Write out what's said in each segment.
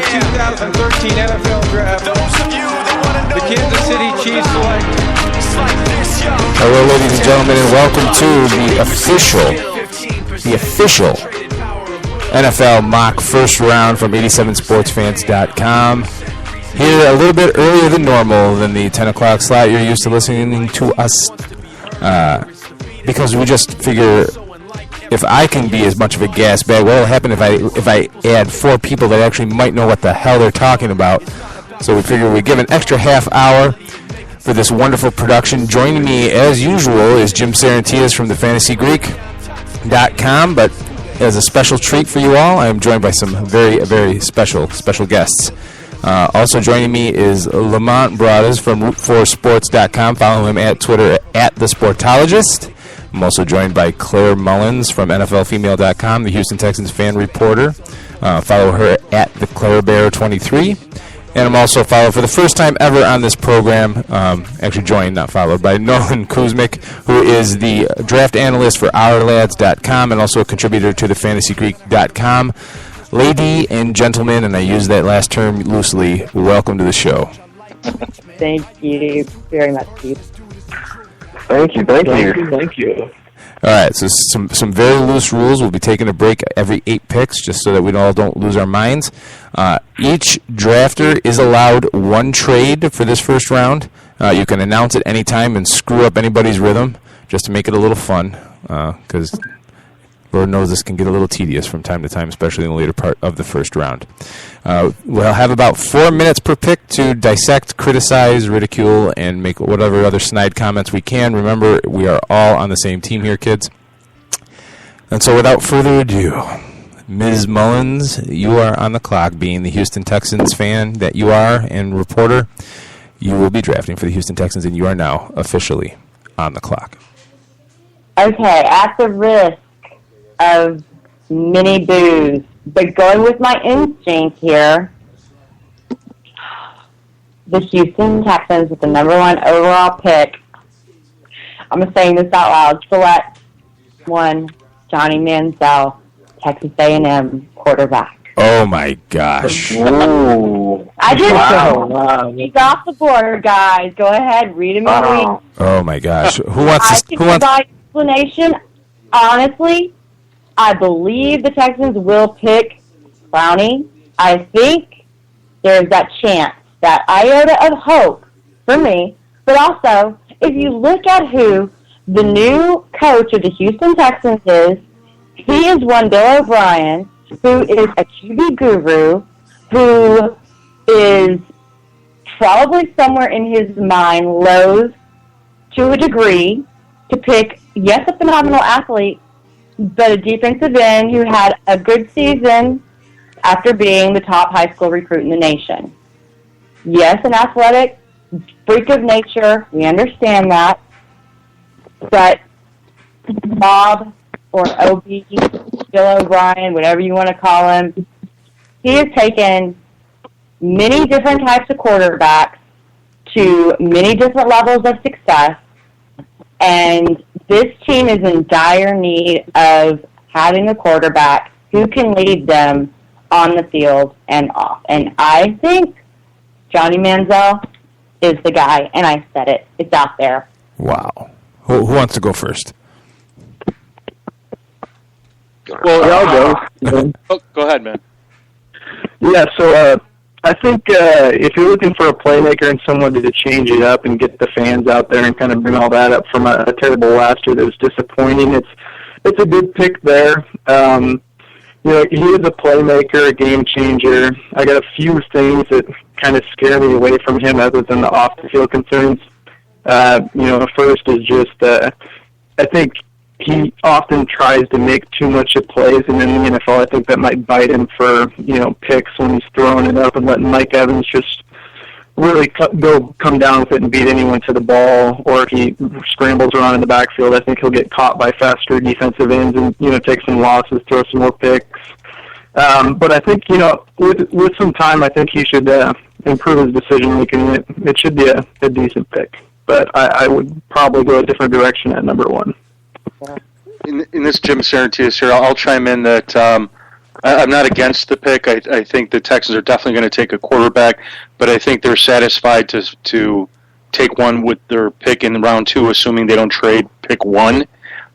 2013 NFL Draft, the Kansas City Chiefs select. Hello, ladies and gentlemen, and welcome to the official NFL mock first round from 87sportsfans.com. Here a little bit earlier than normal than the 10 o'clock slot you're used to listening to us, because we just figure if I can be as much of a gas bag, what will happen if I add four people that actually might know what the hell they're talking about? So we figure we give an extra half hour for this wonderful production. Joining me, as usual, is Jim Saranteas from thefantasygreek.com, but as a special treat for you all, I am joined by some very, very special guests. Also joining me is Lamont Broadus from Root4Sports.com. Follow him at Twitter at The Sportologist. I'm also joined by Claire Mullins from NFLfemale.com, the Houston Texans fan reporter. Follow her at the ClaireBear23. And I'm also followed for the first time ever on this program, actually joined, not followed, by Nolan Kuzmick, who is the draft analyst for OurLads.com and also a contributor to thefantasygreek.com. Lady and gentlemen, and I use that last term loosely, welcome to the show. Thank you very much, Steve. Thank you. All right, so some very loose rules. We'll be taking a break every 8 picks just so that we all don't lose our minds. Each drafter is allowed one trade for this first round. You can announce it any time and screw up anybody's rhythm just to make it a little fun, because Lord knows this can get a little tedious from time to time, especially in the later part of the first round. We'll have about 4 minutes per pick to dissect, criticize, ridicule, and make whatever other snide comments we can. Remember, we are all on the same team here, kids. And so without further ado, Ms. Mullins, you are on the clock. Being the Houston Texans fan that you are and reporter, you will be drafting for the Houston Texans, and you are now officially on the clock. Okay, at the risk of many boos, but going with my instinct here, the Houston Texans with the #1 overall pick. I'm saying this out loud. Select one, Johnny Manziel, Texas A&M quarterback. Oh my gosh! I just he's off the board, guys. Go ahead, read him and read. Oh my gosh! Who wants? Who wants? Explanation. Honestly, I believe the Texans will pick Clowney. I think there's that chance, that iota of hope for me. But also, if you look at who the new coach of the Houston Texans is, he is one Bill O'Brien, who is a QB guru, who is probably somewhere in his mind loath to a degree to pick, yes, a phenomenal athlete, but a defensive end who had a good season after being the top high school recruit in the nation. Yes, an athletic freak of nature, we understand that, but Bob or OB, Bill O'Brien, whatever you want to call him, he has taken many different types of quarterbacks to many different levels of success, and this team is in dire need of having a quarterback who can lead them on the field and off. And I think Johnny Manziel is the guy, and I said it. It's out there. Wow. Who wants to go first? Well, I'll go. Go ahead, man. Yeah, so I think if you're looking for a playmaker and someone to change it up and get the fans out there and kind of bring all that up from a terrible last year that was disappointing, it's a good pick there. He is a playmaker, a game changer. I got a few things that kind of scare me away from him other than the off-the-field concerns. First is just I think he often tries to make too much of plays, and in the NFL I think that might bite him for, picks when he's throwing it up and letting Mike Evans just really come down with it and beat anyone to the ball, or if he scrambles around in the backfield, I think he'll get caught by faster defensive ends and, take some losses, throw some more picks. But I think, with some time, I think he should improve his decision-making. It should be a decent pick. But I would probably go a different direction at number one. In this Jim Saranteas here, I'll chime in that I'm not against the pick. I think the Texans are definitely going to take a quarterback, but I think they're satisfied to take one with their pick in round 2, assuming they don't trade pick 1.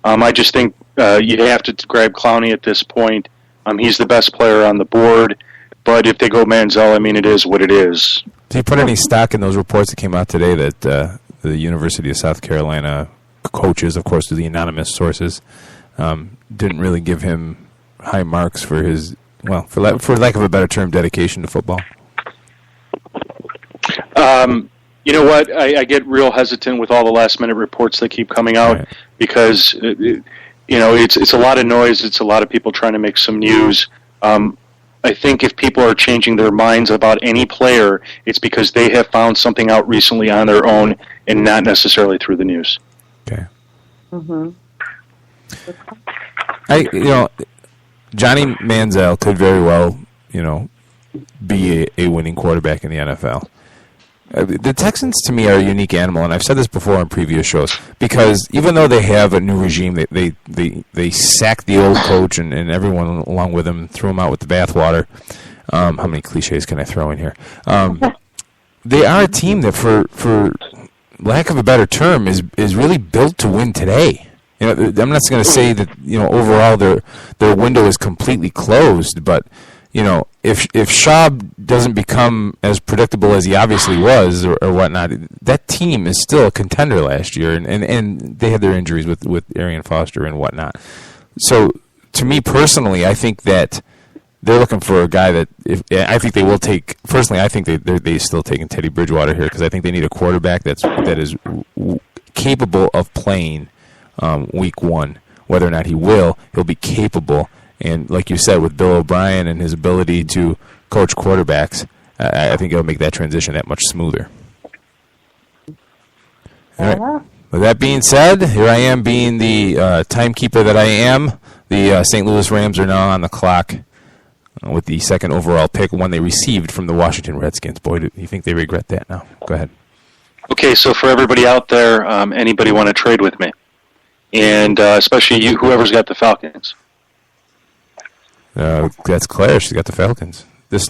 I just think you have to grab Clowney at this point. He's the best player on the board, but if they go Manziel, I mean, it is what it is. Do you put any stock in those reports that came out today that the University of South Carolina coaches, of course, to the anonymous sources, didn't really give him high marks for his, well, for lack of a better term, dedication to football? You know what? I get real hesitant with all the last-minute reports that keep coming out because, it's a lot of noise. It's a lot of people trying to make some news. I think if people are changing their minds about any player, it's because they have found something out recently on their own and not necessarily through the news. Okay. Mm-hmm. Johnny Manziel could very well, be a winning quarterback in the NFL. The Texans, to me, are a unique animal, and I've said this before on previous shows, because even though they have a new regime, they sacked the old coach and everyone along with him, threw him out with the bathwater. How many cliches can I throw in here? They are a team that, for lack of a better term, is really built to win today. I'm not going to say that overall their window is completely closed, but if Schaub doesn't become as predictable as he obviously was or whatnot, that team is still a contender last year, and they had their injuries with Arian Foster and whatnot. So to me personally, I think that they're looking for a guy that I think they will take. Personally, I think they still taking Teddy Bridgewater here because I think they need a quarterback that is capable of playing week 1. Whether or not he'll be capable. And like you said, with Bill O'Brien and his ability to coach quarterbacks, I think it'll make that transition that much smoother. All right. With that being said, here I am being the timekeeper that I am. The St. Louis Rams are now on the clock with the second overall pick, one they received from the Washington Redskins. Boy, do you think they regret that now? Go ahead. Okay, so for everybody out there, anybody want to trade with me? And especially you, whoever's got the Falcons. That's Claire. She's got the Falcons. The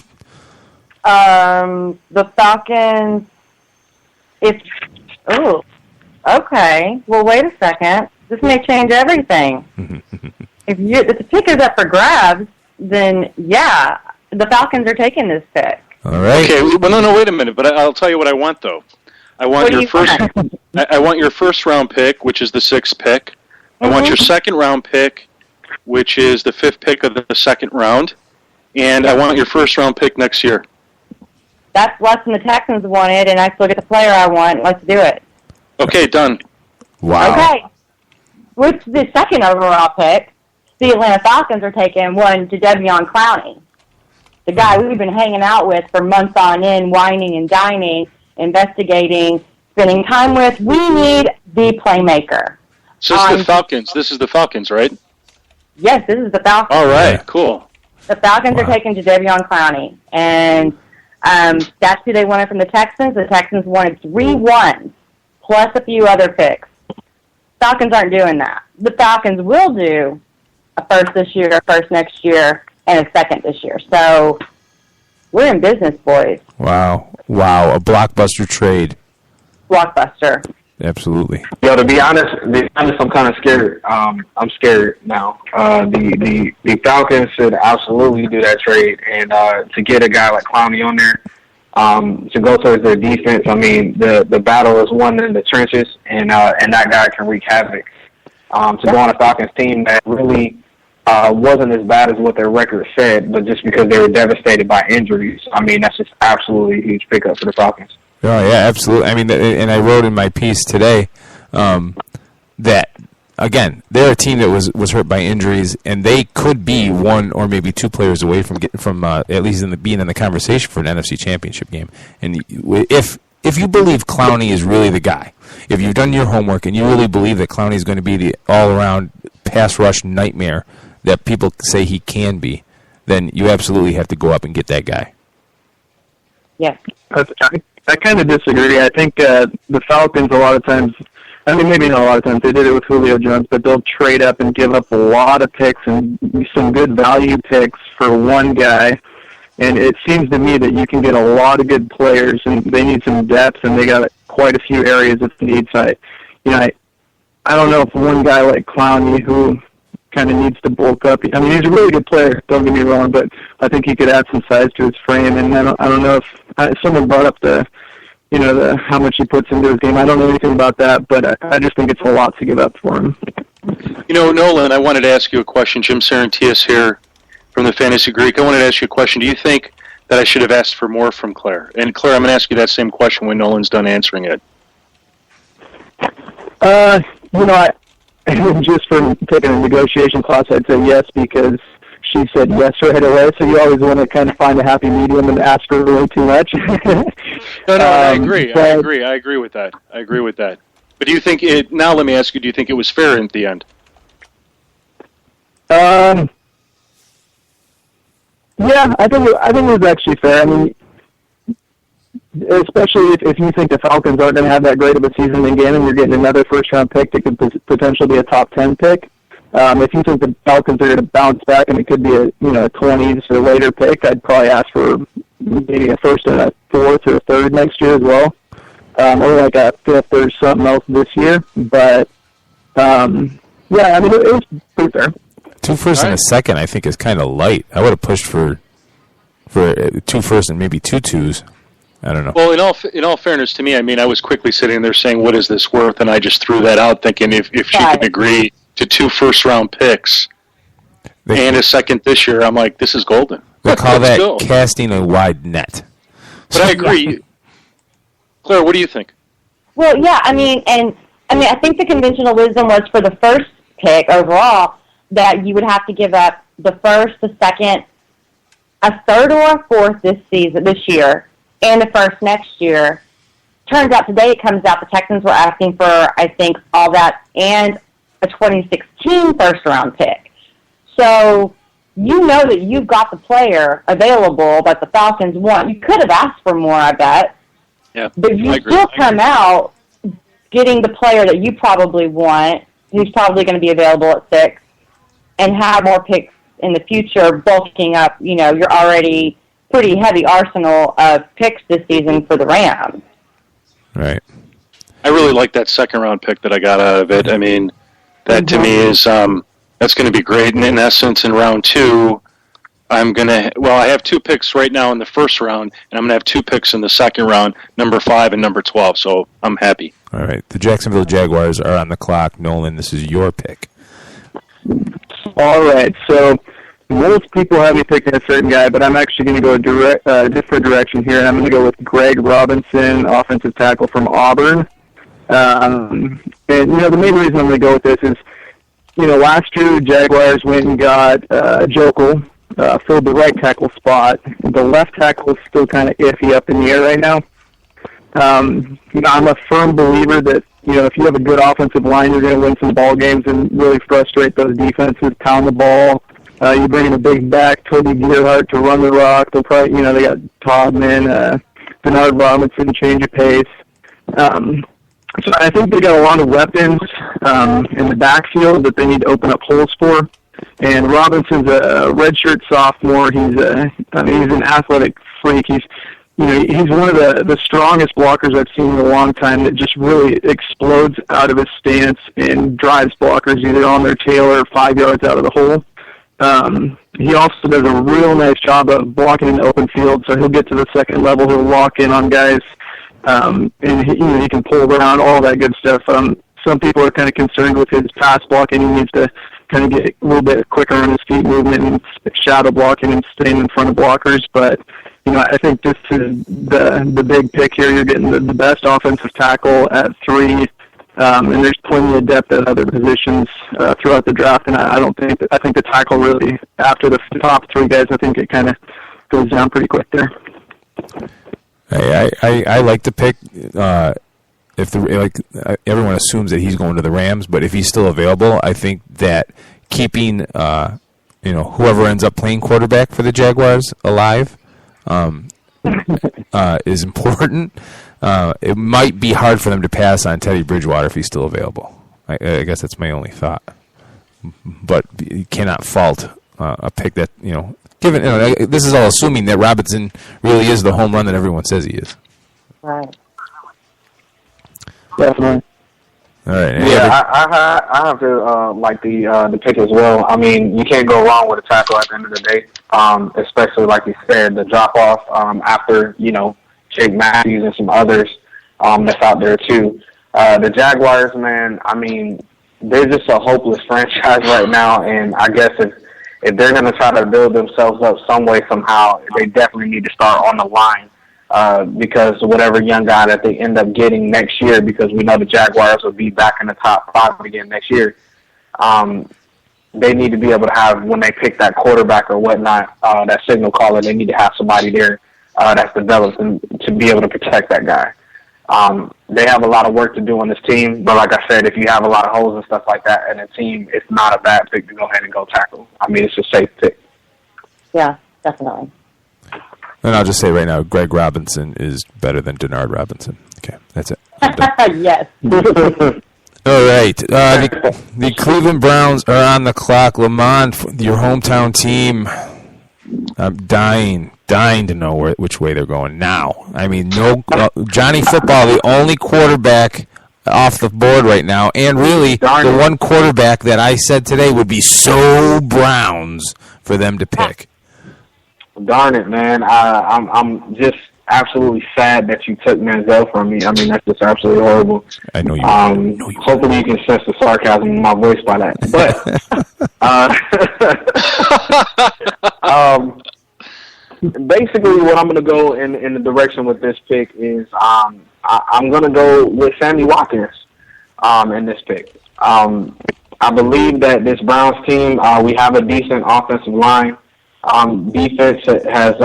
Falcons. Okay. Well, wait a second. This may change everything. If the pick is up for grabs, then yeah, the Falcons are taking this pick. All right. Okay. Well, no, wait a minute. But I'll tell you what I want, though. I want your first. I want your first round pick, which is the 6th pick. I want your second round pick, which is the 5th pick of the second round, and I want your first round pick next year. That's less than the Texans wanted, and I still get the player I want. Let's do it. Okay, done. Wow. Okay. With the second overall pick, the Atlanta Falcons are taking one to Jadeveon Clowney, the guy we've been hanging out with for months on end, whining and dining, investigating, spending time with. We need the playmaker. So this is the Falcons. This is the Falcons, right? Yes, this is the Falcons. All right, cool. The Falcons are taking Jadeveon Clowney, and that's who they wanted from the Texans. The Texans wanted 3 ones, plus a few other picks. Falcons aren't doing that. The Falcons will do a first this year, a first next year, and a second this year. So we're in business, boys. Wow. A blockbuster trade. Blockbuster. Absolutely. To be honest, I'm kind of scared. I'm scared now. The Falcons should absolutely do that trade, and to get a guy like Clowney on there, to go towards their defense. I mean, the battle is won in the trenches, and that guy can wreak havoc. To go on a Falcons team that really wasn't as bad as what their record said, but just because they were devastated by injuries. I mean, that's just absolutely a huge pickup for the Falcons. Oh, yeah, absolutely. I mean, and I wrote in my piece today that, again, they're a team that was hurt by injuries, and they could be 1 or maybe 2 players away from at least being in the conversation for an NFC Championship game. And if you believe Clowney is really the guy, if you've done your homework and you really believe that Clowney is going to be the all-around pass rush nightmare that people say he can be, then you absolutely have to go up and get that guy. Yes. I kind of disagree. I think the Falcons, a lot of times, I mean, maybe not a lot of times. They did it with Julio Jones, but they'll trade up and give up a lot of picks and some good value picks for one guy. And it seems to me that you can get a lot of good players, and they need some depth, and they got quite a few areas of need. So, I don't know if one guy like Clowney, who kind of needs to bulk up. I mean, he's a really good player, don't get me wrong, but I think he could add some size to his frame. And I don't know if someone brought up the how much he puts into his game. I don't know anything about that, but I just think it's a lot to give up for him. Nolan, I wanted to ask you a question. Jim Saranteas here from the Fantasy Greek. I wanted to ask you a question. Do you think that I should have asked for more from Claire? And Claire, I'm going to ask you that same question when Nolan's done answering it. Just from taking a negotiation class, I'd say yes, because she said yes right away. So you always want to kind of find a happy medium and ask her really too much. No, I agree. I agree with that. But do you think it? Now, let me ask you: do you think it was fair in the end? Yeah, I think it was actually fair. I mean, especially if you think the Falcons aren't going to have that great of a season again, and you're getting another first-round pick that could potentially be a top 10 pick. If you think the Falcons are going to bounce back and it could be a 20s or later pick, I'd probably ask for maybe a first and a fourth or a third next year as well, or like a fifth or something else this year. But yeah, I mean it was pretty fair. 2 firsts and a second, I think, is kind of light. I would have pushed for 2 firsts and maybe 2 twos. I don't know. Well, in all fairness to me, I mean, I was quickly sitting there saying, "What is this worth?" And I just threw that out, thinking if she can agree to 2 first-round picks and a second this year, I'm like, this is golden. They call that casting a wide net. But I agree. Claire, what do you think? Well, yeah, I mean, I think the conventional wisdom was for the first pick overall that you would have to give up the first, the second, a third or a fourth this year, and the first next year. Turns out today it comes out the Texans were asking for, I think, all that and a 2016 first-round pick. So you know that you've got the player available that the Falcons want. You could have asked for more, I bet. Yeah, but you still come out getting the player that you probably want, who's probably going to be available at 6, and have more picks in the future, bulking up, your already pretty heavy arsenal of picks this season for the Rams. Right. I really like that second-round pick that I got out of it. I mean, that to me is that's going to be great. And in essence, in round 2, I have 2 picks right now in the first round, and I'm going to have 2 picks in the second round, number 5 and number 12. So I'm happy. All right. The Jacksonville Jaguars are on the clock. Nolan, this is your pick. All right. So most people have me picking a certain guy, but I'm actually going to go a different direction here, and I'm going to go with Greg Robinson, offensive tackle from Auburn. And, the main reason I'm going to go with this is, last year Jaguars went and got Jokel, filled the right tackle spot. The left tackle is still kind of iffy up in the air right now. I'm a firm believer that, if you have a good offensive line, you're going to win some ball games and really frustrate those defenses, pound the ball. You bring in a big back, Toby Gerhardt to run the rock. They'll probably, they got Todman, Bernard Robinson, change of pace. So I think they got a lot of weapons in the backfield that they need to open up holes for. And Robinson's a redshirt sophomore. He's an athletic freak. He's one of the strongest blockers I've seen in a long time that just really explodes out of his stance and drives blockers either on their tail or 5 yards out of the hole. He also does a real nice job of blocking in the open field, so he'll get to the second level, he'll lock in on guys, and he can pull around, all that good stuff. Some people are kind of concerned with his pass blocking. He needs to kind of get a little bit quicker on his feet movement and shadow blocking and staying in front of blockers, but I think this is the big pick here. You're getting the best offensive tackle at 3. And there's plenty of depth at other positions throughout the draft, and I think the tackle really, after the top 3 guys, I think it kind of goes down pretty quick there. I like the pick. Everyone assumes that he's going to the Rams, but if he's still available, I think that keeping whoever ends up playing quarterback for the Jaguars alive is important. it might be hard for them to pass on Teddy Bridgewater if he's still available. I guess that's my only thought. But you cannot fault a pick that, given this is all assuming that Robinson really is the home run that everyone says he is. Right. Definitely. All right. I have to like the pick as well. I mean, you can't go wrong with a tackle at the end of the day, especially like you said, the drop off after Jake Matthews and some others that's out there too. The Jaguars, man, I mean, they're just a hopeless franchise right now, and I guess if they're going to try to build themselves up some way, somehow, they definitely need to start on the line because whatever young guy that they end up getting next year, because we know the Jaguars will be back in the top 5 again next year, they need to be able to have, when they pick that quarterback or whatnot, that signal caller, they need to have somebody there that's developed and to be able to protect that guy. They have a lot of work to do on this team, but like I said, if you have a lot of holes and stuff like that in a team, it's not a bad pick to go ahead and go tackle. I mean, it's a safe pick. Yeah, definitely. And I'll just say right now, Greg Robinson is better than Denard Robinson. Okay, that's it. Yes. All right. The Cleveland Browns are on the clock. Lamont, your hometown team, I'm dying to know which way they're going now. I mean, Johnny Football, the only quarterback off the board right now, and really the one quarterback that I said today would be so Browns for them to pick. Darn it, man. I'm just absolutely sad that you took Manziel from me. I mean, that's just absolutely horrible. I know you. Hopefully you can sense the sarcasm in my voice by that. But basically what I'm going to go in the direction with this pick is I'm going to go with Sammy Watkins in this pick. I believe that this Browns team, we have a decent offensive line. Defense has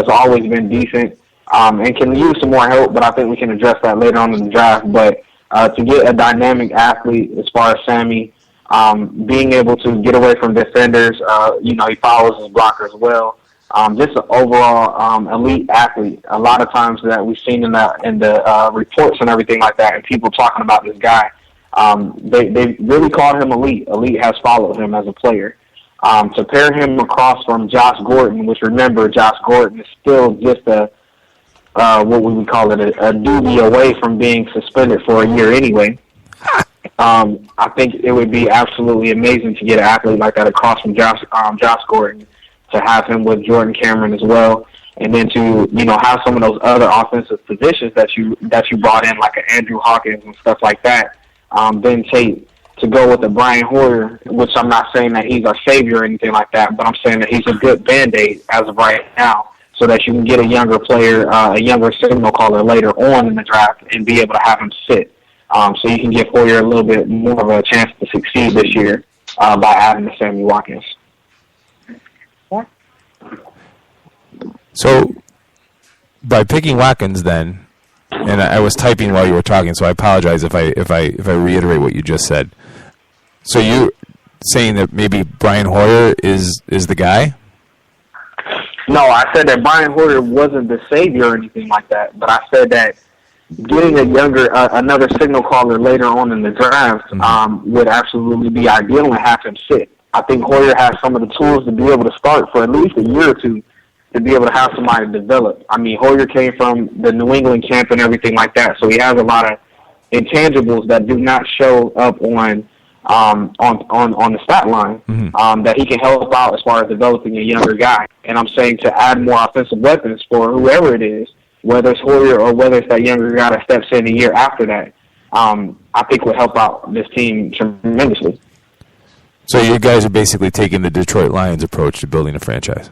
always been decent and can use some more help, but I think we can address that later on in the draft. But to get a dynamic athlete as far as Sammy, being able to get away from defenders, he follows his blockers well. Just an overall elite athlete. A lot of times that we've seen in the reports and everything like that, and people talking about this guy, they really called him elite. Elite has followed him as a player. To pair him across from Josh Gordon, which remember, Josh Gordon is still just what we would call it, a doobie away from being suspended for a year anyway. I think it would be absolutely amazing to get an athlete like that across from Josh Gordon, to have him with Jordan Cameron as well, and then to have some of those other offensive positions that you brought in, like an Andrew Hawkins and stuff like that. Ben Tate, to go with a Brian Hoyer, which I'm not saying that he's our savior or anything like that, but I'm saying that he's a good Band-Aid as of right now, so that you can get a younger player, a younger signal caller later on in the draft and be able to have him sit. So you can give Hoyer a little bit more of a chance to succeed this year by adding to Sammy Watkins. Yeah. So by picking Watkins then, and I was typing while you were talking, so I apologize if I reiterate what you just said. So you're saying that maybe Brian Hoyer is the guy? No, I said that Brian Hoyer wasn't the savior or anything like that, but I said that getting another signal caller later on in the draft would absolutely be ideal and have him sit. I think Hoyer has some of the tools to be able to start for at least a year or two to be able to have somebody develop. I mean, Hoyer came from the New England camp and everything like that, so he has a lot of intangibles that do not show up on the stat line that he can help out as far as developing a younger guy. And I'm saying to add more offensive weapons for whoever it is, whether it's Hoyer or whether it's that younger guy that steps in a year after that, I think would help out this team tremendously. So you guys are basically taking the Detroit Lions approach to building a franchise.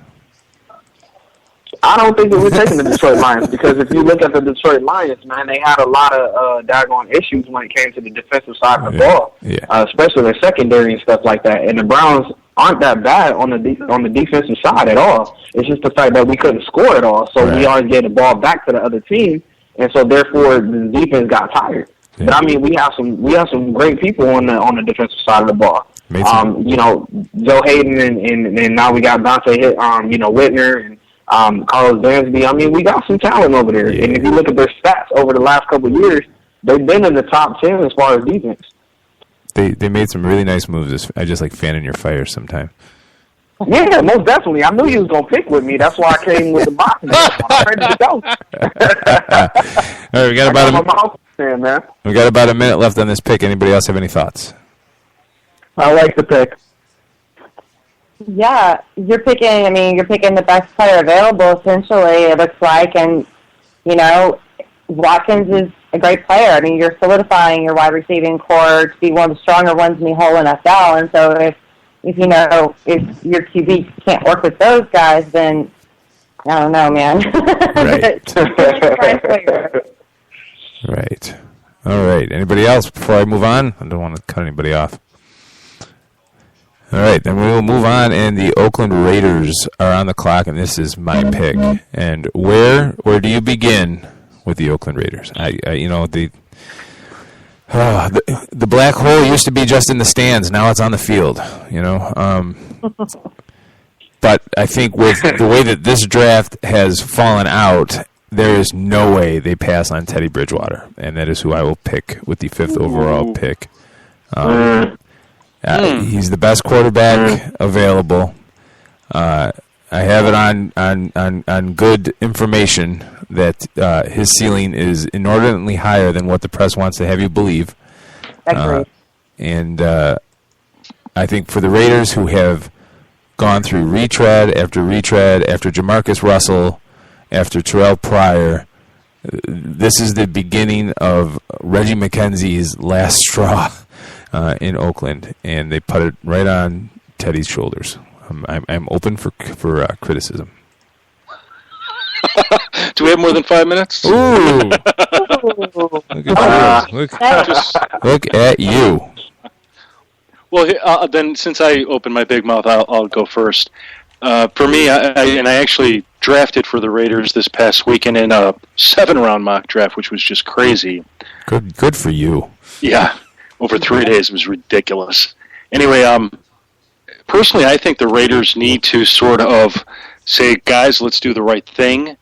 I don't think that we're taking the Detroit Lions, because if you look at the Detroit Lions, man, they had a lot of daggone issues when it came to the defensive side of the ball, especially their secondary and stuff like that. And the Browns aren't that bad on the defensive side at all. It's just the fact that we couldn't score at all, so we always get the ball back to the other team, and so therefore the defense got tired. Yeah. But I mean, we have some great people on the defensive side of the ball. Joe Hayden and now we got Dante Whitner and Carlos Dansby. I mean, we got some talent over there. Yeah. And if you look at their stats over the last couple of years, they've been in the top 10 as far as defense. They made some really nice moves. I just like fanning your fire sometime. Yeah, most definitely. I knew you was going to pick with me. That's why I came with the box. I'm ready to go. All right, we got about a minute left on this pick. Anybody else have any thoughts? I like the pick. Yeah, you're picking the best player available, essentially, it looks like. And, Watkins is a great player. I mean, you're solidifying your wide receiving core to be one of the stronger ones in the whole NFL. And so if your QB can't work with those guys, then I don't know, man. Right. Right. All right. Anybody else before I move on? I don't want to cut anybody off. All right, then we will move on, and the Oakland Raiders are on the clock, and this is my pick. And where do you begin with the Oakland Raiders? The black hole used to be just in the stands. Now it's on the field, But I think with the way that this draft has fallen out, there is no way they pass on Teddy Bridgewater, and that is who I will pick with the 5th overall pick. He's the best quarterback available. I have it on good information that his ceiling is inordinately higher than what the press wants to have you believe. And I think for the Raiders, who have gone through retread after Jamarcus Russell, after Terrell Pryor, this is the beginning of Reggie McKenzie's last straw in Oakland, and they put it right on Teddy's shoulders. I'm open for criticism. Do we have more than 5 minutes? Ooh! Look at you. Well, then since I opened my big mouth, I'll go first. For me, I actually drafted for the Raiders this past weekend in a 7-round mock draft, which was just crazy. Good for you. Yeah. Over 3 days, it was ridiculous. Anyway, personally, I think the Raiders need to sort of say, guys, let's do the right thing.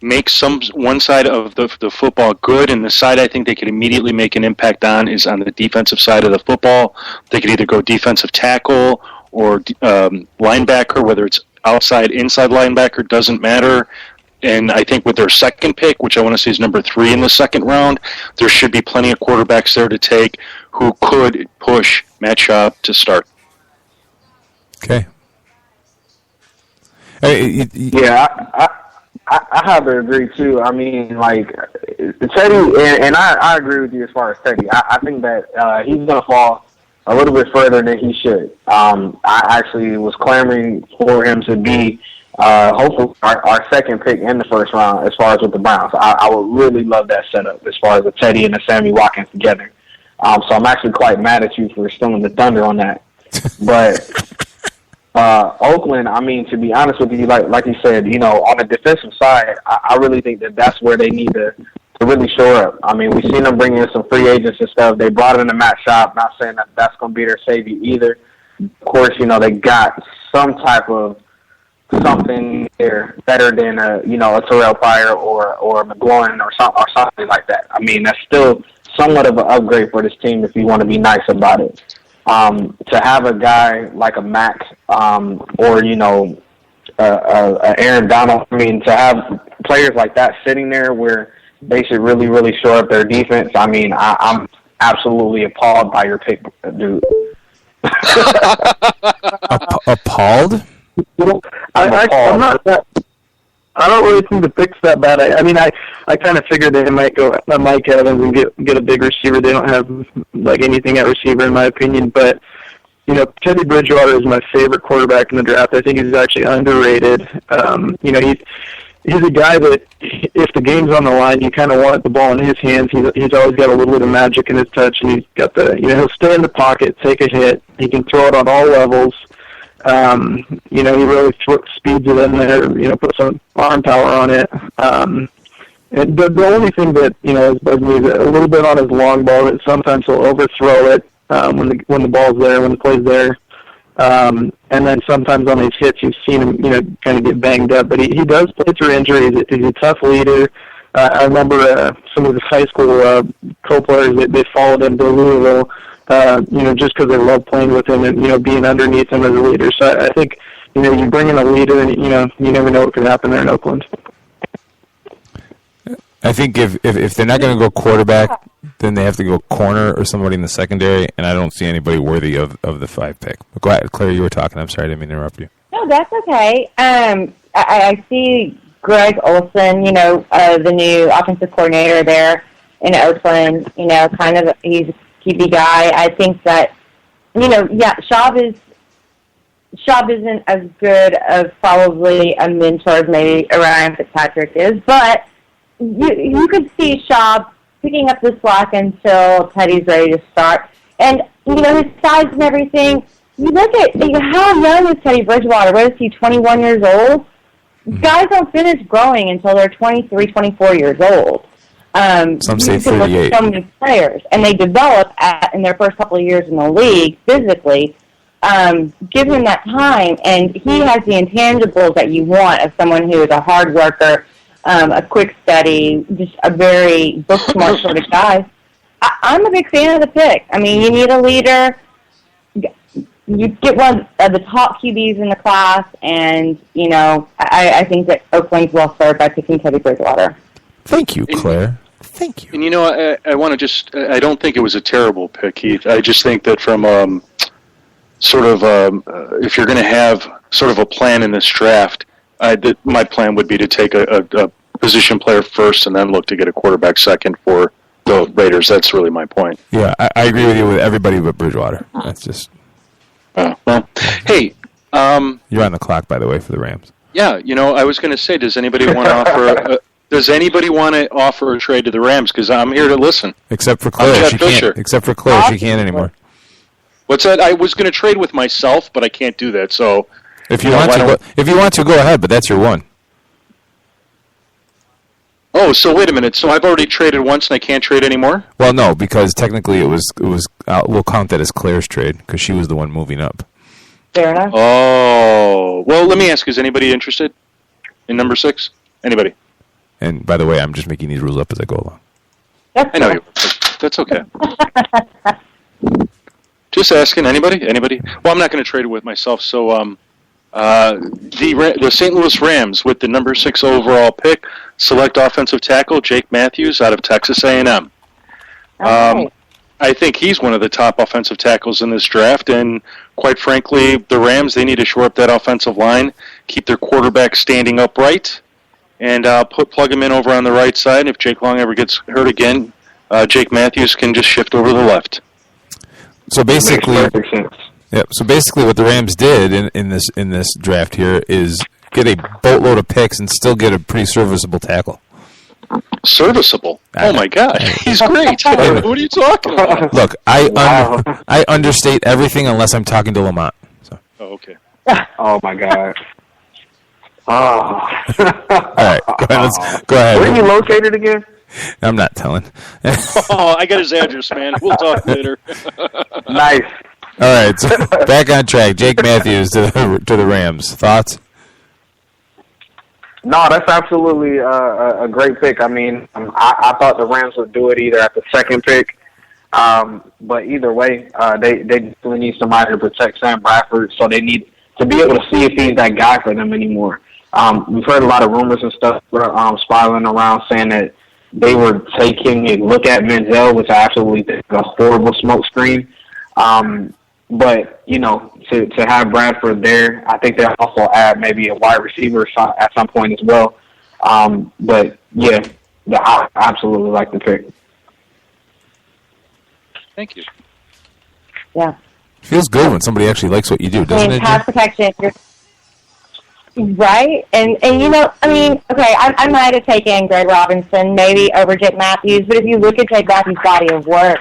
Make one side of the football good, and the side I think they could immediately make an impact on is on the defensive side of the football. They could either go defensive tackle or linebacker, whether it's outside, inside linebacker, doesn't matter. And I think with their second pick, which I want to say is number 3 in the second round, there should be plenty of quarterbacks there to take who could push Matt Schaub to start. Okay. I have to agree, too. I mean, like, Teddy, and I agree with you as far as Teddy. I think that he's going to fall a little bit further than he should. I actually was clamoring for him to be hopefully our second pick in the first round as far as with the Browns. I would really love that setup as far as the Teddy and the Sammy Watkins together. So I'm actually quite mad at you for stealing the thunder on that. But Oakland, I mean, to be honest with you, like you said, on the defensive side, I really think that that's where they need to really shore up. I mean, we've seen them bring in some free agents and stuff. They brought in a Matt Schaub, not saying that that's going to be their savior either. Of course, they got some type of something there better than a Terrell Pryor or McGloin or something like that. I mean, that's still somewhat of an upgrade for this team if you want to be nice about it. To have a guy like a Mac or Aaron Donald, I mean, to have players like that sitting there where they should really, really shore up their defense. I mean, I'm absolutely appalled by your pick, dude. Appalled? I'm not that. I don't really think the pick's that bad. I mean, I kind of figured they might go Mike Evans and get a big receiver. They don't have like anything at receiver, in my opinion. But Teddy Bridgewater is my favorite quarterback in the draft. I think he's actually underrated. He's a guy that if the game's on the line, you kind of want the ball in his hands. He's always got a little bit of magic in his touch, and he's got he'll stay in the pocket, take a hit. He can throw it on all levels. He really speeds it in there, put some arm power on it. And the only thing that, has bugged me is a little bit on his long ball that sometimes he'll overthrow it when the ball's there, when the play's there. And then sometimes on these hits, you've seen him, kind of get banged up. But he does play through injuries. He's a tough leader. I remember some of his high school co-players that they followed him to Louisville, just because they love playing with him and, being underneath him as a leader. So I think, you bring in a leader and, you never know what could happen there in Oakland. I think if they're not going to go quarterback, then they have to go corner or somebody in the secondary, and I don't see anybody worthy of the 5 pick. But go ahead, Claire, you were talking. I'm sorry, I didn't mean to interrupt you. No, that's okay. I see Greg Olson, the new offensive coordinator there in Oakland, kind of he's a QB guy. I think that, Schaub isn't as good of probably a mentor as maybe Ryan Fitzpatrick is, but you could see Schaub picking up the slack until Teddy's ready to start. And, his size and everything, you look at how young is Teddy Bridgewater? What is he, 21 years old? Guys don't finish growing until they're 23, 24 years old. Some say 38. So many players, and they develop in their first couple of years in the league physically. Give him that time, and he has the intangibles that you want of someone who is a hard worker, a quick study, just a very book-smart sort of guy. I'm a big fan of the pick. I mean, you need a leader. You get one of the top QBs in the class, and, I think that Oakland's well served by picking Teddy Bridgewater. Thank you, Claire. Thank you. And, I want to just, I don't think it was a terrible pick, Heath. I just think that from if you're going to have sort of a plan in this draft, my plan would be to take a position player first and then look to get a quarterback second for the Raiders. That's really my point. Yeah, I agree with you with everybody but Bridgewater. That's just... Hey. You're on the clock, by the way, for the Rams. Yeah, I was going to say, does anybody want to offer... Does anybody want to offer a trade to the Rams? Because I'm here to listen. Except for Claire. She can't. Except for Claire, she can't anymore. What's that? I was going to trade with myself, but I can't do that. So, if you want to, go ahead. But that's your one. Oh, so wait a minute. So I've already traded once, and I can't trade anymore? Well, no, because technically it was. We'll count that as Claire's trade because she was the one moving up. Fair enough. Oh, well, let me ask: is anybody interested in number 6? Anybody? And by the way, I'm just making these rules up as I go along. That's I know you. That's okay. Just asking. Anybody? Well, I'm not going to trade it with myself. So, the St. Louis Rams with the number 6 overall pick select offensive tackle Jake Matthews out of Texas A&M. I think he's one of the top offensive tackles in this draft, and quite frankly, the Rams, they need to shore up that offensive line, keep their quarterback standing upright, and plug him in over on the right side. If Jake Long ever gets hurt again, Jake Matthews can just shift over to the left. So basically, what the Rams did in this draft here is get a boatload of picks and still get a pretty serviceable tackle. Serviceable? Oh my God, he's great! What are you talking about? Look, I understate everything unless I'm talking to Lamont. So. Oh, okay. Oh my God. Oh. All right, go ahead. Where are you located again? I'm not telling. I got his address, man. We'll talk later. Nice. All right, so back on track. Jake Matthews to the Rams. Thoughts? No, that's absolutely a great pick. I mean, I thought the Rams would do it either at the 2nd pick, but either way, they definitely need somebody to protect Sam Bradford, so they need to be able to see if he's that guy for them anymore. We've heard a lot of rumors and stuff spiraling around saying that they were taking a look at Manziel, which I absolutely think is a horrible smokescreen. But, to have Bradford there, I think they'll also add maybe a wide receiver at some point as well. But, yeah, I absolutely like the pick. Thank you. Yeah. Feels good when somebody actually likes what you do, doesn't it? Pass protection. Right? And okay, I might have taken Greg Robinson maybe over Jake Matthews, but if you look at Jake Matthews' body of work,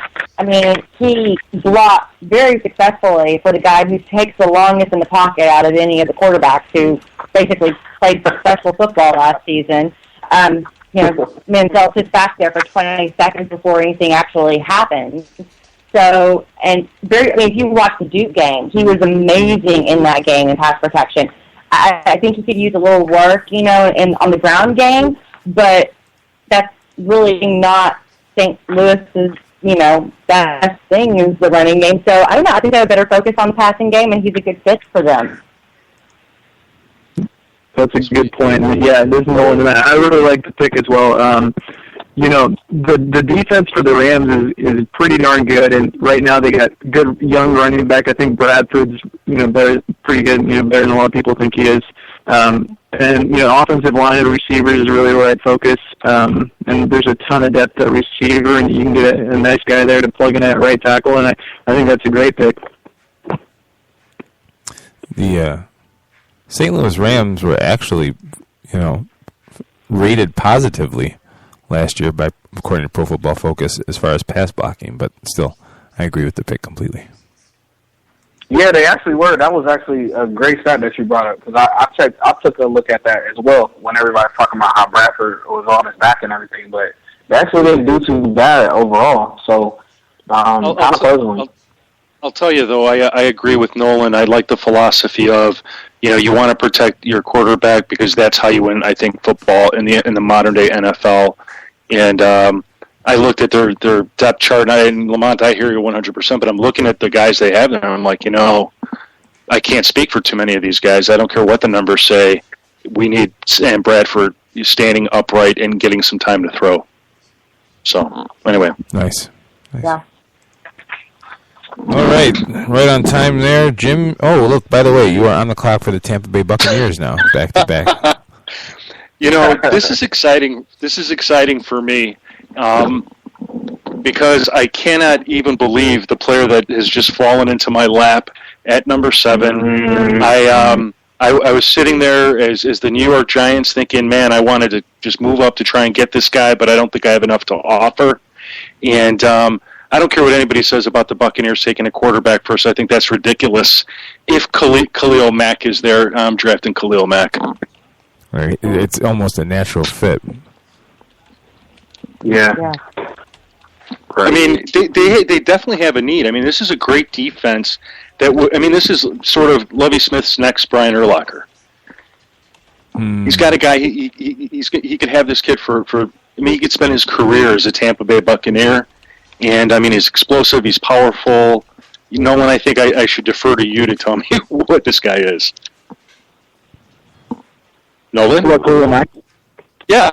he blocked very successfully for the guy who takes the longest in the pocket out of any of the quarterbacks who basically played professional football last season. Manziel sits back there for 20 seconds before anything actually happens. So, and if you watch the Duke game, he was amazing in that game in pass protection. I think he could use a little work, on the ground game, but that's really not St. Louis's, best thing is the running game. So, I don't know. I think they would better focus on the passing game, and he's a good fit for them. That's a good point. Yeah, there's Nolan in that. I really like the pick as well. The defense for the Rams is pretty darn good, and right now they got good young running back. I think Bradford's pretty good, better than a lot of people think he is. And offensive line and receivers is really where I'd focus. And there's a ton of depth at receiver, and you can get a nice guy there to plug in at right tackle, and I think that's a great pick. The St. Louis Rams were actually, rated positively last year according to Pro Football Focus as far as pass blocking, but still, I agree with the pick completely. Yeah, they actually were. That was actually a great stat that you brought up, because I took a look at that as well when everybody's talking about how Bradford was on his back and everything, but they actually didn't do too bad overall. So, kind of puzzling. I'll tell you, though, I agree with Nolan. I like the philosophy of, you want to protect your quarterback because that's how you win, I think, football in the modern-day NFL. And I looked at their depth chart, and Lamont, I hear you 100%, but I'm looking at the guys they have, and I'm like, I can't speak for too many of these guys. I don't care what the numbers say. We need Sam Bradford standing upright and getting some time to throw. So, anyway. Nice. Yeah. All right. Right on time there. Jim, look, by the way, you are on the clock for the Tampa Bay Buccaneers now, back to back. This is exciting. This is exciting for me because I cannot even believe the player that has just fallen into my lap at number 7. I was sitting there as the New York Giants thinking, man, I wanted to just move up to try and get this guy, but I don't think I have enough to offer. And I don't care what anybody says about the Buccaneers taking a quarterback first. I think that's ridiculous. If Khalil Mack is there, I'm drafting Khalil Mack. Right. It's almost a natural fit. Yeah. I mean, they definitely have a need. I mean, this is a great defense. This is sort of Lovie Smith's next Brian Urlacher. He's got a guy. He could have this kid for. He could spend his career as a Tampa Bay Buccaneer, and he's explosive. He's powerful. Nolan, I think I should defer to you to tell me what this guy is. Nolan? Yeah.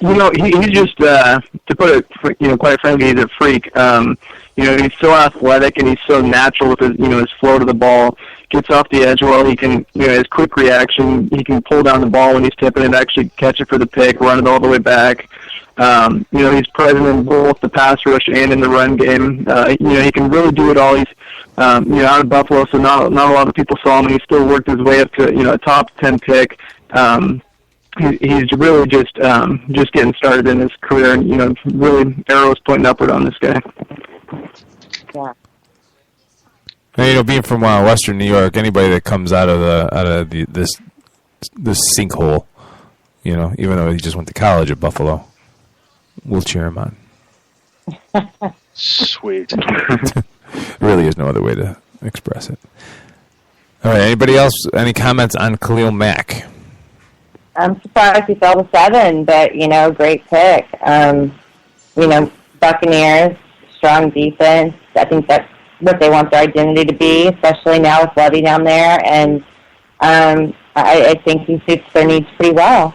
He's just, to put it, quite frankly, he's a freak. He's so athletic and he's so natural with his flow to the ball. Gets off the edge well. He can, his quick reaction. He can pull down the ball when he's tipping it, actually catch it for the pick, run it all the way back. He's present in both the pass rush and in the run game. He can really do it all. He's, out of Buffalo, so not a lot of people saw him. He still worked his way up to, a top 10 pick. He's really just getting started in his career, and really arrows pointing upward on this guy. Yeah. And, being from Western New York, anybody that comes out of this sinkhole, even though he just went to college at Buffalo, we'll cheer him on. Sweet. Really is no other way to express it. All right. Anybody else? Any comments on Khalil Mack? I'm surprised he fell to 7, but, great pick. Buccaneers, strong defense. I think that's what they want their identity to be, especially now with Lovey down there. And I think he suits their needs pretty well.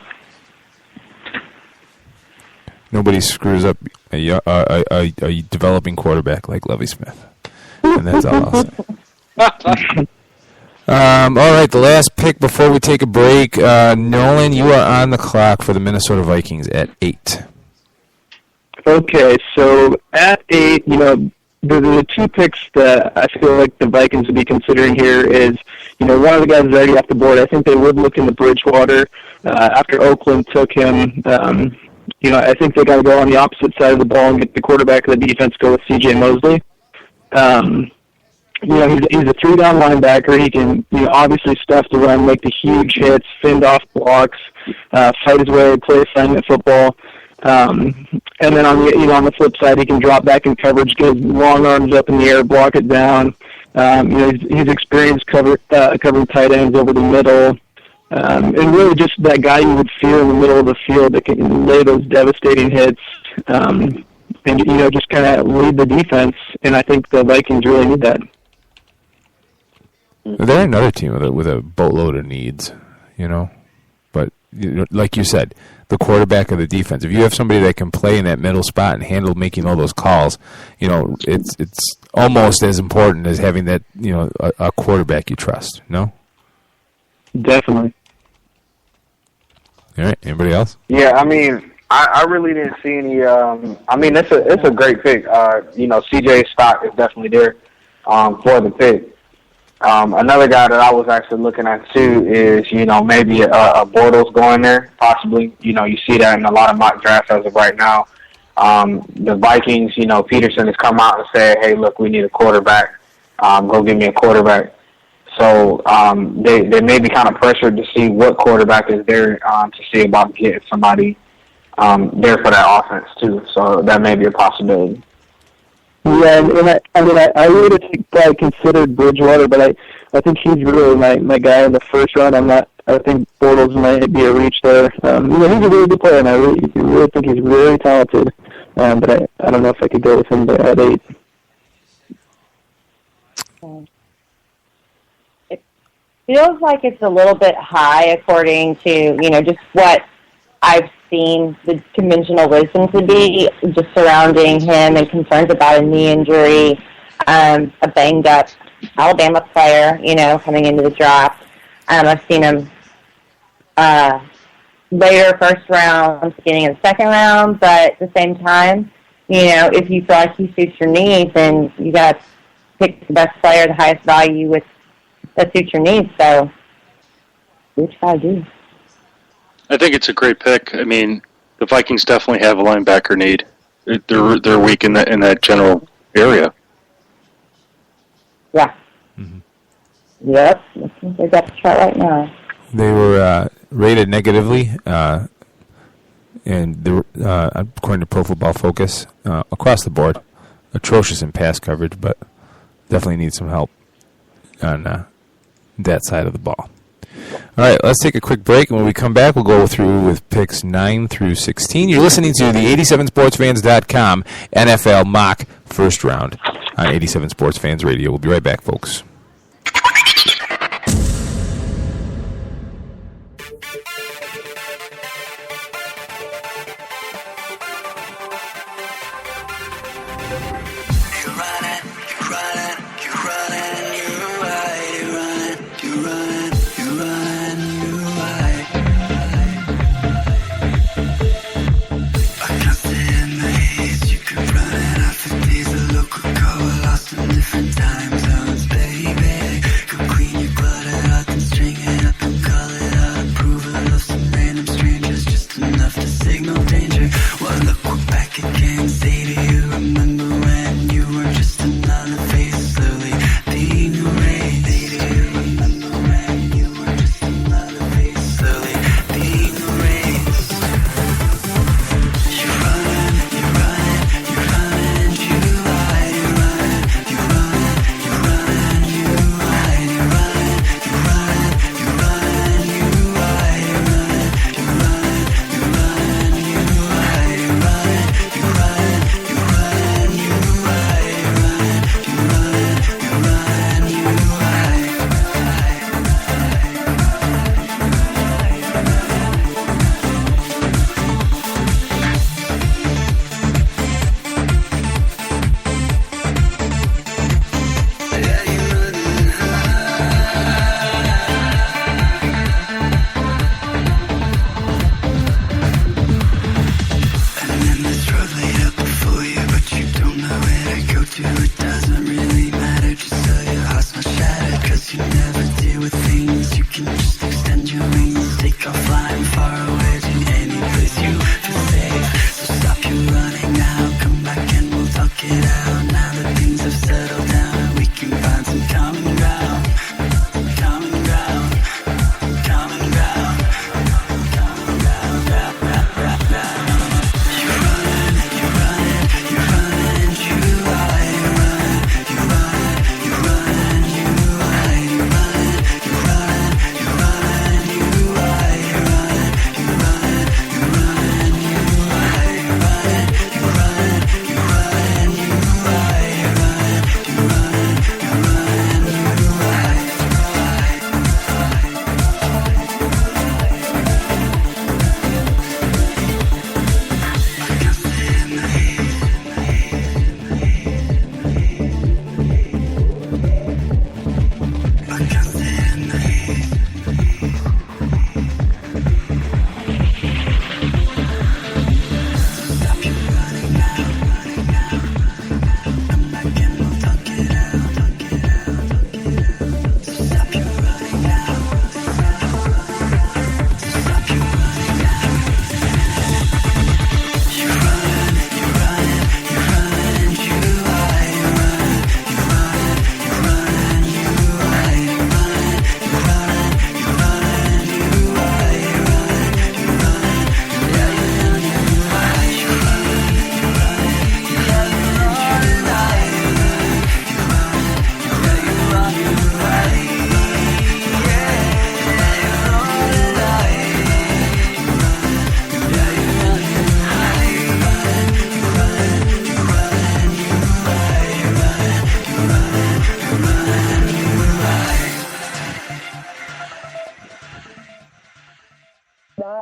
Nobody screws up a developing quarterback like Lovie Smith. And that's all I'll say. All right, the last pick before we take a break. Nolan, you are on the clock for the Minnesota Vikings at 8. Okay, so at 8, the 2 picks that I feel like the Vikings would be considering here is, one of the guys is already off the board. I think they would look into Bridgewater after Oakland took him. I think they got to go on the opposite side of the ball and get the quarterback of the defense, go with C.J. Mosley. He's a 3-down linebacker. He can, obviously stuff the run, make the huge hits, fend off blocks, fight his way, play assignment football. And then on the flip side, he can drop back in coverage, get his long arms up in the air, block it down. He's experienced covering tight ends over the middle. And really just that guy you would feel in the middle of the field that can lay those devastating hits and, just kind of lead the defense. And I think the Vikings really need that. They're another team with a boatload of needs, But, like you said, the quarterback of the defense. If you have somebody that can play in that middle spot and handle making all those calls, it's almost as important as having that, a quarterback you trust, no? Definitely. All right. Anybody else? Yeah, I really didn't see any. It's a great pick. CJ's stock is definitely there for the pick. Another guy that I was actually looking at too is maybe a Bortles going there possibly. You see that in a lot of mock drafts as of right now. The Vikings, Peterson has come out and said, "Hey, look, we need a quarterback. Go give me a quarterback." So they may be kind of pressured to see what quarterback is there to see about getting somebody there for that offense too. So that may be a possibility. Yeah, and I would have considered Bridgewater, but I think he's really my guy in the first round. I think Bortles might be a reach there. He's a really good player, and I really think he's really talented. But I don't know if I could go with him at 8. Feels like it's a little bit high according to, just what I've seen the conventional wisdom to be just surrounding him and concerns about a knee injury, a banged up Alabama player, coming into the draft. I've seen him later first round, beginning of the second round, but at the same time, if you feel like he suits your needs, then you got to pick the best player, the highest value that suits your needs. So, what you got to do? I think it's a great pick. The Vikings definitely have a linebacker need. They're weak in that general area. Yeah. Mm-hmm. Yep. They got the chart right now. They were rated negatively, and according to Pro Football Focus, across the board, atrocious in pass coverage, but definitely need some help on that side of the ball. All right, let's take a quick break, and when we come back, we'll go through with picks 9 through 16. You're listening to the 87sportsfans.com NFL mock first round on 87 Sports Fans Radio. We'll be right back, folks. Signal danger. Well, look, we're back again. Say, do you remember when?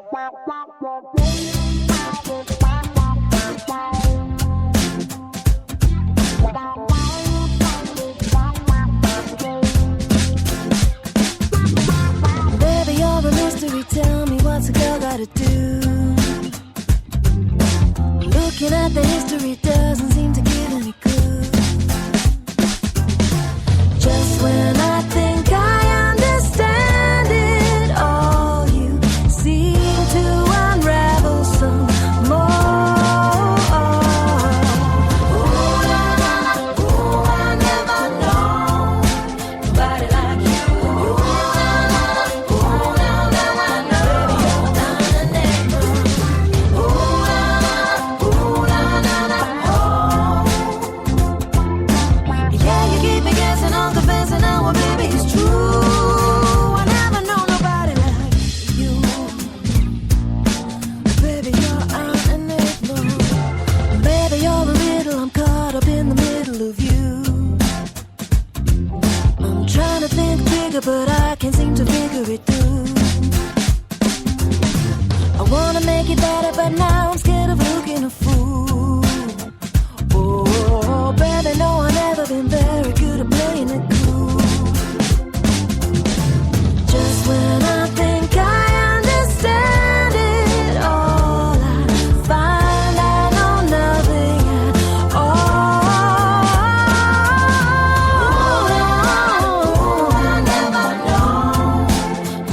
Baby, you're a mystery. Tell me what's a girl gotta do? Looking at the history doesn't seem to give any clue. Just when I think I understand it all, you seem to unravel some more. Ooh, la, la, ooh, I never known nobody like you. Ooh, la, la, ooh, now I know you're not a neighbor. Ooh, la, yeah, you keep me guessing on the fence, and now, baby, it's true. I never know nobody like you. Baby, you're an enigma. Baby, you're a riddle. I'm caught up in the middle of you. I'm trying to think bigger, but I can't seem to figure it through. I wanna make it better, but now I'm scared of looking a fool. Oh, baby, no, I've never been very good at playing it cool. Just when I think I understand it all, I find I know nothing at all. Ooh, I never known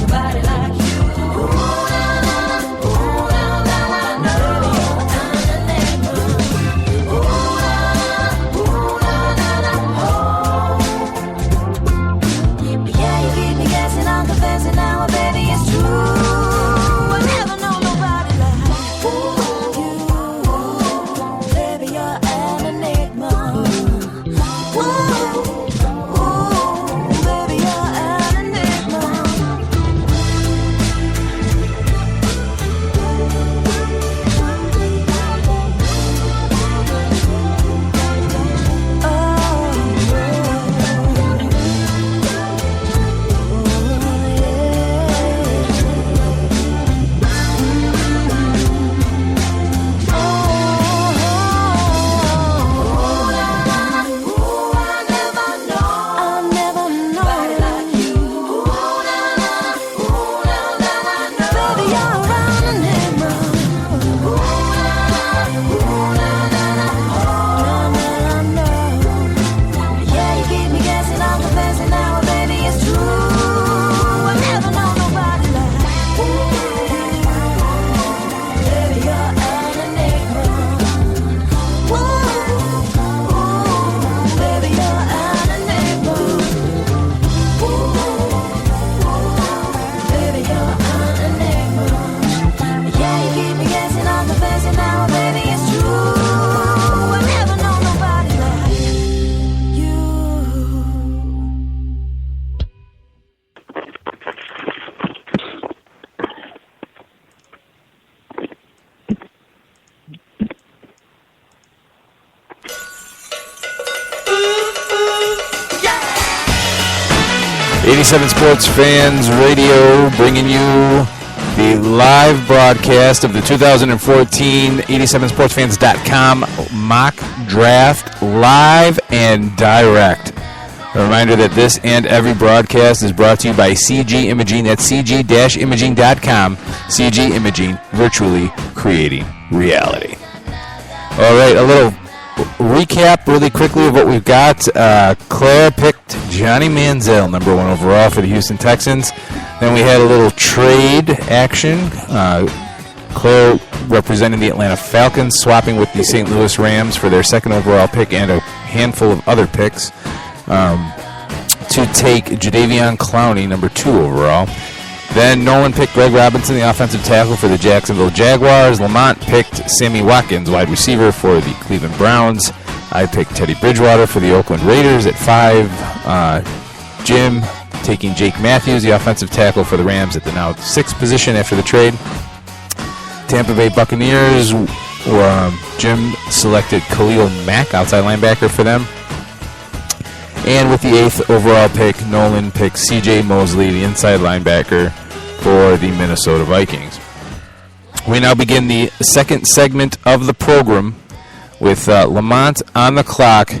nobody like you. Ooh, now I know you're not a neighbor. Yeah, you keep me guessing on the fence, and now, baby, it's true. I never know nobody like you. Baby, you're an enigma. Baby, you're an enigma. '87 Sports Fans Radio bringing you the live broadcast of the 2014 '87sportsfans.com mock draft, live and direct. A reminder that this and every broadcast is brought to you by CG Imaging. That's cg-imaging.com. CG Imaging, virtually creating reality. All right, a little recap really quickly of what we've got. Claire picked Johnny Manziel, number 1 overall for the Houston Texans. Then we had a little trade action. Claire representing the Atlanta Falcons, swapping with the St. Louis Rams for their 2nd overall pick and a handful of other picks to take Jadeveon Clowney, number 2 overall. Then Nolan picked Greg Robinson, the offensive tackle for the Jacksonville Jaguars. Lamont picked Sammy Watkins, wide receiver for the Cleveland Browns. I picked Teddy Bridgewater for the Oakland Raiders at 5. Jim taking Jake Matthews, the offensive tackle for the Rams, at the now 6th position after the trade. Tampa Bay Buccaneers, Jim selected Khalil Mack, outside linebacker for them. And with the 8th overall pick, Nolan picked C.J. Mosley, the inside linebacker for the Minnesota Vikings. We now begin the second segment of the program with Lamont on the clock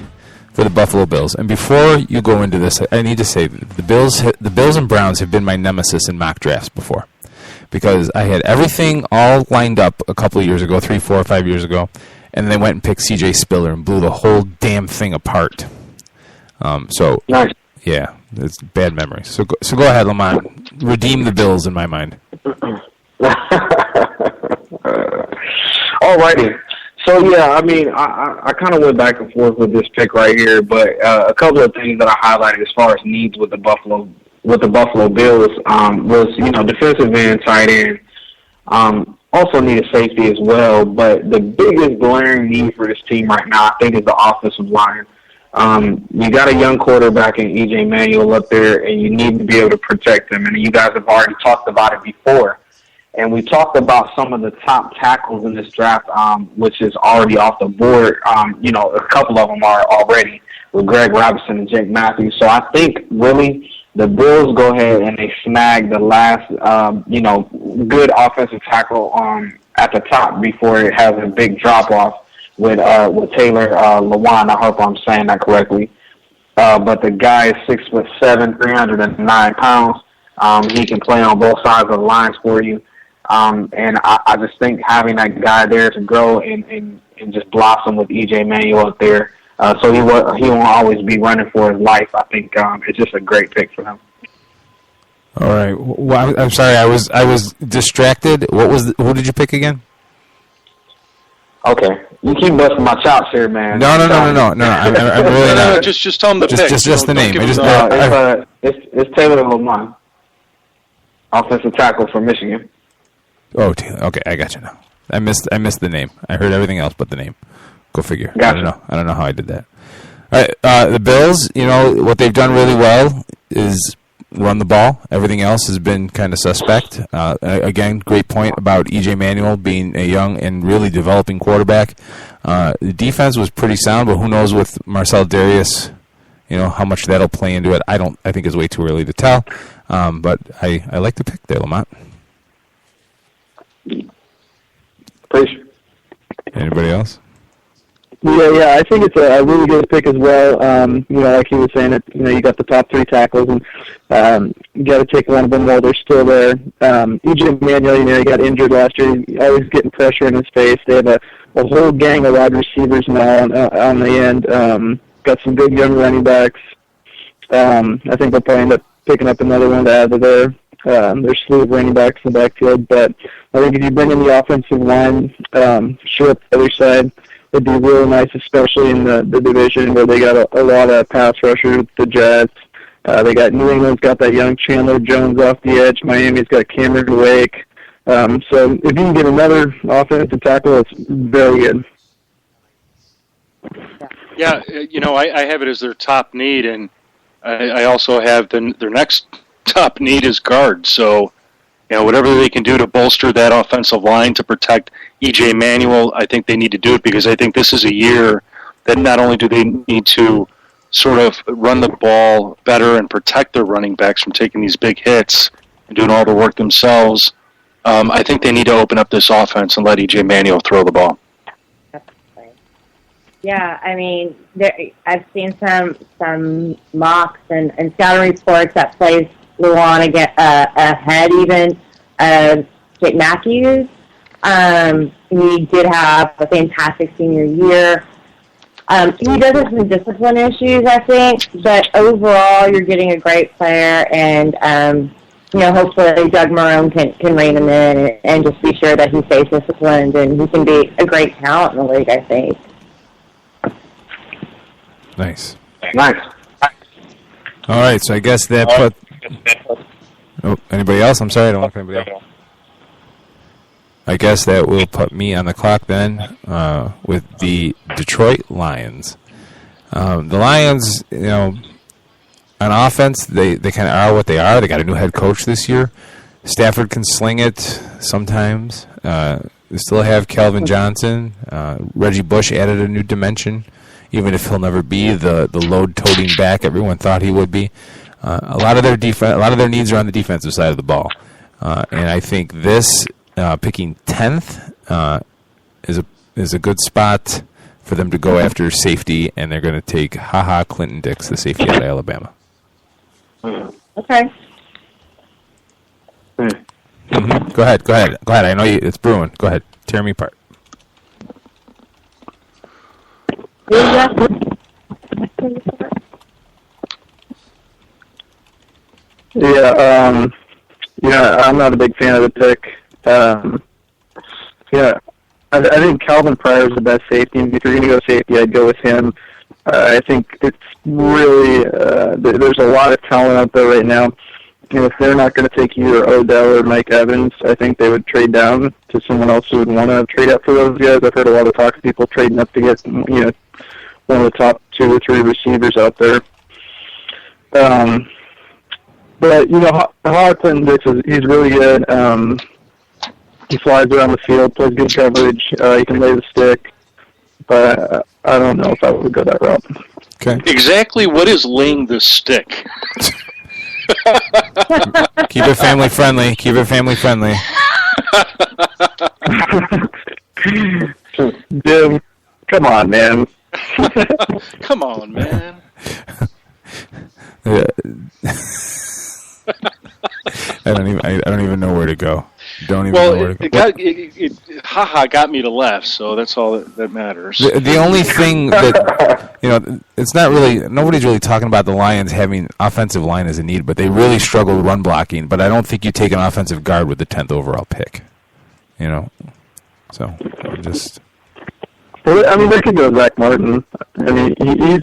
for the Buffalo Bills. And before you go into this, I need to say the Bills and Browns have been my nemesis in mock drafts before, because I had everything all lined up a couple of years ago, 3, 4, 5 years ago, and they went and picked C.J. Spiller and blew the whole damn thing apart. So, Nice. yeah, it's bad memory. So go ahead, Lamont. Redeem the Bills in my mind. Alrighty. So yeah, I mean, I kind of went back and forth with this pick right here, but a couple of things that I highlighted as far as needs with the Buffalo Bills was, defensive end, tight end, also need a safety as well. But the biggest glaring need for this team right now, I think, is the offensive line. You got a young quarterback in E.J. Manuel up there, and you need to be able to protect him. And you guys have already talked about it before. And we talked about some of the top tackles in this draft, which is already off the board. A couple of them are already with Greg Robinson and Jake Matthews. So I think really the Bills go ahead and they snag the last, good offensive tackle at the top before it has a big drop off with Taylor Lewan. I hope I'm saying that correctly. But the guy is 6'7", 309 pounds. He can play on both sides of the lines for you. And I just think having that guy there to grow and just blossom with E.J. Manuel up there, so he won't always be running for his life. I think it's just a great pick for him. All right. Well, I'm sorry. I was distracted. Who did you pick again? Okay, you keep busting my chops here, man. No. I'm really not. Just tell him the pick. Just the name. It's Taylor Lewan, offensive tackle from Michigan. Oh, Taylor. Okay, I got you now. I missed the name. I heard everything else but the name. Go figure. Gotcha. I don't know how I did that. All right, the Bills, what they've done really well is run the ball. Everything else has been kind of suspect. Again, great point about E.J. Manuel being a young and really developing quarterback. The defense was pretty sound, but who knows with Marcel Darius, how much that'll play into it. I think it's way too early to tell. But I like the pick there, Lamont. Appreciate. Anybody else? Yeah, I think it's a really good pick as well. Like he was saying, you got the top 3 tackles, and you got to take one of them while they're still there. E.J. Manuel, he got injured last year. He's always getting pressure in his face. They have a whole gang of wide receivers now on the end. Got some good young running backs. I think they'll probably end up picking up another one to add to their slew of running backs in the backfield. But I think if you bring in the offensive line, sure up the other side, would be really nice, especially in the division where they got a lot of pass rushers, the Jets. They got New England's got that young Chandler Jones off the edge. Miami's got Cameron Wake. So if you can get another offensive tackle, it's very good. Yeah, I have it as their top need, and I also have their next top need is guard. So, whatever they can do to bolster that offensive line to protect E.J. Manuel, I think they need to do it, because I think this is a year that not only do they need to sort of run the ball better and protect their running backs from taking these big hits and doing all the work themselves, I think they need to open up this offense and let E.J. Manuel throw the ball. Yeah, I mean, I've seen some mocks and scouting reports that place Lewan ahead even of Jake Matthews. He did have a fantastic senior year. He does have some discipline issues, I think, but overall you're getting a great player, and hopefully Doug Marone can rein him in and just be sure that he stays disciplined, and he can be a great talent in the league, I think. Nice. Nice. All right, so I guess that put... Oh, anybody else? I'm sorry, I don't know if anybody else. I guess that will put me on the clock then with the Detroit Lions. The Lions, on offense, they kind of are what they are. They got a new head coach this year. Stafford can sling it sometimes. They still have Calvin Johnson. Reggie Bush added a new dimension, even if he'll never be the load-toting back everyone thought he would be. A lot of their needs are on the defensive side of the ball, and I think this picking 10th is a good spot for them to go after safety, and they're going to take Clinton Dix, the safety out of Alabama. Okay. Mm-hmm. Go ahead. I know it's brewing. Go ahead. Tear me apart. Yeah, I'm not a big fan of the pick. I think Calvin Pryor is the best safety. If you're going to go safety, I'd go with him. I think it's really there's a lot of talent out there right now. If they're not going to take either Odell or Mike Evans, I think they would trade down to someone else who would want to trade up for those guys. I've heard a lot of talk of people trading up to get one of the top 2 or 3 receivers out there. But Clinton Dix he's really good. He flies around the field, plays good coverage. He can lay the stick, but I don't know if I would go that route. Okay. Exactly what is laying the stick? Keep it family friendly. Jim, come on, man. Come on, man. I don't even know where to go. Know where to go. It got me to laugh, so that's all that matters. The only thing that it's not really, nobody's really talking about the Lions having offensive line as a need, but they really struggle with run blocking. But I don't think you take an offensive guard with the 10th overall pick. So just. Well, I mean, they could go Zach Martin. I mean, he's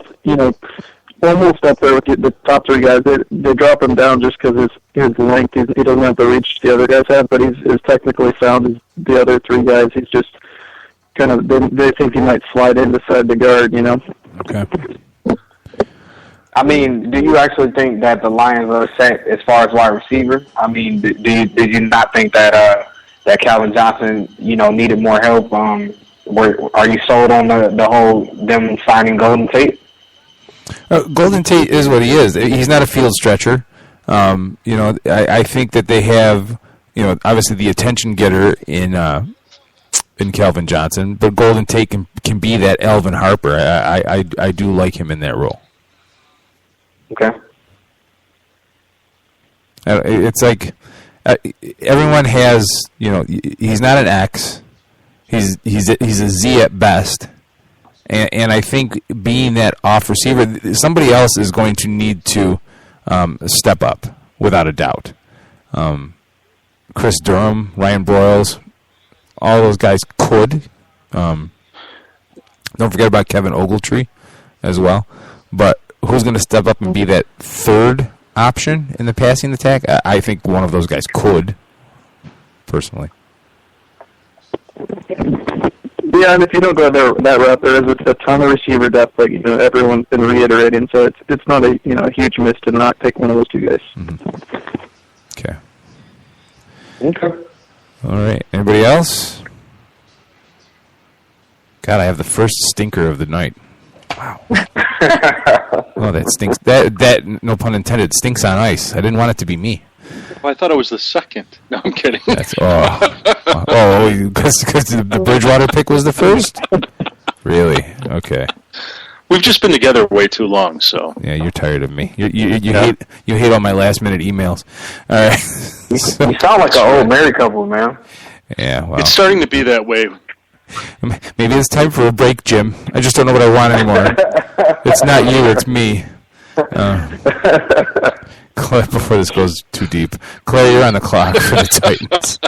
almost up there with the top 3 guys. They drop him down just because his length. He doesn't have the reach the other guys have, but he's as technically sound as the other 3 guys. He's just kind of, they think he might slide in beside the guard, Okay. I mean, do you actually think that the Lions are set as far as wide receiver? I mean, did you not think that Calvin Johnson, needed more help? Are you sold on the whole them signing Golden Tate? Golden Tate is what he is. He's not a field stretcher. I think that they have, obviously the attention getter in Calvin Johnson, but Golden Tate can be that Alvin Harper. I do like him in that role. Okay. It's like everyone has, he's not an X. He's a Z at best. And I think being that off receiver, somebody else is going to need to step up, without a doubt. Chris Durham, Ryan Broyles, all those guys could. Don't forget about Kevin Ogletree as well. But who's going to step up and be that third option in the passing attack? I think one of those guys could, personally. Yeah, and if you don't go that route, there is a ton of receiver depth, like everyone's been reiterating. So it's not a huge miss to not pick one of those 2 guys. Mm-hmm. Okay. Okay. All right. Anybody else? God, I have the first stinker of the night. Wow. Oh, that stinks. That no pun intended, stinks on ice. I didn't want it to be me. Well, I thought it was the second. No, I'm kidding. Because the Bridgewater pick was the first? Really? Okay. We've just been together way too long, so. Yeah, you're tired of me. You hate all my last minute emails. All right. You sound like an old married couple, man. Yeah, well. It's starting to be that way. Maybe it's time for a break, Jim. I just don't know what I want anymore. It's not you, it's me. Claire, before this goes too deep, Claire, you're on the clock for the Titans.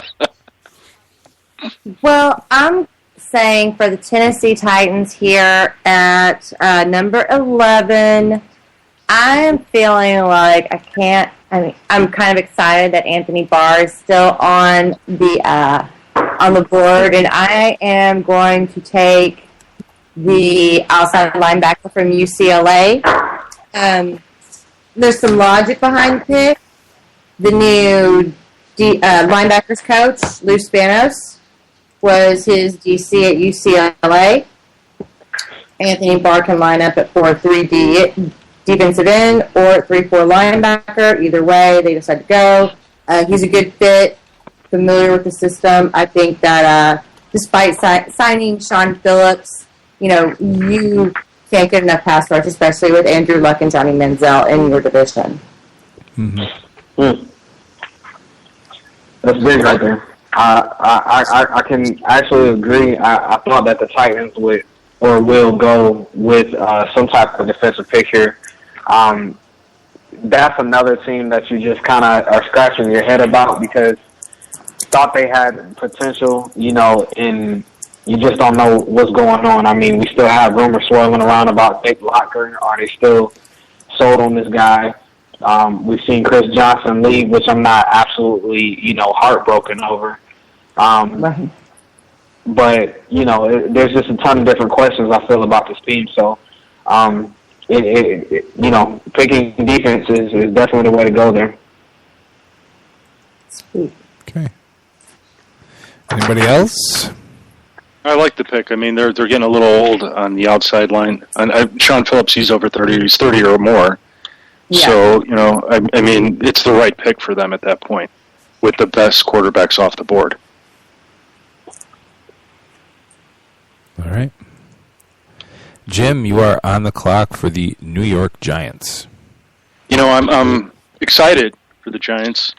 Well, I'm saying for the Tennessee Titans here at number 11, I'm feeling like I'm kind of excited that Anthony Barr is still on the board, and I am going to take the outside linebacker from UCLA. There's some logic behind the pick. The new linebackers coach, Lou Spanos, was his DC at UCLA. Anthony Barr can line up at 4-3 defensive end or at 3-4 linebacker. Either way, they decide to go. He's a good fit. familiar with the system. I think that despite signing Sean Phillips, you can't get enough pass rush, especially with Andrew Luck and Johnny Manziel in your division. Mm-hmm. That's big right there. I can actually agree. I thought that the Titans will go with some type of defensive pick here. That's another team that you just kind of are scratching your head about because thought they had potential, and you just don't know what's going on. I mean, we still have rumors swirling around about Nick Locker. Are they still sold on this guy? We've seen Chris Johnson leave, which I'm not absolutely, heartbroken over. Right. But, there's just a ton of different questions I feel about this team. So, picking defense is definitely the way to go there. Sweet. Okay. Anybody else? I like the pick. I mean, they're getting a little old on the outside line. And Sean Phillips, he's over 30. He's 30 or more. Yeah. So, I mean, it's the right pick for them at that point with the best quarterbacks off the board. All right. Jim, you are on the clock for the New York Giants. I'm excited for the Giants,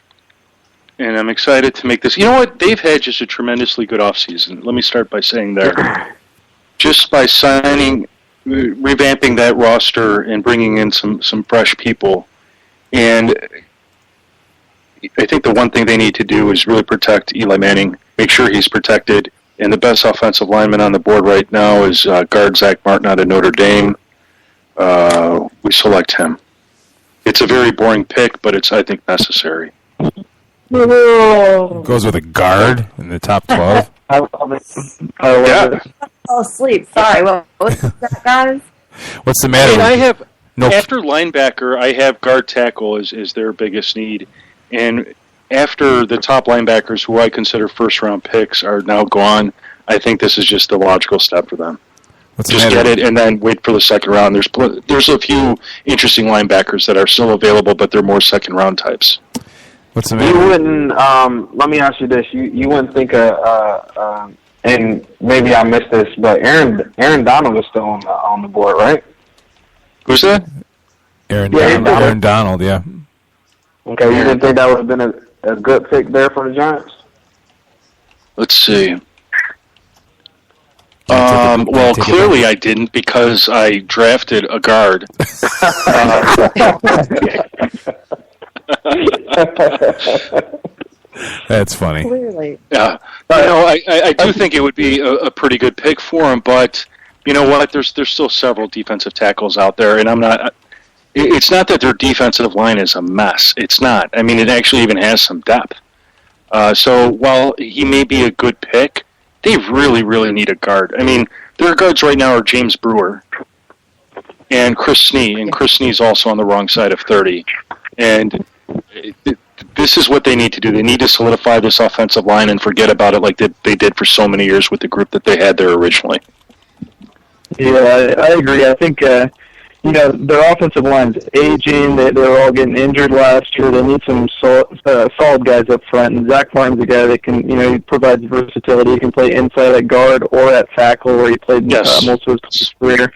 and I'm excited to make this. You know what? They've had just a tremendously good offseason. Let me start by saying that. Just by revamping that roster and bringing in some fresh people. And I think the one thing they need to do is really protect Eli Manning, make sure he's protected. And the best offensive lineman on the board right now is guard Zach Martin out of Notre Dame. We select him. It's a very boring pick, but it's, I think, necessary. Goes with a guard in the top 12. I love it. Yeah. Oh, sleep. Sorry. What's that, guys? What's the matter? And I have, No. after linebacker, I have guard tackle as their biggest need. And after the top linebackers, who I consider first-round picks, are now gone, I think this is just the logical step for them. What's Just the matter? get it and then wait for the second round. There's a few interesting linebackers that are still available, but they're more second-round types. What's the You matter? wouldn't, let me ask you this. You wouldn't think, and maybe I missed this, but Aaron Donald is still on the board, right? Who's that? Aaron Yeah, Donald. Aaron Donald, yeah. Okay, you didn't think that would have been a good pick there for the Giants? Let's see. Take it Clearly back. I didn't because I drafted a guard. That's funny. Clearly. Yeah, I do think it would be a pretty good pick for him, but you know what? There's still several defensive tackles out there, and I'm not. It's not that their defensive line is a mess. It's not. I mean, it actually even has some depth. So while he may be a good pick, they really, really need a guard. I mean, their guards right now are James Brewer and Chris Snee, and Chris Snee's also on the wrong side of 30. And this is what they need to do. They need to solidify this offensive line and forget about it like they did for so many years with the group that they had there originally. Yeah, I agree. I think, their offensive line's aging. They were all getting injured last year. They need some solid guys up front. And Zach Martin's a guy that can, he provides versatility. He can play inside at guard or at tackle where he played most of his career.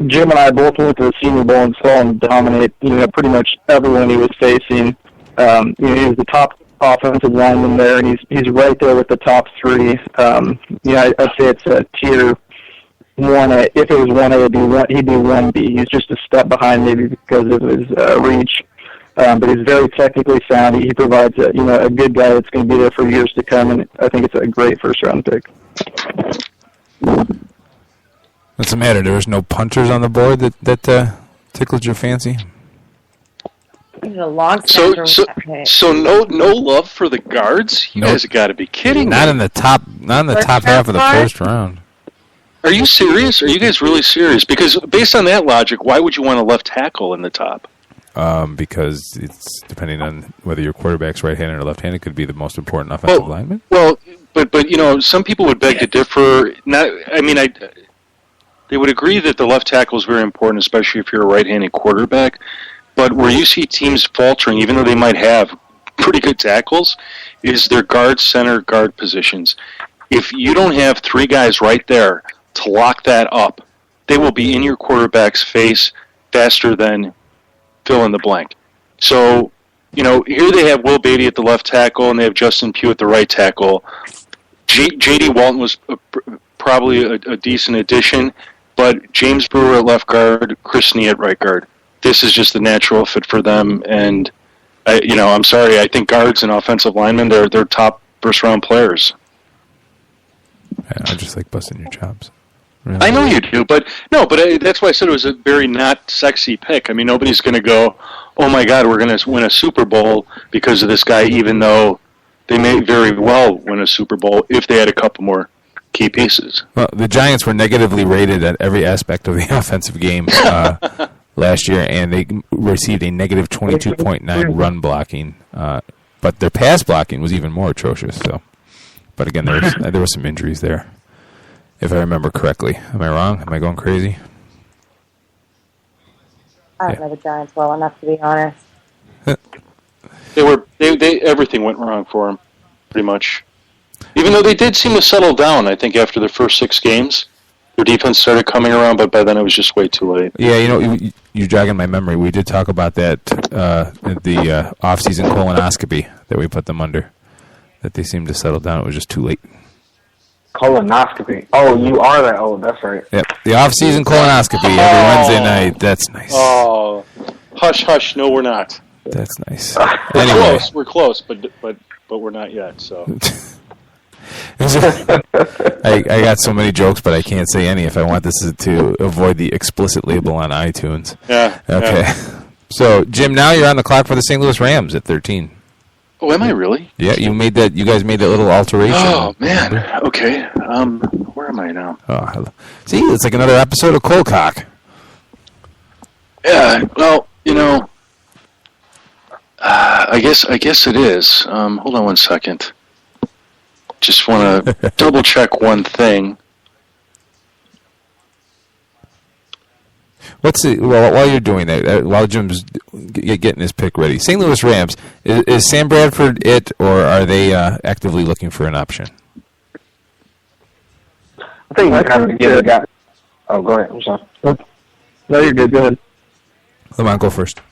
Jim and I both went to the Senior Bowl and saw him dominate, pretty much everyone he was facing. He was the top offensive lineman there, and he's right there with the top three. I'd say it's a tier 1A. If it was 1A, he'd be 1B. He's just a step behind maybe because of his reach. But he's very technically sound. He provides a good guy that's going to be there for years to come, and I think it's a great first-round pick. What's the matter? There was no punters on the board that tickled your fancy? He's a long So pick. no love for the guards? You guys have got to be kidding me. Not in the top half of the first round. Are you serious? Are you guys really serious? Because based on that logic, why would you want a left tackle in the top? Because it's depending on whether your quarterback's right-handed or left-handed, could be the most important offensive lineman. Well, but some people would beg to differ. They would agree that the left tackle is very important, especially if you're a right-handed quarterback. But where you see teams faltering, even though they might have pretty good tackles is their guard, center, guard positions. If you don't have three guys right there to lock that up, they will be in your quarterback's face faster than fill in the blank. So, here they have Will Beatty at the left tackle, and they have Justin Pugh at the right tackle. J.D. Walton was probably a decent addition, but James Brewer at left guard, Chris Nee at right guard. This is just the natural fit for them, and I'm sorry. I think guards and offensive linemen, they're top first-round players. I just like busting your chops. Really? I know you do, but that's why I said it was a very not sexy pick. I mean, nobody's going to go, oh my God, we're going to win a Super Bowl because of this guy, even though they may very well win a Super Bowl if they had a couple more key pieces. Well, the Giants were negatively rated at every aspect of the offensive game last year, and they received a negative 22.9 run blocking, but their pass blocking was even more atrocious. So, but again, there was some injuries there, if I remember correctly. Am I wrong? Am I going crazy? I don't know the Giants well enough to be honest. They everything went wrong for them, pretty much. Even though they did seem to settle down, I think after the first 6 games, their defense started coming around, but by then it was just way too late. Yeah, you're jogging my memory. We did talk about that at the off-season colonoscopy that we put them under, that they seemed to settle down. It was just too late. Colonoscopy. Oh, you are that old. That's right. Yep, the off-season colonoscopy every Wednesday night. That's nice. Oh, hush, hush. No, we're not. That's nice. Anyway. We're close, but we're not yet. So. I got so many jokes, but I can't say any if I want this to avoid the explicit label on iTunes. Yeah. Okay. Yeah. So, Jim, now you're on the clock for the St. Louis Rams at 13. Oh, am I really? Yeah, you guys made that little alteration. Oh, man. Okay. Where am I now? Oh, hello. See, it's like another episode of Colcock. Yeah. Well, I guess it is. Hold on one second. Just want to double check one thing. While you're doing that, while Jim's getting his pick ready, St. Louis Rams, is Sam Bradford it, or are they actively looking for an option? I think you have to give a guy. Oh, go ahead. I'm sorry. No, you're good. Go ahead. Lamont, go first.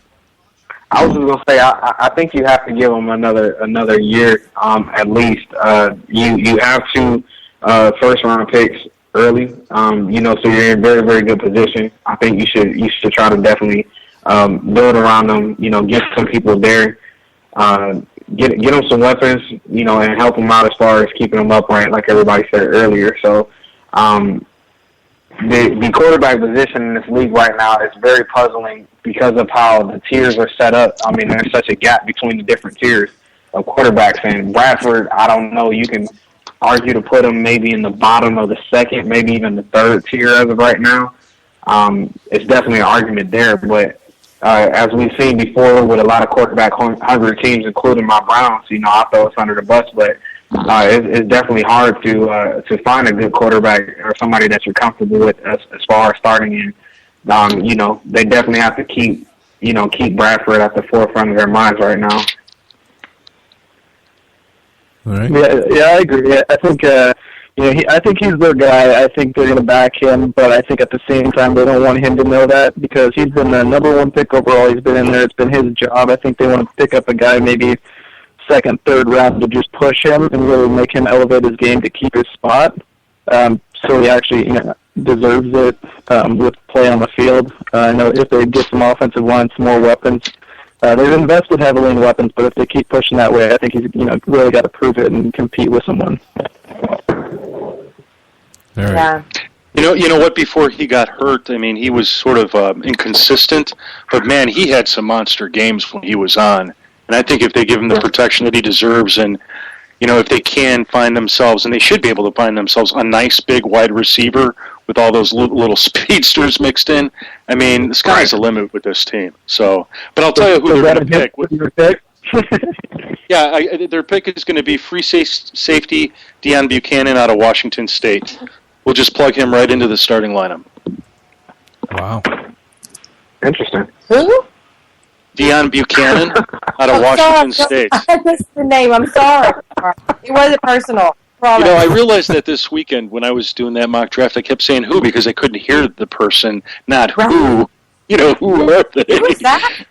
I was just gonna say, I think you have to give them another year, at least. You have 2 first round picks early, so you're in very, very good position. I think you should try to definitely build around them. Get some people there, get them some weapons, and help them out as far as keeping them upright, like everybody said earlier. So. The quarterback position in this league right now is very puzzling because of how the tiers are set up. I mean, there's such a gap between the different tiers of quarterbacks. And Bradford, I don't know, you can argue to put him maybe in the bottom of the second, maybe even the third tier as of right now. It's definitely an argument there. But as we've seen before with a lot of quarterback-hungry teams, including my Browns, I throw us under the bus, but it's definitely hard to find a good quarterback or somebody that you're comfortable with as far as starting in. They definitely have to keep Bradford at the forefront of their minds right now. All right. Yeah, I agree. Yeah, I think I think he's their guy. I think they're going to back him, but I think at the same time they don't want him to know that because he's been the number 1 pick overall. He's been in there. It's been his job. I think they want to pick up a guy maybe second, third round to just push him and really make him elevate his game to keep his spot. So he actually deserves it with play on the field. I know if they get some offensive line, some more weapons, they've invested heavily in weapons, but if they keep pushing that way, I think he's really got to prove it and compete with someone. All right. Yeah. You know what? Before he got hurt, I mean, he was sort of inconsistent, but man, he had some monster games when he was on. And I think if they give him the protection that he deserves, and if they can find themselves, and they should be able to find themselves a nice big wide receiver with all those little speedsters mixed in. I mean, the sky's the limit with this team. So, but I'll tell you who they're going to pick. Your pick? Yeah, their pick is going to be free safety Deion Buchanan out of Washington State. We'll just plug him right into the starting lineup. Wow. Interesting. Who? Deion Buchanan out of Washington State. I missed the name. I'm sorry. It wasn't personal. Promise. You know, I realized that this weekend when I was doing that mock draft, I kept saying who because I couldn't hear the person, not who. You know, who are they? Who was that?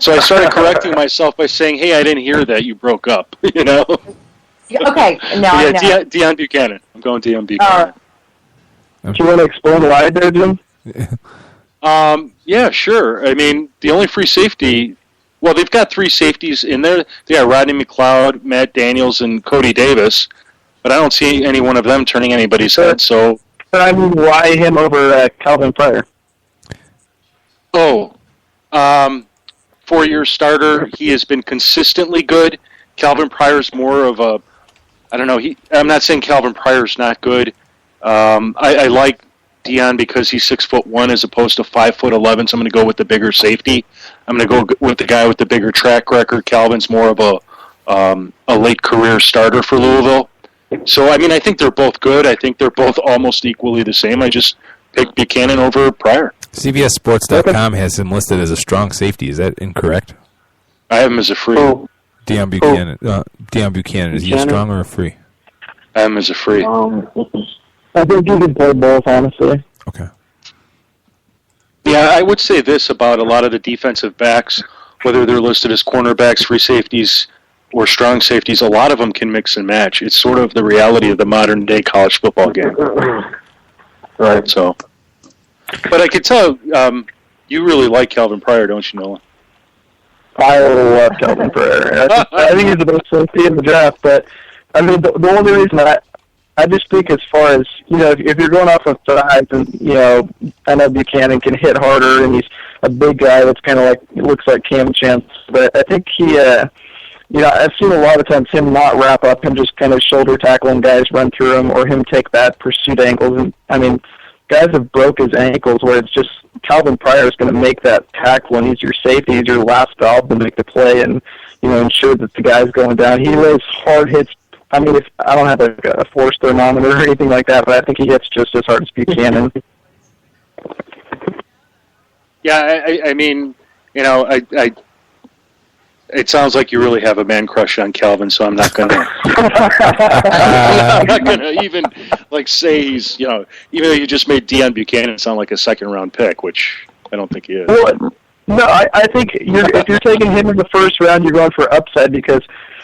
So I started correcting myself by saying, hey, I didn't hear that. You broke up, you know? Okay, now I know. Deion Buchanan. I'm going Deion Buchanan. Do you want to explain why there, Jim? Yeah, sure. I mean, the only free safety, well, they've got 3 safeties in there. They got Rodney McLeod, Matt Daniels, and Cody Davis, but I don't see any one of them turning anybody's head, so... But I mean, why him over Calvin Pryor? Oh, 4-year starter. He has been consistently good. Calvin Pryor's more of a, I don't know. I'm not saying Calvin Pryor's not good. I like Deion because he's 6'1" as opposed to 5'11", so I'm going to go with the bigger safety. I'm going to go with the guy with the bigger track record. Calvin's more of a late career starter for Louisville. So I mean, I think they're both good. I think they're both almost equally the same. I just picked Buchanan over Pryor. CBSSports.com has him listed as a strong safety. Is that incorrect? I have him as a free. Deion Buchanan. Deion Buchanan. Is he a strong or a free? I have him as a free. I think you can play both, honestly. Okay. Yeah, I would say this about a lot of the defensive backs, whether they're listed as cornerbacks, free safeties, or strong safeties, a lot of them can mix and match. It's sort of the reality of the modern-day college football game. Right. So, but I could tell you really like Calvin Pryor, don't you, Nolan? I love Calvin Pryor. I think he's the best safety in the draft, but I mean, the only reason I just think as far as, you know, if you're going off of size and, you know, I know Buchanan can hit harder and he's a big guy that's kind of like, looks like Cam Chance, but I think he, you know, I've seen a lot of times him not wrap up, him just kind of shoulder tackling guys run through him, or him take bad pursuit angles. And I mean, guys have broke his ankles where it's just Calvin Pryor is going to make that tackle, and he's your safety, he's your last valve to make the play and, you know, ensure that the guy's going down. He lays hard hits. I mean, if I don't have a force thermometer or anything like that, but I think he hits just as hard as Buchanan. Yeah, I mean, you know, it sounds like you really have a man crush on Calvin, so I'm not gonna, I'm not gonna even like say he's, you know, even though you just made Deion Buchanan sound like a 2nd-round pick, which I don't think he is. Well, no, I think if you're taking him in the first round, you're going for upside because,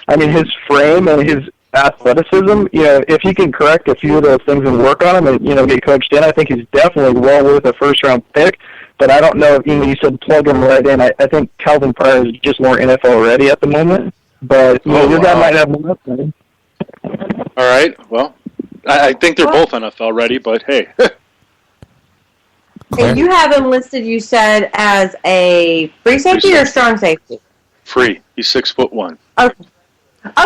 I mean, his frame and his athleticism, you know, if he can correct a few of those things and work on them and, you know, get coached in, I think he's definitely well worth a first-round pick. But I don't know if, you know, you said plug him right in. I think Calvin Pryor is just more NFL ready at the moment. But, you know, your guy might have more upside. All right, well, I think they're both NFL ready, but hey. And you have him listed, you said, as a free safety or strong safety? Free. He's 6'1". Okay.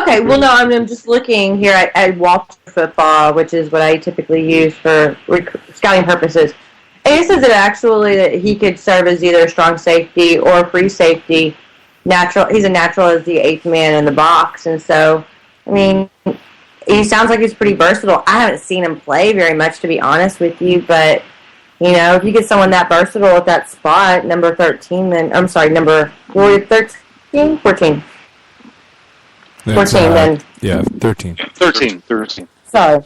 Okay, well, no, I'm just looking here at Walter Football, which is what I typically use for scouting purposes. And it says that actually that he could serve as either a strong safety or free safety. He's a natural as the 8th man in the box. And so, I mean, he sounds like he's pretty versatile. I haven't seen him play very much, to be honest with you. But, you know, if you get someone that versatile at that spot, number 13, then, I'm sorry, number 13? 14. 14, then. Yeah, 13. 13. So.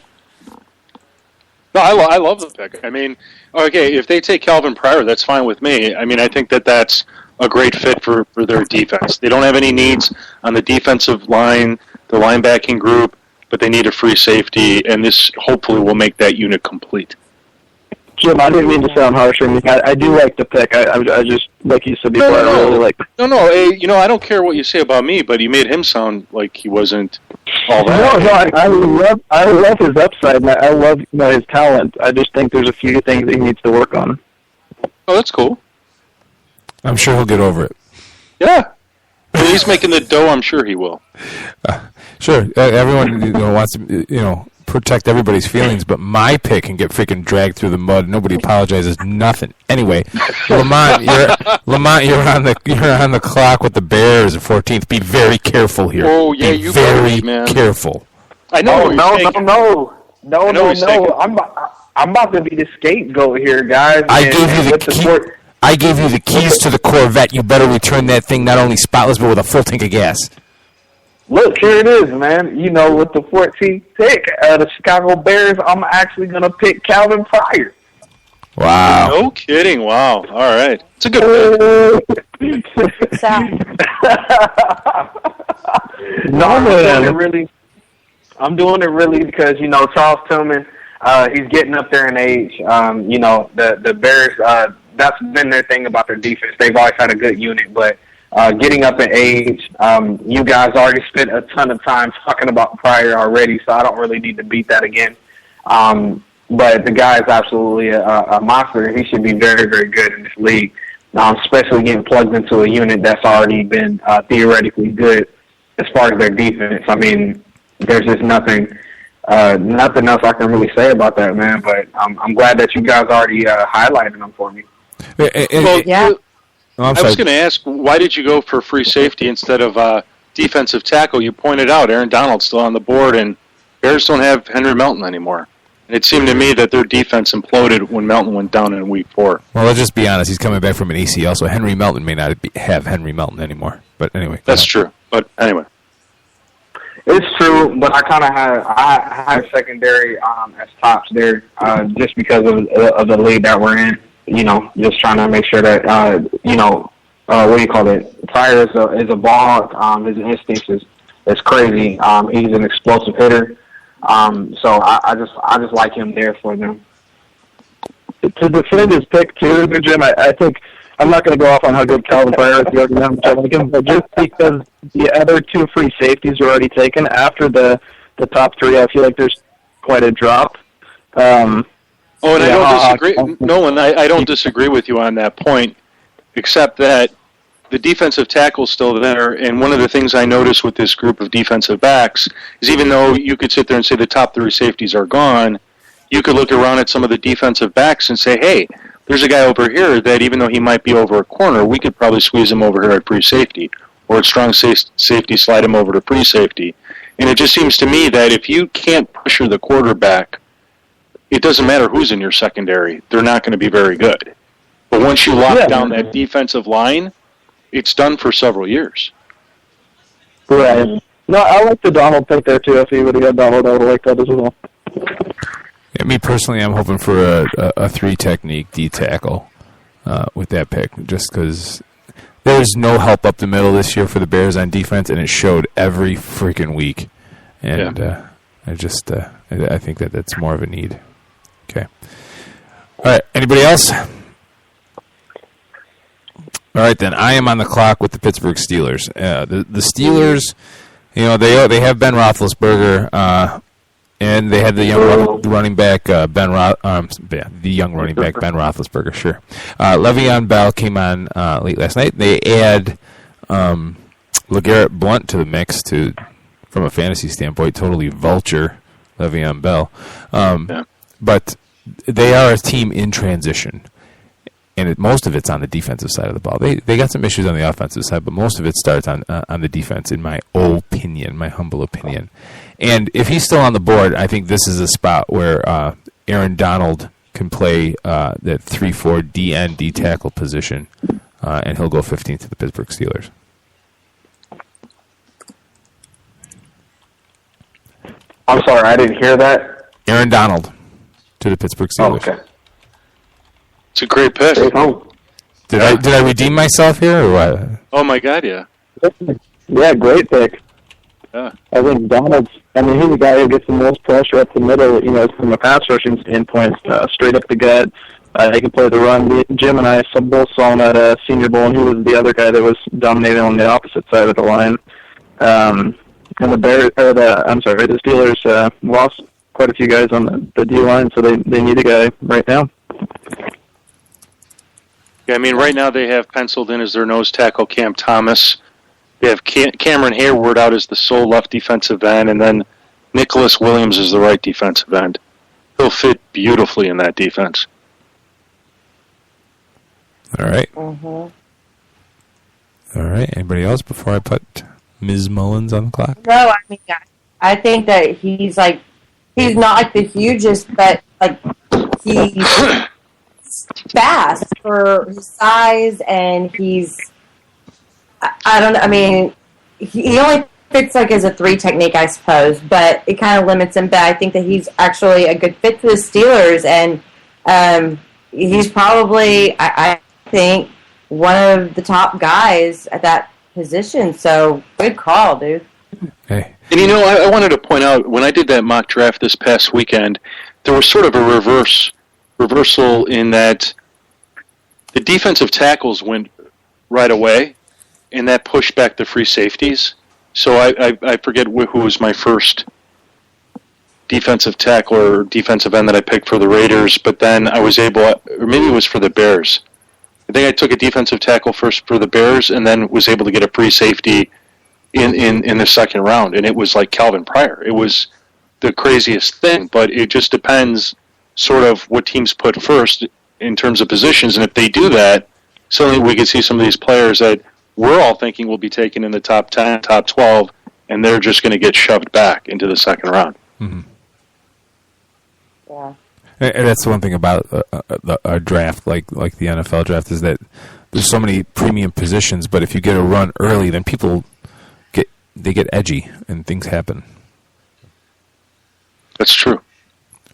No, I love the pick. I mean, okay, if they take Calvin Pryor, that's fine with me. I mean, I think that's a great fit for their defense. They don't have any needs on the defensive line, the linebacking group, but they need a free safety, and this hopefully will make that unit complete. Jim, I didn't mean to sound harsh or anything. I do like the pick. I just, like you said before, I really like it. No, you know, I don't care what you say about me, but you made him sound like he wasn't all that. No, I love his upside, and I love, you know, his talent. I just think there's a few things he needs to work on. Oh, that's cool. I'm sure he'll get over it. Yeah. When he's making the dough, I'm sure he will. Sure. Everyone, you know, wants to, you know, protect everybody's feelings, but my pick can get freaking dragged through the mud. Nobody apologizes. Nothing. Anyway, Lamont, you're on the clock with the Bears at 14th. Be very careful here. Oh yeah, be you very man. careful. I know. No. I'm about to be the scapegoat here, guys. I gave you the key. I gave you the keys to the Corvette. You better return that thing not only spotless, but with a full tank of gas. Look, here it is, man. You know, with the 14th pick, the Chicago Bears, I'm actually going to pick Calvin Pryor. Wow. No kidding. Wow. All right. It's a good pick. I'm doing it really because, you know, Charles Tillman, he's getting up there in age. You know, the Bears, that's been their thing about their defense. They've always had a good unit, but getting up in age, you guys already spent a ton of time talking about Pryor already, so I don't really need to beat that again. But the guy is absolutely a monster. He should be very, very good in this league, especially getting plugged into a unit that's already been theoretically good as far as their defense. I mean, there's just nothing else I can really say about that, man. But I'm glad that you guys already highlighted them for me. Well, Yeah. Oh, I'm I was sorry. going to ask, why did you go for free safety instead of defensive tackle? You pointed out Aaron Donald's still on the board, and Bears don't have Henry Melton anymore. And it seemed to me that their defense imploded when Melton went down in Week 4. Well, let's just be honest. He's coming back from an ACL, so Henry Melton may not have Henry Melton anymore. But anyway. That's true. But anyway. It's true, but I kind of had a secondary as tops there just because of the league that we're in. You know, just trying to make sure that you know what do you call it? Pryor is a ball. His instincts is crazy. He's an explosive hitter. So I just like him there for them. To defend his pick too, Jim, I think I'm not going to go off on how good Calvin Pryor is. You already know how much I like him, but just because the other two free safeties are already taken after the top three, I feel like there's quite a drop. I don't disagree. Nolan, I don't disagree with you on that point, except that the defensive tackle's still there, and one of the things I noticed with this group of defensive backs is even though you could sit there and say the top three safeties are gone, you could look around at some of the defensive backs and say, hey, there's a guy over here that even though he might be over a corner, we could probably squeeze him over here at free safety, or at strong safety, slide him over to free safety. And it just seems to me that if you can't pressure the quarterback, it doesn't matter who's in your secondary. They're not going to be very good. But once you lock down that defensive line, it's done for several years. Right. No, I like the Donald pick there, too. If he would have got Donald, I would have liked that as well. Yeah, me personally, I'm hoping for a three-technique D-tackle with that pick, just because there's no help up the middle this year for the Bears on defense, and it showed every freaking week. And I think that that's more of a need. Okay. All right, anybody else? All right, then. I am on the clock with the Pittsburgh Steelers. The Steelers, you know, they have Ben Roethlisberger, and they had the young running back Ben Roethlisberger. Sure. Le'Veon Bell came on late last night. They add LeGarrette Blount to the mix from a fantasy standpoint, totally vulture Le'Veon Bell. But they are a team in transition. And most of it's on the defensive side of the ball. They got some issues on the offensive side, but most of it starts on the defense, in my opinion, my humble opinion. And if he's still on the board, I think this is a spot where Aaron Donald can play that 3-4 DN D tackle position, and he'll go 15th to the Pittsburgh Steelers. I'm sorry, I didn't hear that. Aaron Donald to the Pittsburgh Steelers. Oh, okay. It's a great pick. Did I redeem myself here, or what? Oh, my God, yeah. Yeah, great pick. Yeah. I think Donald's, he's the guy who gets the most pressure up the middle, from a pass rushing standpoint, straight up the gut. He can play the run. Jim and I both saw him at Senior Bowl, and he was the other guy that was dominating on the opposite side of the line. And the Steelers lost quite a few guys on the D-line, so they need a guy right now. Yeah, right now they have penciled in as their nose tackle Cam Thomas. They have Cameron Hayward out as the sole left defensive end, and then Nicholas Williams is the right defensive end. He'll fit beautifully in that defense. All right. Mm-hmm. All right. Anybody else before I put Ms. Mullins on the clock? No, I think that he's not like the hugest, but like he's fast for his size, and he's, I don't know, I mean, he only fits like as a 3 technique, I suppose, but it kind of limits him. But I think that he's actually a good fit for the Steelers, and he's probably, I think, one of the top guys at that position. So good call, dude. Hey. And I wanted to point out, when I did that mock draft this past weekend, there was sort of a reversal in that the defensive tackles went right away, and that pushed back the free safeties. So I forget who was my first defensive tackle or defensive end that I picked for the Raiders, but then I was able, or maybe it was for the Bears. I think I took a defensive tackle first for the Bears, and then was able to get a free safety in the second round, and it was like Calvin Pryor. It was the craziest thing, but it just depends sort of what teams put first in terms of positions, and if they do that, suddenly we could see some of these players that we're all thinking will be taken in the top 10, top 12, and they're just going to get shoved back into the second round. Mm-hmm. Yeah. And that's the one thing about a draft like the NFL draft, is that there's so many premium positions, but if you get a run early, then people get edgy and things happen. That's true.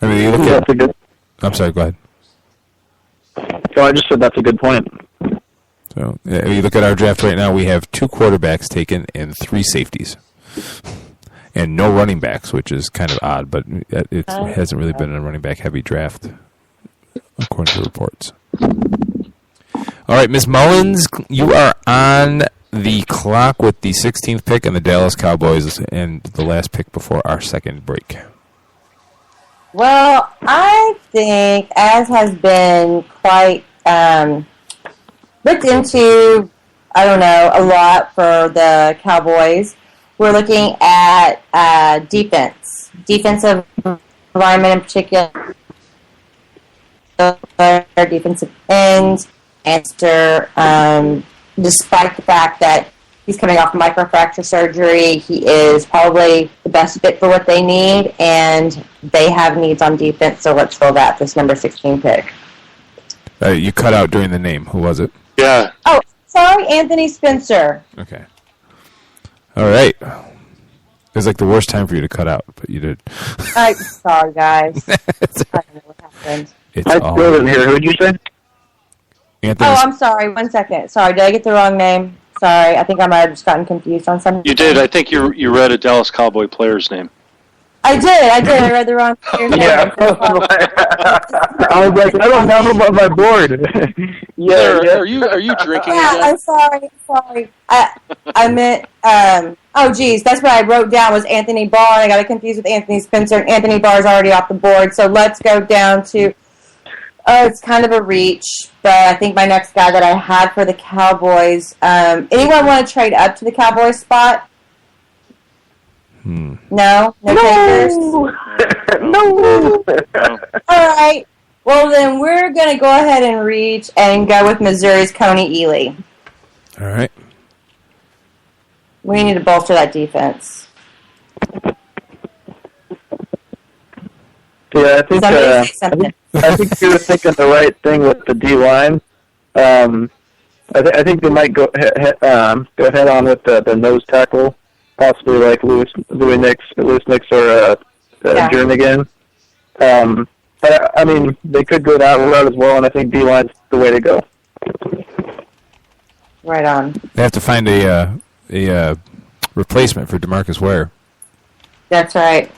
I mean, you look at. I'm sorry. Go ahead. So I just said that's a good point. So you look at our draft right now. We have 2 quarterbacks taken and 3 safeties, and no running backs, which is kind of odd. But it hasn't really been a running back heavy draft, according to reports. All right, Ms. Mullins, you are on the clock with the 16th pick and the Dallas Cowboys, and the last pick before our second break. Well, I think, as has been quite looked into, I don't know, a lot for the Cowboys, we're looking at defensive alignment in particular, defensive ends, and despite the fact that he's coming off microfracture surgery, he is probably the best fit for what they need, and they have needs on defense, so let's fill that, this number 16 pick. You cut out during the name. Who was it? Yeah. Oh, sorry, Anthony Spencer. Okay. All right. It was like the worst time for you to cut out, but you did. Sorry, guys. I don't know what happened. I still didn't hear. Who did you say? Anthony. Oh, I'm sorry. 1 second. Sorry, did I get the wrong name? Sorry, I think I might have just gotten confused on something. You did. I think you read a Dallas Cowboy player's name. I did. I read the wrong name. Yeah. I was like, I don't have him on my board. Yeah. Are you drinking? Yeah, again? I'm sorry. I meant. Oh, geez, that's what I wrote down was Anthony Barr, and I got it confused with Anthony Spencer. And Anthony Barr is already off the board, so let's go down to. It's kind of a reach, but I think my next guy that I had for the Cowboys. Anyone want to trade up to the Cowboys spot? No takers. No. All right. Well, then we're going to go ahead and reach and go with Missouri's Coney Ely. All right. We need to bolster that defense. Yeah, Somebody say something. I think you were thinking the right thing with the D line. I think they might go head on with the nose tackle, possibly like Louis Nix or Jernigan. I mean, they could go that route as well, and I think D line's the way to go. Right on. They have to find a replacement for DeMarcus Ware. That's right.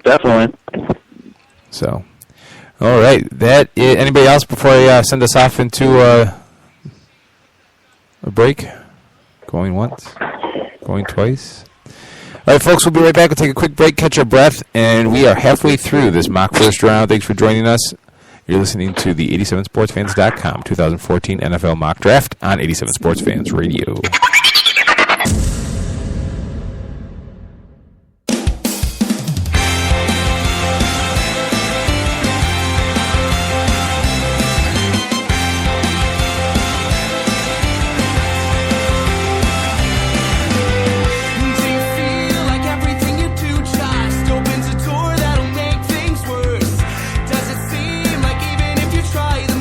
Definitely. So, all right. That is, anybody else before I send us off into a break? Going once, going twice. All right, folks. We'll be right back. We'll take a quick break, catch our breath, and we are halfway through this mock first round. Thanks for joining us. You're listening to the 87sportsfans.com 2014 NFL Mock Draft on 87 Sports Fans Radio. Try the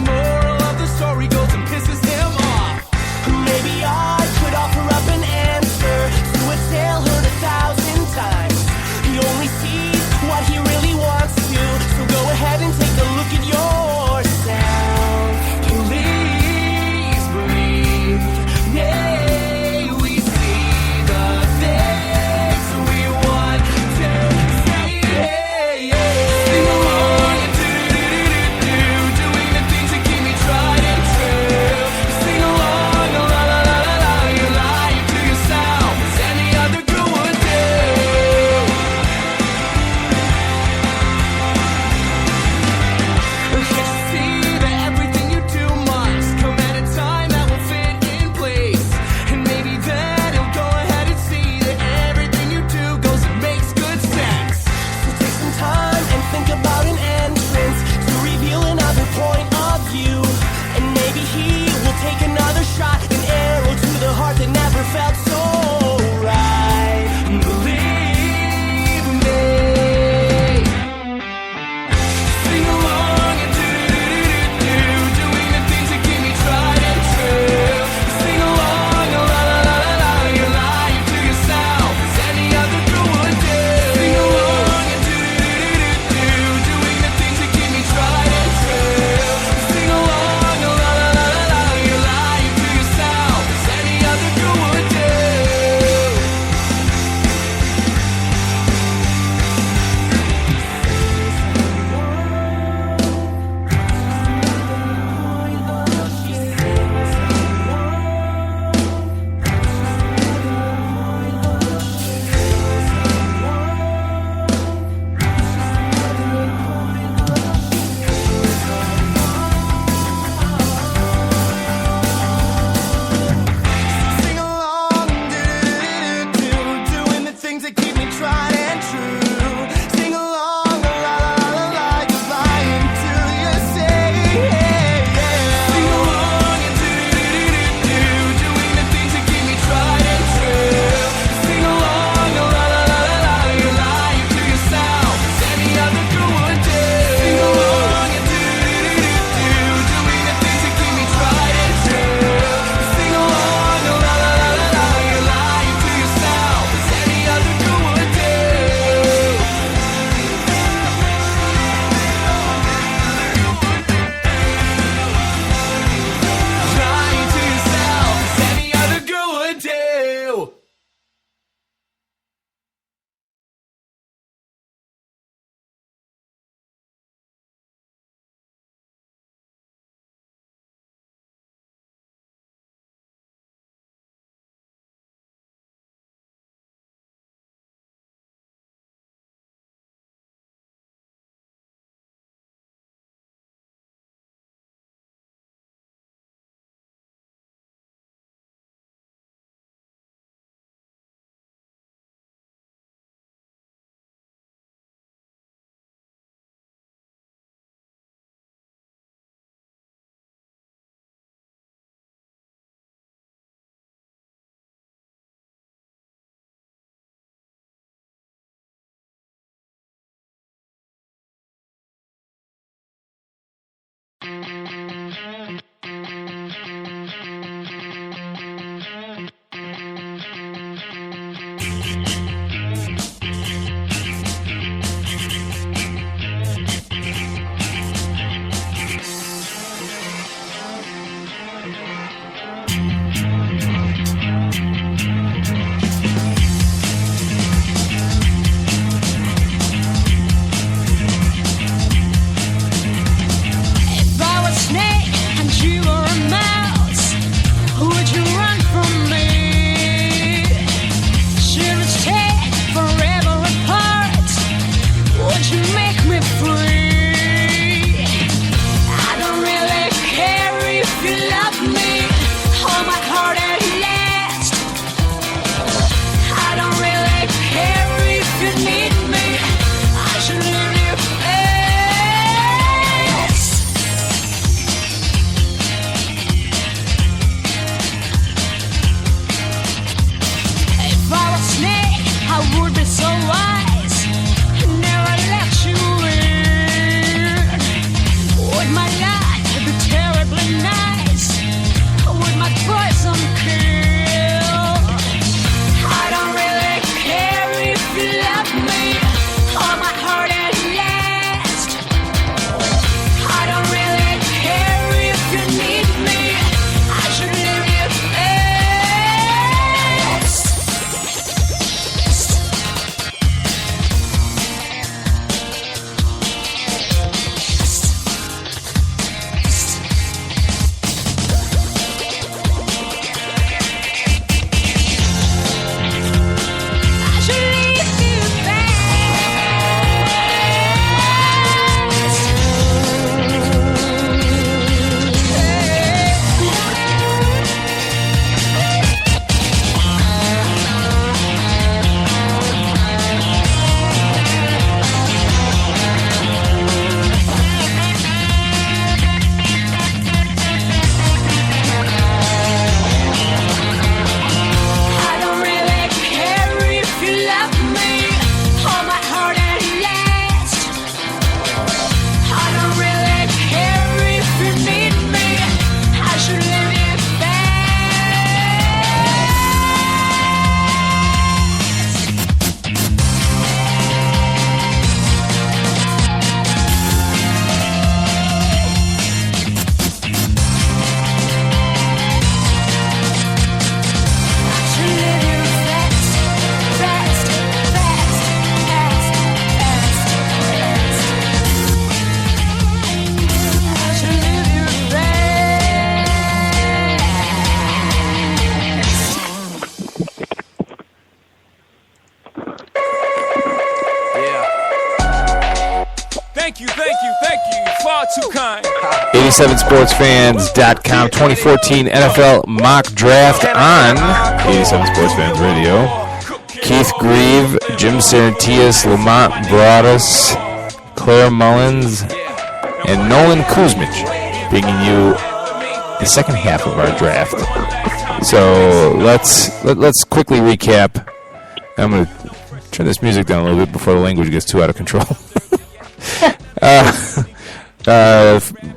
Thank you. Far too kind. 87sportsfans.com 2014 NFL Mock Draft on 87 Sports Fans Radio. Keith Grieve, Jim Saranteas, Lamont Broadus, Claire Mullins, and Nolan Kuzmick bringing you the second half of our draft. So let's quickly recap. I'm going to turn this music down a little bit before the language gets too out of control.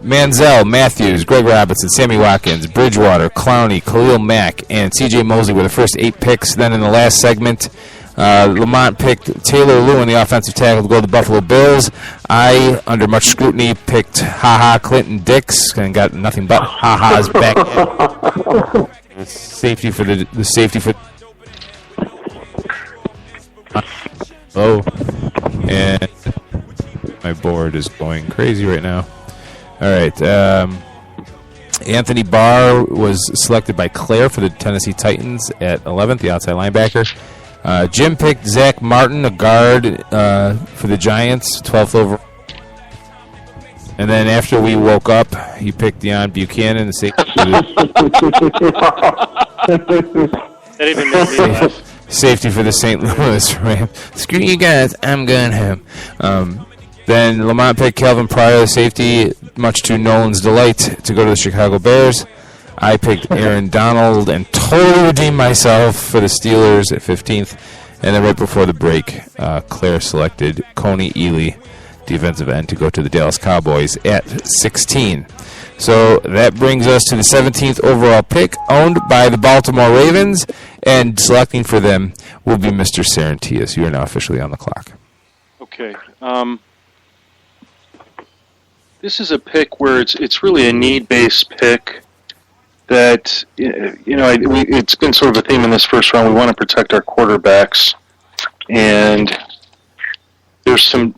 Manziel, Matthews, Greg Robinson, Sammy Watkins, Bridgewater, Clowney, Khalil Mack, and C.J. Mosley were the first 8 picks. Then in the last segment, Lamont picked Taylor Lewan, the offensive tackle, to go to the Buffalo Bills. I, under much scrutiny, picked Clinton Dix and got nothing but ha-has back. Safety for the safety for. Oh, and my board is going crazy right now. All right. Anthony Barr was selected by Claire for the Tennessee Titans at 11th, the outside linebacker. Jim picked Zach Martin, a guard for the Giants, 12th over. And then after we woke up, he picked Deion Buchanan, the safety. That even made me laugh. Safety for the St. Louis Rams. Screw you guys, I'm going home. Then Lamont picked Calvin Pryor, the safety, much to Nolan's delight, to go to the Chicago Bears. I picked Aaron Donald and totally redeemed myself for the Steelers at 15th. And then right before the break, Claire selected Coney Ely, defensive end, to go to the Dallas Cowboys at 16. So that brings us to the 17th overall pick, owned by the Baltimore Ravens, and selecting for them will be Mr. Saranteas. You are now officially on the clock. Okay. This is a pick where it's really a need-based pick that, it's been sort of a theme in this first round. We want to protect our quarterbacks, and there's the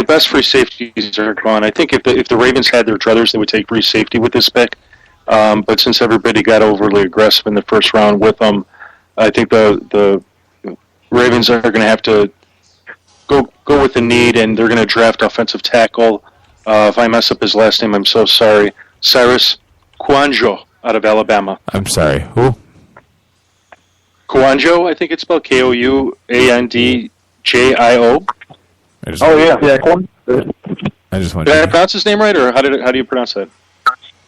best free safeties are gone. I think if the Ravens had their druthers, they would take free safety with this pick. But since everybody got overly aggressive in the first round with them, I think the Ravens are going to have to go with the need, and they're going to draft offensive tackle. If I mess up his last name, I'm so sorry. Cyrus Kouandjio out of Alabama. I'm sorry, who? Kouandjio, I think it's spelled Kouandjio. Oh yeah. I just want Did I to. pronounce his name right, or how do you pronounce that?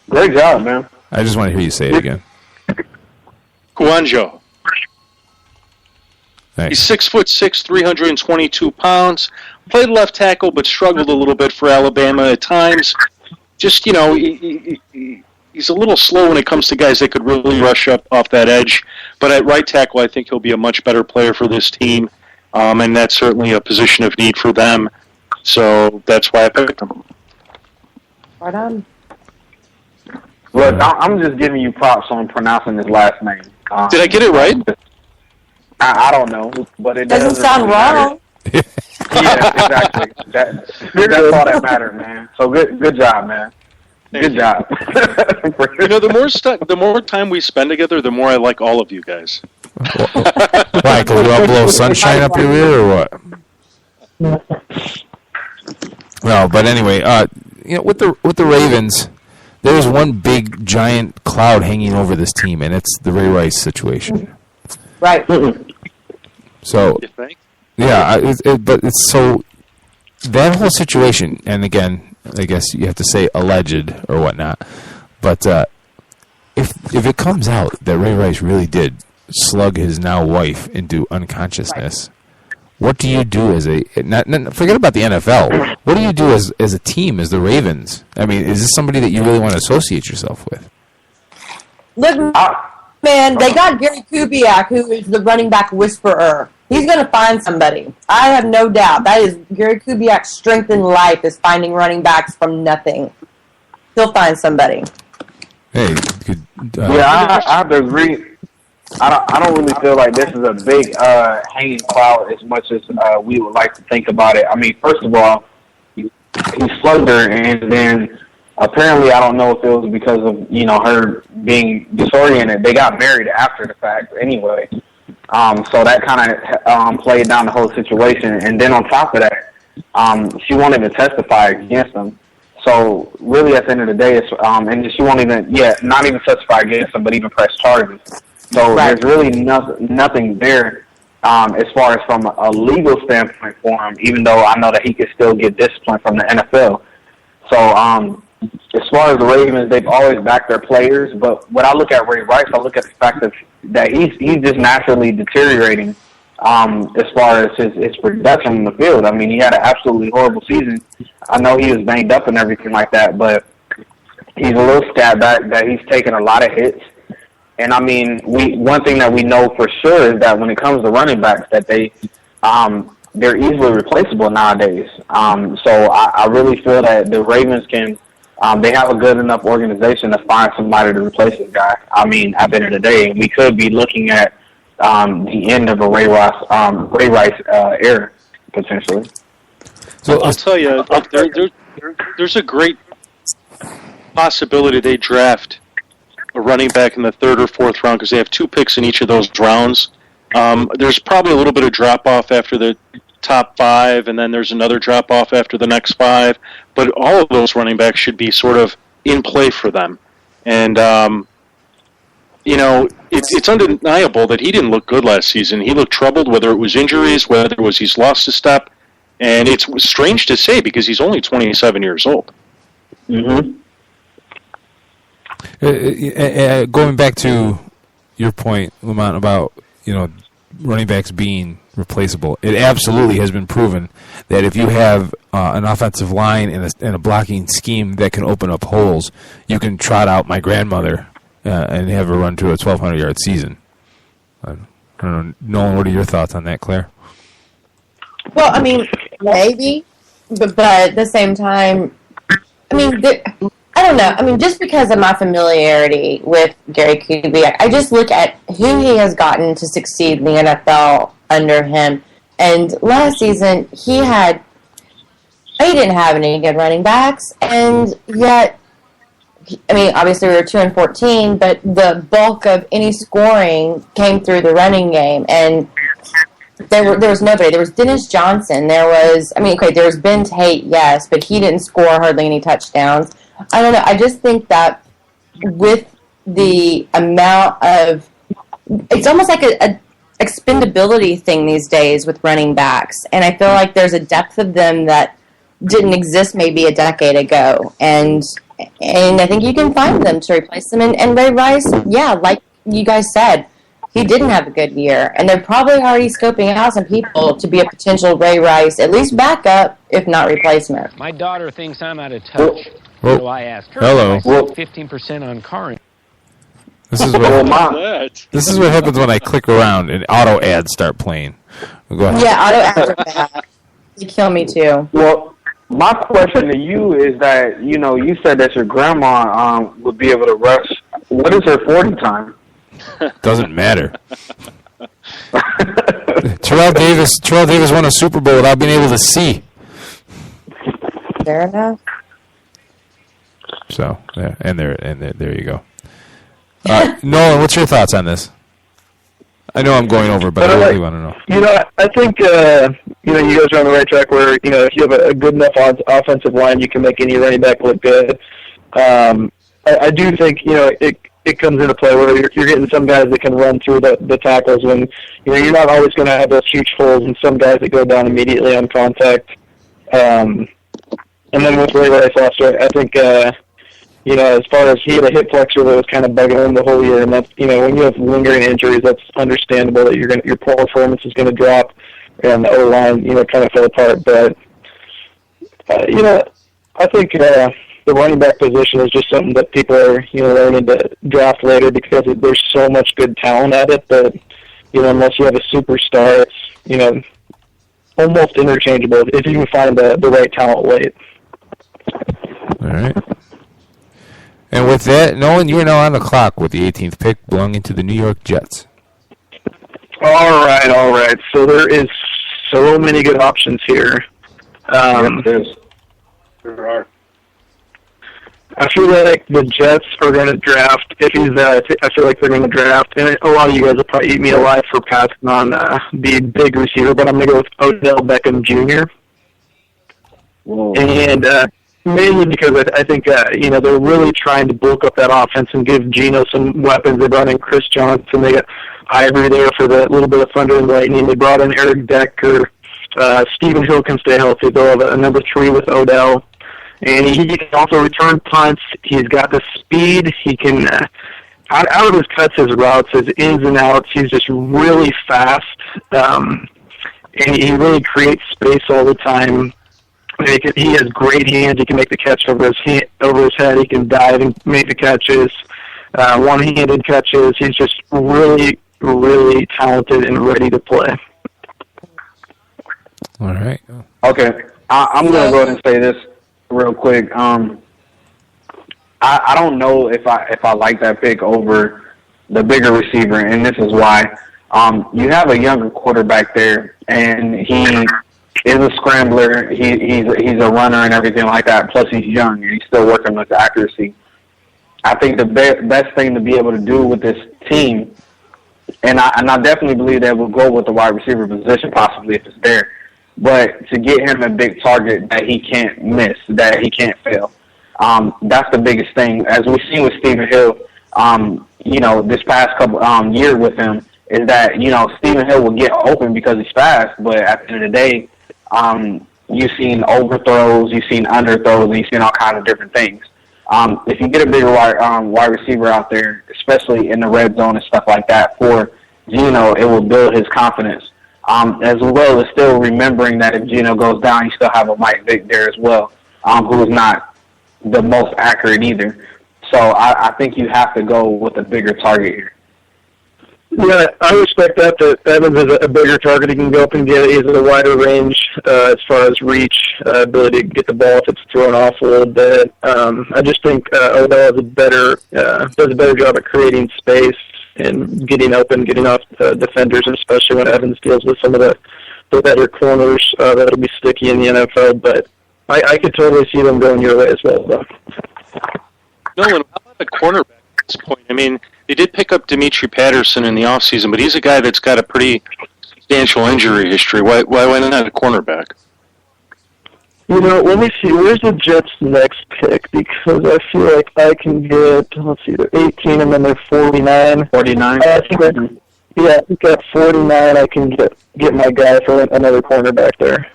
Great job, man. I just want to hear you say it again. Kouandjio. Thanks. He's 6'6", 322 pounds. Played left tackle, but struggled a little bit for Alabama at times. Just he's a little slow when it comes to guys that could really rush up off that edge. But at right tackle, I think he'll be a much better player for this team, and that's certainly a position of need for them. So that's why I picked him. Right on. Look, I'm just giving you props on pronouncing his last name. Did I get it right? I don't know, but it Doesn't sound wrong. Yeah, exactly. That's all that mattered, man. So good job, man. Good job. The more time we spend together, the more I like all of you guys. Why? Because we all blow sunshine up your ear, or what? No, but anyway, with the Ravens, there is one big giant cloud hanging over this team, and it's the Ray Rice situation. Right. So, You think? yeah, but it's so that whole situation, and again, I guess you have to say alleged or whatnot, but if it comes out that Ray Rice really did slug his now wife into unconsciousness, what do you do as forget about the NFL? What do you do as a team, as the Ravens? I mean, is this somebody that you really want to associate yourself with? Look, man, they got Gary Kubiak, who is the running back whisperer. He's going to find somebody. I have no doubt. That is Gary Kubiak's strength in life, is finding running backs from nothing. He'll find somebody. Hey, I have to agree. I don't really feel like this is a big hanging cloud as much as we would like to think about it. I mean, first of all, he slugged her, and then apparently, I don't know if it was because of her being disoriented. They got married after the fact, anyway. So that kind of played down the whole situation. And then on top of that, she won't even testify against him. So really, at the end of the day, it's and she won't even not even testify against him, but even press charges. So there's really nothing there as far as from a legal standpoint for him. Even though I know that he could still get discipline from the NFL. So as far as the Ravens, they've always backed their players. But when I look at Ray Rice, I look at the fact that he's just naturally deteriorating. As far as his production in the field. I mean, he had an absolutely horrible season. I know he was banged up and everything like that, but he's a little scat back that he's taken a lot of hits. And I mean, one thing that we know for sure is that when it comes to running backs, that they're easily replaceable nowadays. So I really feel that the Ravens can. They have a good enough organization to find somebody to replace this guy. I mean, at the end of the day, we could be looking at the end of a Ray Rice era, potentially. So I'll tell you, there's a great possibility they draft a running back in the third or fourth round because they have 2 picks in each of those rounds. There's probably a little bit of drop-off after the top 5, and then there's another drop-off after the next 5. But all of those running backs should be sort of in play for them. And it's undeniable that he didn't look good last season. He looked troubled, whether it was injuries, whether it was he's lost a step. And it's strange to say because he's only 27 years old. Mm-hmm. Going back to your point, Lamont, about running backs being replaceable, it absolutely has been proven that if you have an offensive line and a blocking scheme that can open up holes, you can trot out my grandmother and have her run to a 1,200-yard season. I don't know, Nolan, what are your thoughts on that, Claire? Well, I mean, maybe, but at the same time, I mean, I don't know. I mean, just because of my familiarity with Gary Kubiak, I just look at who he has gotten to succeed in the NFL under him. And last season, he didn't have any good running backs, and yet, I mean, obviously we were 2-14, but the bulk of any scoring came through the running game, and there was nobody. There was Dennis Johnson. There was Ben Tate, yes, but he didn't score hardly any touchdowns. I don't know. I just think that with the amount of, it's almost like a expendability thing these days with running backs, and I feel like there's a depth of them that didn't exist maybe a decade ago, and I think you can find them to replace them. And Ray Rice, yeah, like you guys said, he didn't have a good year, and they're probably already scoping out some people to be a potential Ray Rice, at least backup, if not replacement. My daughter thinks I'm out of touch, so I asked her. Hello. 15% on car. This is what happens when I click around and auto ads start playing. Go ahead. Yeah, auto ads are bad. They kill me too. Well, my question to you is that, you said that your grandma would be able to rush. What is her 40 time? Doesn't matter. Terrell Davis won a Super Bowl without being able to see. Fair enough. So, yeah, and there you go. Nolan, what's your thoughts on this? I know I'm going over, but I really want to know. I think you guys are on the right track where if you have a good enough offensive line, you can make any running back look good. I do think it comes into play where you're getting some guys that can run through the tackles when you're not always going to have those huge holes, and some guys that go down immediately on contact. And then with Ray Rice last year, I think as far as he had a hip flexor that was kind of bugging him the whole year, and that's when you have lingering injuries, that's understandable that your performance is going to drop, and the O line kind of fell apart. But I think the running back position is just something that people are learning to draft later because there's so much good talent at it that unless you have a superstar, it's almost interchangeable if you can find the right talent late. All right. And with that, Nolan, you are now on the clock with the 18th pick belonging to the New York Jets. All right. So there is so many good options here. There are. I feel like the Jets are going to draft. If he's there, I feel like they're going to draft. And a lot of you guys will probably eat me alive for passing on the big receiver, but I'm going to go with Odell Beckham Jr. And mainly because I think, they're really trying to bulk up that offense and give Geno some weapons. They brought in Chris Johnson. They got Ivory there for the little bit of thunder and lightning. They brought in Eric Decker. Stephen Hill can stay healthy. They'll have a number 3 with Odell. And he can also return punts. He's got the speed. He can, out of his cuts, his routes, his ins and outs, he's just really fast. And he really creates space all the time. He has great hands. He can make the catch over his head. He can dive and make the catches, one-handed catches. He's just really, really talented and ready to play. All right. Okay, I'm going to go ahead and say this real quick. I don't know if I like that pick over the bigger receiver, and this is why. You have a younger quarterback there, and he is a scrambler. He's a runner and everything like that. Plus, he's young and he's still working with accuracy. I think the best thing to be able to do with this team, and I definitely believe that we'll go with the wide receiver position possibly if it's there, but to get him a big target that he can't miss, that he can't fail. That's the biggest thing. As we've seen with Stephen Hill, this past couple year with him, is that, Stephen Hill will get open because he's fast, but at the end of the day, you've seen overthrows, you've seen underthrows, and you've seen all kinds of different things. If you get a bigger wide receiver out there, especially in the red zone and stuff like that, for Geno, it will build his confidence. As well as still remembering that if Geno goes down, you still have a Mike Vick there as well, who is not the most accurate either. So I think you have to go with a bigger target here. Yeah, I respect that Evans is a bigger target. He can go up and get it. He has a wider range as far as reach, ability to get the ball if it's thrown off a little bit. I just think Odell does a better job at creating space and getting open, getting off defenders, especially when Evans deals with some of the better corners that'll be sticky in the NFL. But I could totally see them going your way as well, though. Nolan, how about the cornerback at this point? I mean, they did pick up Demetri Patterson in the offseason, but he's a guy that's got a pretty substantial injury history. Why not a cornerback? Let me see. Where's the Jets' next pick? Because I feel like I can get, they're 18 and then they're 49. 49? I think we've got 49. I can get my guy for another cornerback there.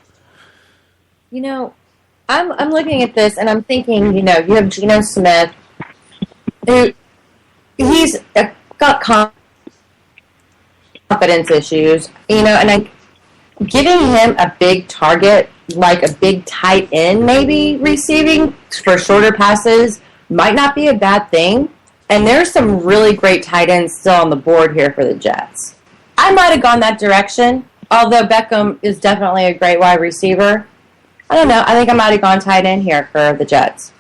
I'm looking at this and I'm thinking, you have Geno Smith, who he's got confidence issues, and giving him a big target, like a big tight end maybe receiving for shorter passes, might not be a bad thing. And there's some really great tight ends still on the board here for the Jets. I might have gone that direction, although Beckham is definitely a great wide receiver. I don't know. I think I might have gone tight end here for the Jets.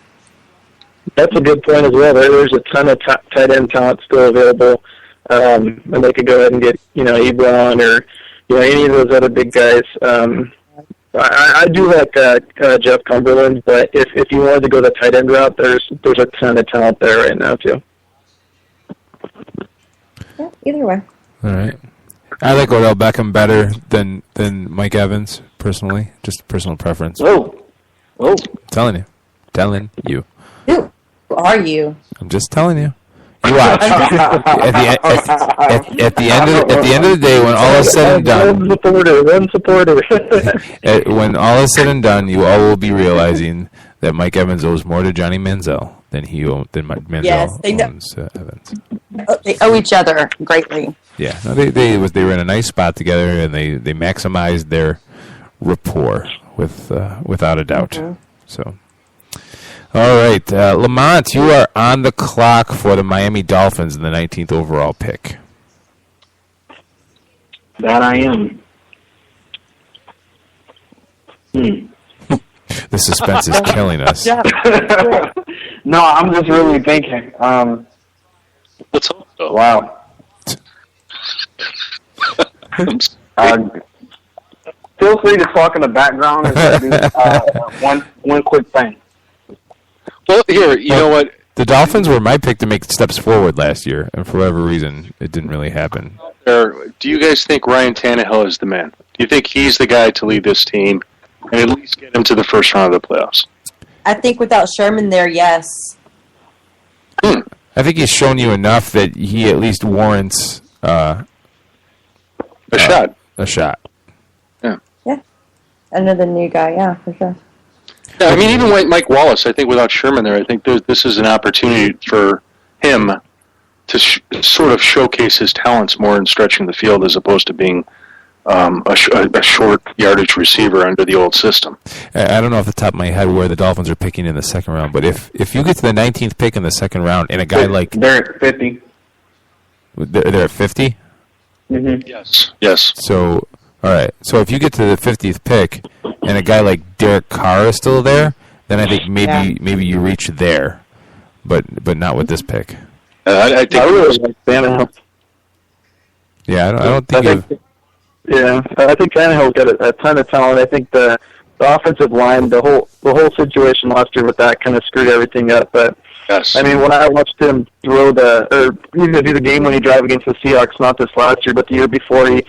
That's a good point as well. There's a ton of tight end talent still available, and they could go ahead and get Ebron or any of those other big guys. I do like Jeff Cumberland, but if you wanted to go the tight end route, there's a ton of talent there right now too. Yeah, either way. All right. I like Odell Beckham better than Mike Evans, personally. Just personal preference. Oh. Telling you. Who are you? I'm just telling you. You watch. at the end of the day, when all is said and done, one supporter. When all is said and done, you all will be realizing that Mike Evans owes more to Johnny Manziel than Manziel owns Evans. They owe each other greatly. Yeah, no, they were in a nice spot together, and they maximized their rapport without a doubt. Mm-hmm. So. All right, Lamont, you are on the clock for the Miami Dolphins in the 19th overall pick. That I am. The suspense is killing us. No, I'm just really thinking. Let's hope so. Wow. Feel free to talk in the background and one quick thing. Well, here, you know what? The Dolphins were my pick to make steps forward last year, and for whatever reason, it didn't really happen. Do you guys think Ryan Tannehill is the man? Do you think he's the guy to lead this team and at least get him to the first round of the playoffs. I think without Sherman there, yes. I think he's shown you enough that he at least warrants A shot. a shot. Another new guy, yeah, for sure. Yeah, I mean, even Mike Wallace, I think without Sherman there, I think this is an opportunity for him to sort of showcase his talents more in stretching the field as opposed to being a short yardage receiver under the old system. I don't know off the top of my head where the Dolphins are picking in the second round, but if you get to the 19th pick in the second round and a guy like... They're at 50. They're at 50? Mm-hmm. Yes. So, all right. So if you get to the 50th pick and a guy like Derek Carr is still there, then I think maybe you reach there, but not with this pick. I think I really like Tannehill. Yeah, I don't think I think Tannehill's got a ton of talent. I think the offensive line, the whole situation last year with that kind of screwed everything up. But yes. I mean, when I watched him throw do the game-winning drive against the Seahawks, not this last year, but the year before, he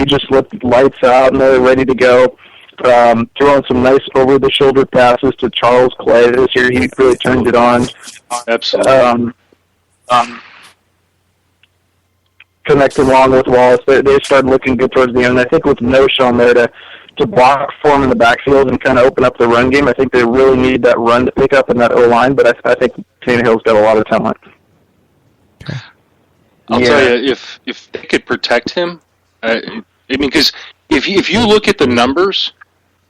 just looked lights out and they're ready to go. Throwing some nice over-the-shoulder passes to Charles Clay this year, he really turned it on. Absolutely. Connected along with Wallace, they started looking good towards the end. I think with No-Show there to block for him in the backfield and kind of open up the run game, I think they really need that run to pick up in that O-line, but I think Tannehill's got a lot of talent. I'll tell you, if they could protect him, I mean, because if you look at the numbers,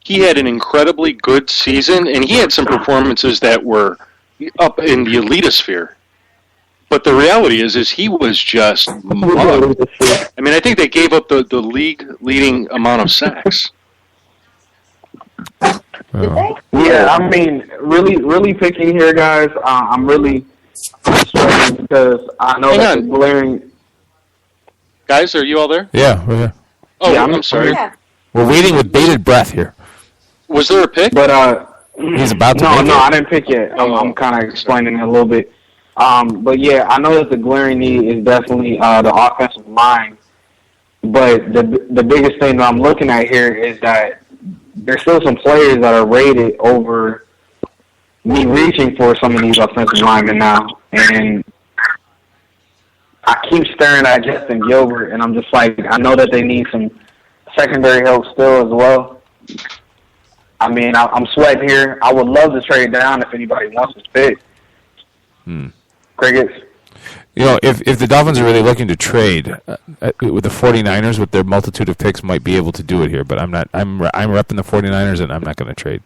he had an incredibly good season, and he had some performances that were up in the elitosphere. But the reality is he was just mugged. I mean, I think they gave up the league-leading amount of sacks. Yeah, I mean, really picking here, guys. I'm really struggling because I know that the glaring. Guys, are you all there? Yeah, we're here. Oh, Yeah, I'm sorry. Yeah. We're waiting with bated breath here. Was there a pick? But He's about to no, make it. I didn't pick yet. I'm kind of explaining it a little bit. But yeah, I know that the glaring need is definitely the offensive line. But the biggest thing that I'm looking at here is that there's still some players that are rated over me reaching for some of these offensive linemen now. And I keep staring at Justin Gilbert, and I'm just like, I know that they need some secondary help still as well. I mean, I'm sweating here. I would love to trade down if anybody wants this pick. Crickets. If the Dolphins are really looking to trade with the 49ers, with their multitude of picks, might be able to do it here. But I'm not. I'm repping the 49ers, and I'm not going to trade.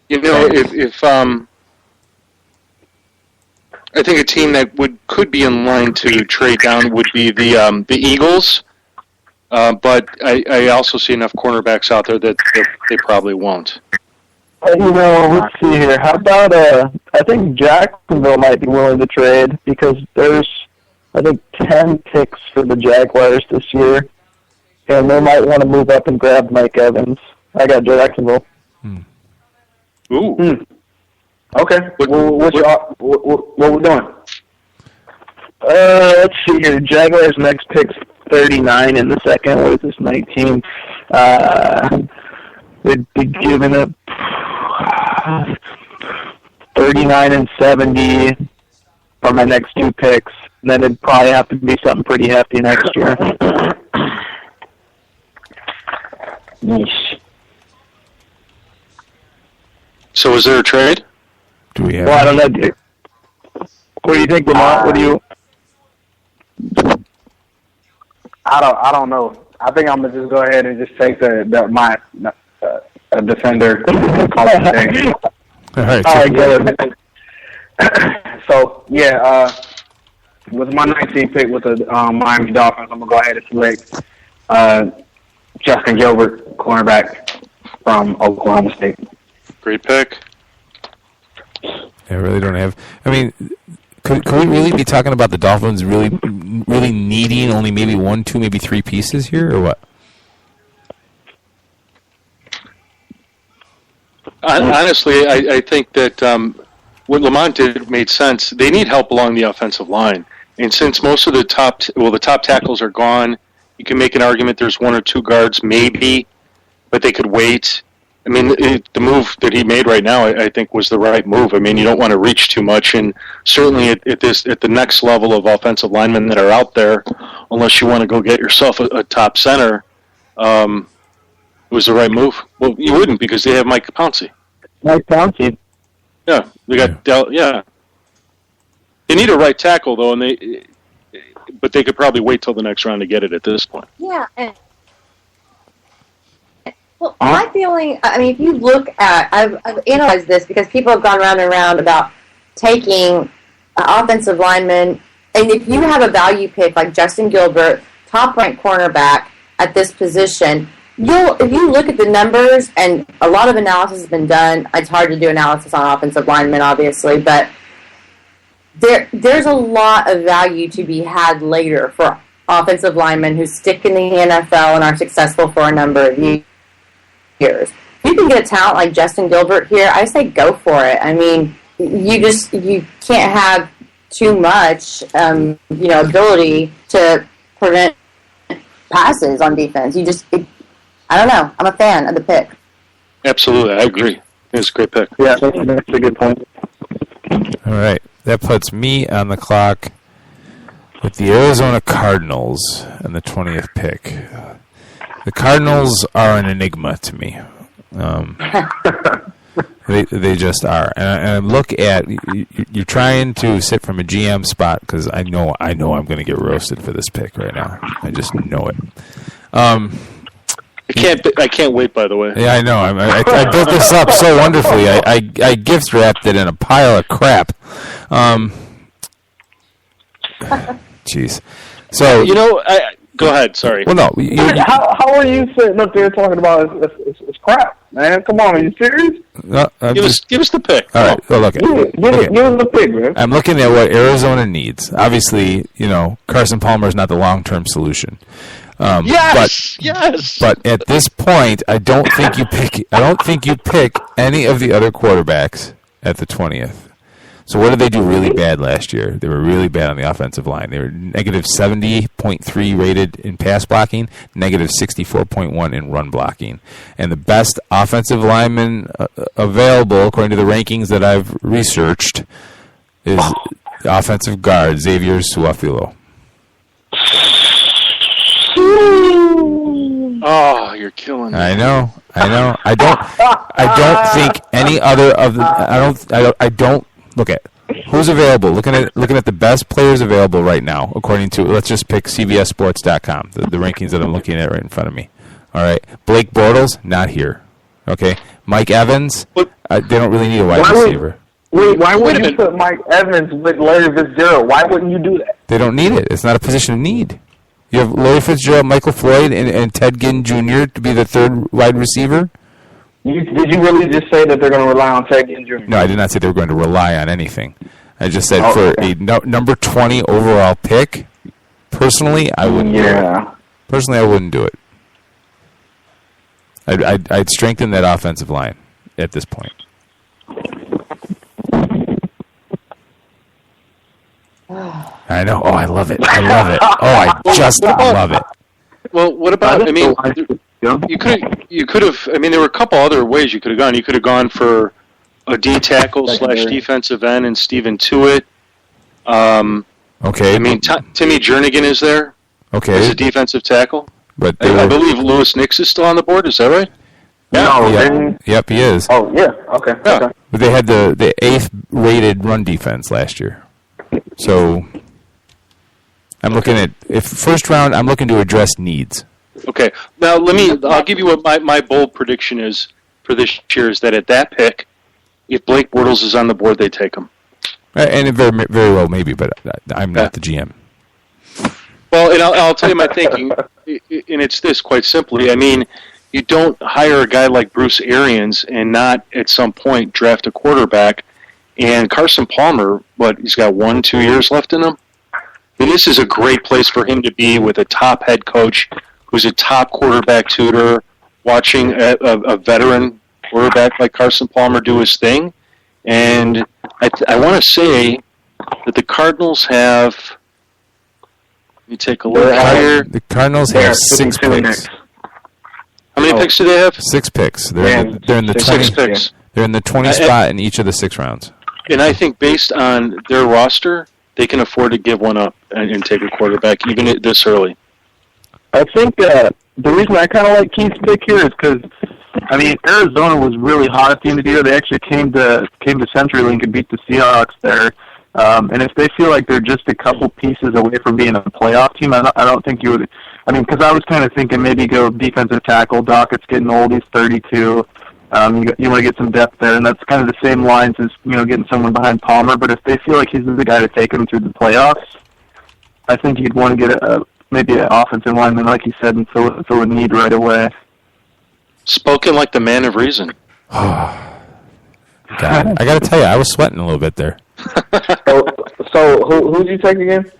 If I think a team that could be in line to trade down would be the Eagles. But I also see enough cornerbacks out there that they probably won't. Let's see here. How about I think Jacksonville might be willing to trade because there's, I think, 10 picks for the Jaguars this year, and they might want to move up and grab Mike Evans. I got Jacksonville. Ooh. Okay. What we doing? Let's see here. Jaguars' next pick's 39 in the second. What is this, 19? They'd be giving up 39 and 70 for my next two picks. And then it'd probably have to be something pretty hefty next year. So is there a trade? Do we have? Well, I don't know. What do you think, Lamont? What do you? I don't know. I think I'm gonna just go ahead and just take my defender. All right. Good. So yeah, with my 19th pick with the Miami Dolphins, I'm gonna go ahead and select Justin Gilbert, cornerback from Oklahoma State. Great pick. I really don't have. I mean, could we really be talking about the Dolphins really needing only maybe 1, 2, maybe 3 pieces here, or what? Honestly, I think that what Lamont did made sense. They need help along the offensive line, and since most of the top tackles are gone, you can make an argument there's 1 or 2 guards maybe, but they could wait. I mean, the move that he made right now, I think, was the right move. I mean, you don't want to reach too much, and certainly at the next level of offensive linemen that are out there, unless you want to go get yourself a top center, it was the right move. Well, you wouldn't because they have Mike Pouncey. Mike Pouncey. Yeah, they got They need a right tackle though, but they could probably wait till the next round to get it at this point. Yeah. Well, my feeling, I mean, if you look at, I've analyzed this because people have gone round and round about taking offensive linemen, and if you have a value pick like Justin Gilbert, top-ranked cornerback at this position, if you look at the numbers, and a lot of analysis has been done, it's hard to do analysis on offensive linemen, obviously, but there's a lot of value to be had later for offensive linemen who stick in the NFL and are successful for a number of years. If you can get a talent like Justin Gilbert here, I say go for it. I mean, you can't have too much, ability to prevent passes on defense. I don't know. I'm a fan of the pick. Absolutely, I agree. It's a great pick. Yeah, that's a good point. All right, that puts me on the clock with the Arizona Cardinals and the 20th pick. The Cardinals are an enigma to me. They just are. And I look at you're trying to sit from a GM spot because I know I'm going to get roasted for this pick right now. I just know it. I can't wait. By the way. Yeah, I know. I built this up so wonderfully. I gift wrapped it in a pile of crap. Jeez. So go ahead. Sorry. Well, no. How are you sitting up there talking about it's crap, man? Come on, are you serious? No, give us the pick. All right. Well, look. Give us the pick, man. I'm looking at what Arizona needs. Obviously, Carson Palmer is not the long-term solution. Yes. But at this point, I don't think you pick any of the other quarterbacks at the 20th. So what did they do really bad last year? They were really bad on the offensive line. They were negative 70.3 rated in pass blocking, negative 64.1 in run blocking. And the best offensive lineman available, according to the rankings that I've researched, is the offensive guard, Xavier Suafilo. Oh, you're killing me. I know. I don't think any other of the. I don't. Look at who's available. Looking at the best players available right now, according to, let's just pick CBSSports.com, the rankings that I'm looking at right in front of me. All right, Blake Bortles not here. Okay, Mike Evans. They don't really need a wide receiver. Why would you put Mike Evans with Larry Fitzgerald? Why wouldn't you do that? They don't need it. It's not a position of need. You have Larry Fitzgerald, Michael Floyd, and Ted Ginn Jr. to be the third wide receiver. Did you really just say that they're going to rely on Ted Ginn Jr.? No, I did not say they were going to rely on anything. I just said a number 20 overall pick, personally, I wouldn't do it. Personally, I wouldn't do it. I'd strengthen that offensive line at this point. I know. Oh, I love it. Oh, I just love it. Well, what about? I mean, you could have. I mean, there were a couple other ways you could have gone. You could have gone for a D tackle / defensive end and Steven Tuitt. Okay. I mean, Timmy Jernigan is there. Okay. As a defensive tackle. But I believe Lewis Nix is still on the board. Is that right? Yep, he is. Oh, yeah. Okay. Yeah. Okay. But they had the 8th rated run defense last year. So I'm looking at first round. I'm looking to address needs. Okay. Now I'll give you what my bold prediction is for this year is that at that pick, if Blake Bortles is on the board, they take him. And it very very well maybe, but I'm not the GM. Well, and I'll tell you my thinking, and it's this quite simply. I mean, you don't hire a guy like Bruce Arians and not at some point draft a quarterback. And Carson Palmer, he's got 1-2 years left in him? I mean, this is a great place for him to be with a top head coach who's a top quarterback tutor, watching a veteran quarterback like Carson Palmer do his thing. And I want to say that the Cardinals have... Let me take a look here. The Cardinals have 6 picks. How many picks do they have? 6 picks. They're in the 20. 6 picks. They're in the 20 spot in each of the 6 rounds. And I think based on their roster, they can afford to give one up and take a quarterback even this early. I think the reason I kind of like Keith's pick here is because, I mean, Arizona was really hot at the end of the year. They actually came to CenturyLink and beat the Seahawks there. And if they feel like they're just a couple pieces away from being a playoff team, I don't think you would. I mean, because I was kind of thinking maybe go defensive tackle. Dockett's getting old; he's 32. You want to get some depth there, and that's kind of the same lines as getting someone behind Palmer. But if they feel like he's the guy to take them through the playoffs, I think you'd want to get maybe an offensive lineman, like you said, and fill a need right away. Spoken like the man of reason. God, I got to tell you, I was sweating a little bit there. So who'd you take again?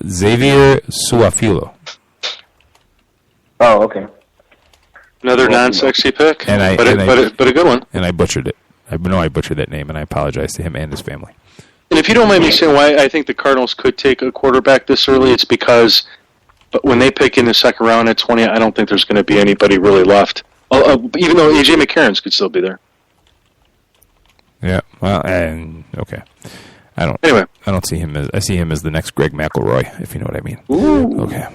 Xavier Suafilo. Oh, okay. Another non-sexy pick, but a good one. And I butchered it. I know I butchered that name, and I apologize to him and his family. And if you don't mind me saying why I think the Cardinals could take a quarterback this early, it's because when they pick in the second round at 20, I don't think there's going to be anybody really left. Even though A.J. McCarron's could still be there. Yeah, well, and okay. I don't see him I see him as the next Greg McElroy, if you know what I mean. Ooh. Okay.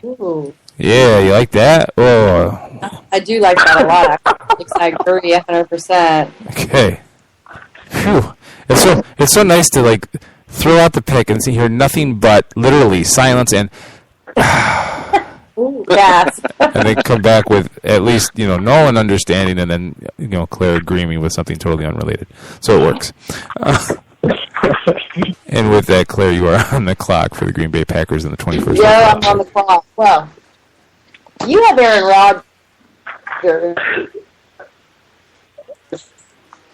Ooh. Yeah, you like that? Oh. I do like that a lot. I agree 100%. Okay. Phew. It's so nice to throw out the pick and hear nothing but literally silence and Ooh, yes. and then come back with at least Nolan understanding and then Claire agreeing me with something totally unrelated. So it works. And with that, Claire, you are on the clock for the Green Bay Packers in the 21st. Yeah, I'm on the clock. Well, you have Aaron Rodgers,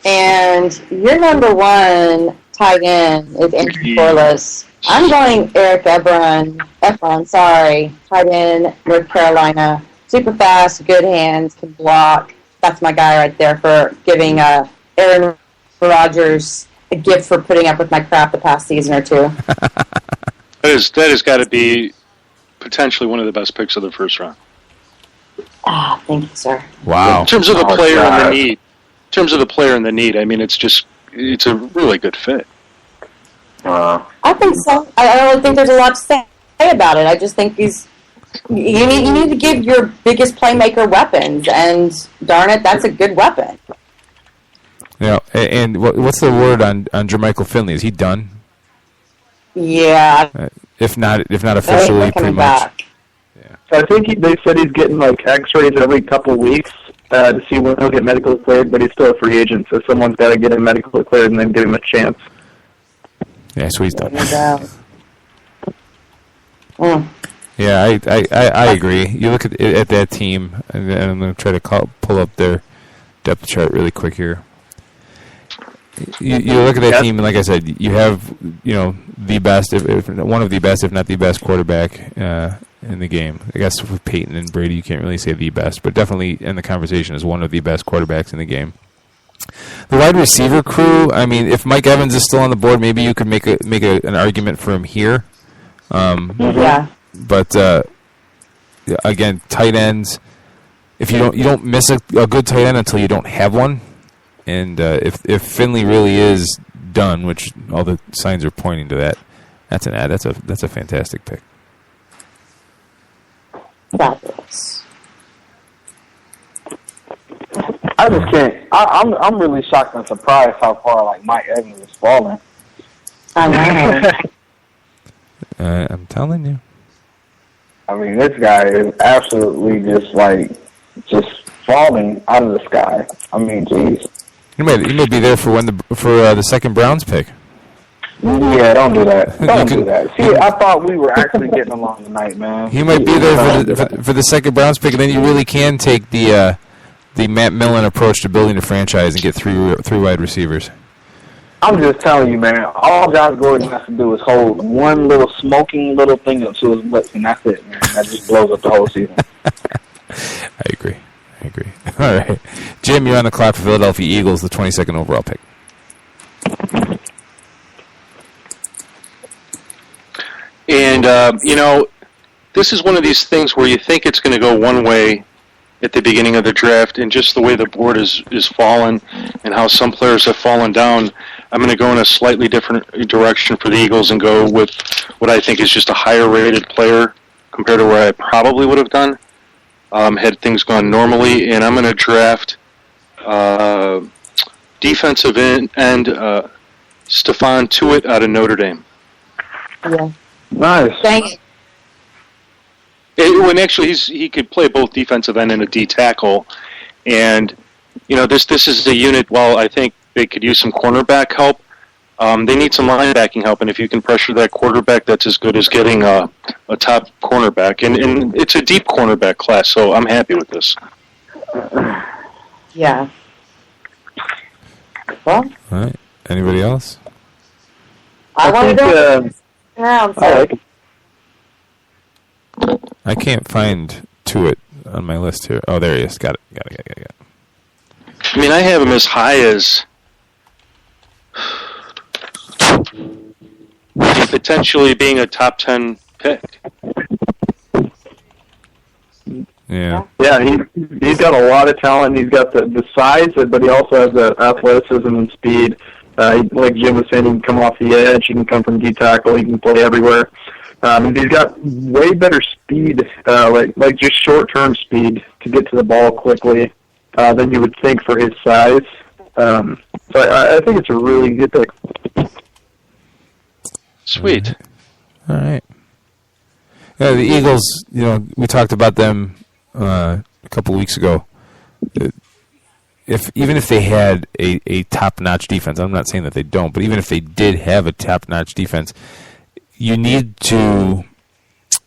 and your number 1 tight end is Andrew Corliss. I'm going Eric Ebron, tight end, North Carolina. Super fast, good hands, can block. That's my guy right there for giving Aaron Rodgers a gift for putting up with my crap the past season or two. That has got to be potentially one of the best picks of the first round. Thank you, sir. Wow. In terms of the player and the need. In terms of the player and the need, I mean, it's a really good fit. I think so. I don't think there's a lot to say about it. I just think you need to give your biggest playmaker weapons, and darn it, that's a good weapon. Yeah, and what's the word on Jermichael Finley? Is he done? Yeah. If not officially, pretty much. Back. Yeah. I think they said he's getting X-rays every couple of weeks to see when he'll get medically cleared, but he's still a free agent, so someone's got to get him medically cleared and then give him a chance. Yeah, so he's done. Yeah, I agree. You look at that team, and I'm going to try to pull up their depth chart really quick here. You look at that team, and like I said, you have the best, if one of the best, if not the best quarterback in the game. I guess with Peyton and Brady, you can't really say the best, but definitely in the conversation is one of the best quarterbacks in the game. The wide receiver crew. I mean, if Mike Evans is still on the board, maybe you could make an argument for him here. yeah. But again, tight ends. If you don't miss a good tight end until you don't have one, and if Finley really is done, which all the signs are pointing to that, that's an ad. That's a fantastic pick. Fabulous. I just can't. I'm really shocked and surprised how far Mike Evans is falling. I know. I'm telling you. I mean, this guy is absolutely just falling out of the sky. I mean, geez. He may be there for the second Browns pick. Yeah, don't do that. Don't do that. See, I thought we were actually getting along tonight, man. He might be there for the second Browns pick, and then you really can take the Matt Millen approach to building a franchise and get three wide receivers. I'm just telling you, man. All Josh Gordon has to do is hold one little smoking little thing up to his lips, and that's it, man. That just blows up the whole season. I agree. All right. Jim, you're on the clock for Philadelphia Eagles, the 22nd overall pick. this is one of these things where you think it's going to go one way at the beginning of the draft, and just the way the board is fallen and how some players have fallen down, I'm going to go in a slightly different direction for the Eagles and go with what I think is just a higher-rated player compared to where I probably would have done had things gone normally, and I'm going to draft defensive end Stephon Tuitt out of Notre Dame. Yeah. Nice. Thank you. When actually he could play both defensive end and a D tackle, and this is a unit. While I think they could use some cornerback help, they need some linebacking help. And if you can pressure that quarterback, that's as good as getting a top cornerback. And it's a deep cornerback class, so I'm happy with this. Yeah. Well, All right. Anybody else? I want to go around. I like him. I can't find Tuitt on my list here. Oh, there he is. Got it. I mean, I have him as high as potentially being a top 10 pick. Yeah. Yeah, he's got a lot of talent. He's got the size, but he also has the athleticism and speed. Like Jim was saying, he can come off the edge. He can come from D tackle. He can play everywhere. He's got way better speed, like just short-term speed to get to the ball quickly than you would think for his size. So I think it's a really good pick. Sweet. All right. Yeah, the Eagles, we talked about them a couple weeks ago. Even if they had a top-notch defense, I'm not saying that they don't, but even if they did have a top-notch defense, you need to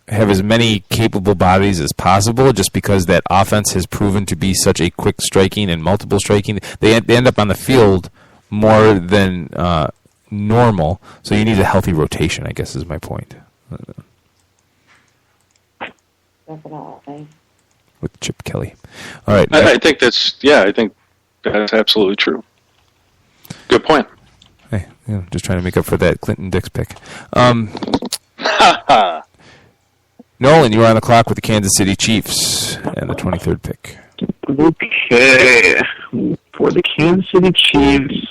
have as many capable bodies as possible, just because that offense has proven to be such a quick striking and multiple striking. They end up on the field more than normal, so you need a healthy rotation, I guess is my point. Definitely. With Chip Kelly. All right. I think that's absolutely true. Good point. Hey, just trying to make up for that Clinton Dix pick. Nolan, you are on the clock with the Kansas City Chiefs and the 23rd pick. Okay. For the Kansas City Chiefs,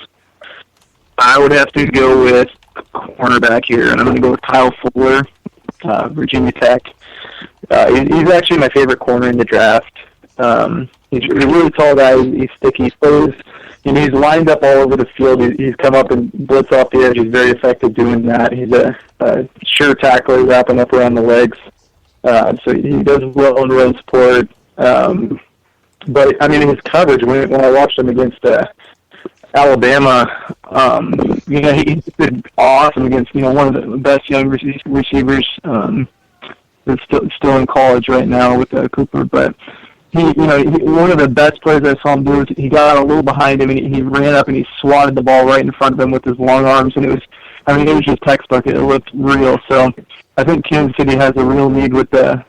I would have to go with a cornerback here, and I'm going to go with Kyle Fuller, Virginia Tech. He's actually my favorite corner in the draft. He's a really tall guy. He's sticky. He plays. He's lined up all over the field. He's come up and blitz off the edge. He's very effective doing that. He's a sure tackler, wrapping up around the legs. So he does well in run support. But, I mean, his coverage, when I watched him against Alabama, he's been awesome against, one of the best young receivers that's still in college right now with Cooper. But one of the best plays I saw him do is he got a little behind him and he ran up and he swatted the ball right in front of him with his long arms, and it was just textbook. It looked real. So I think Kansas City has a real need with the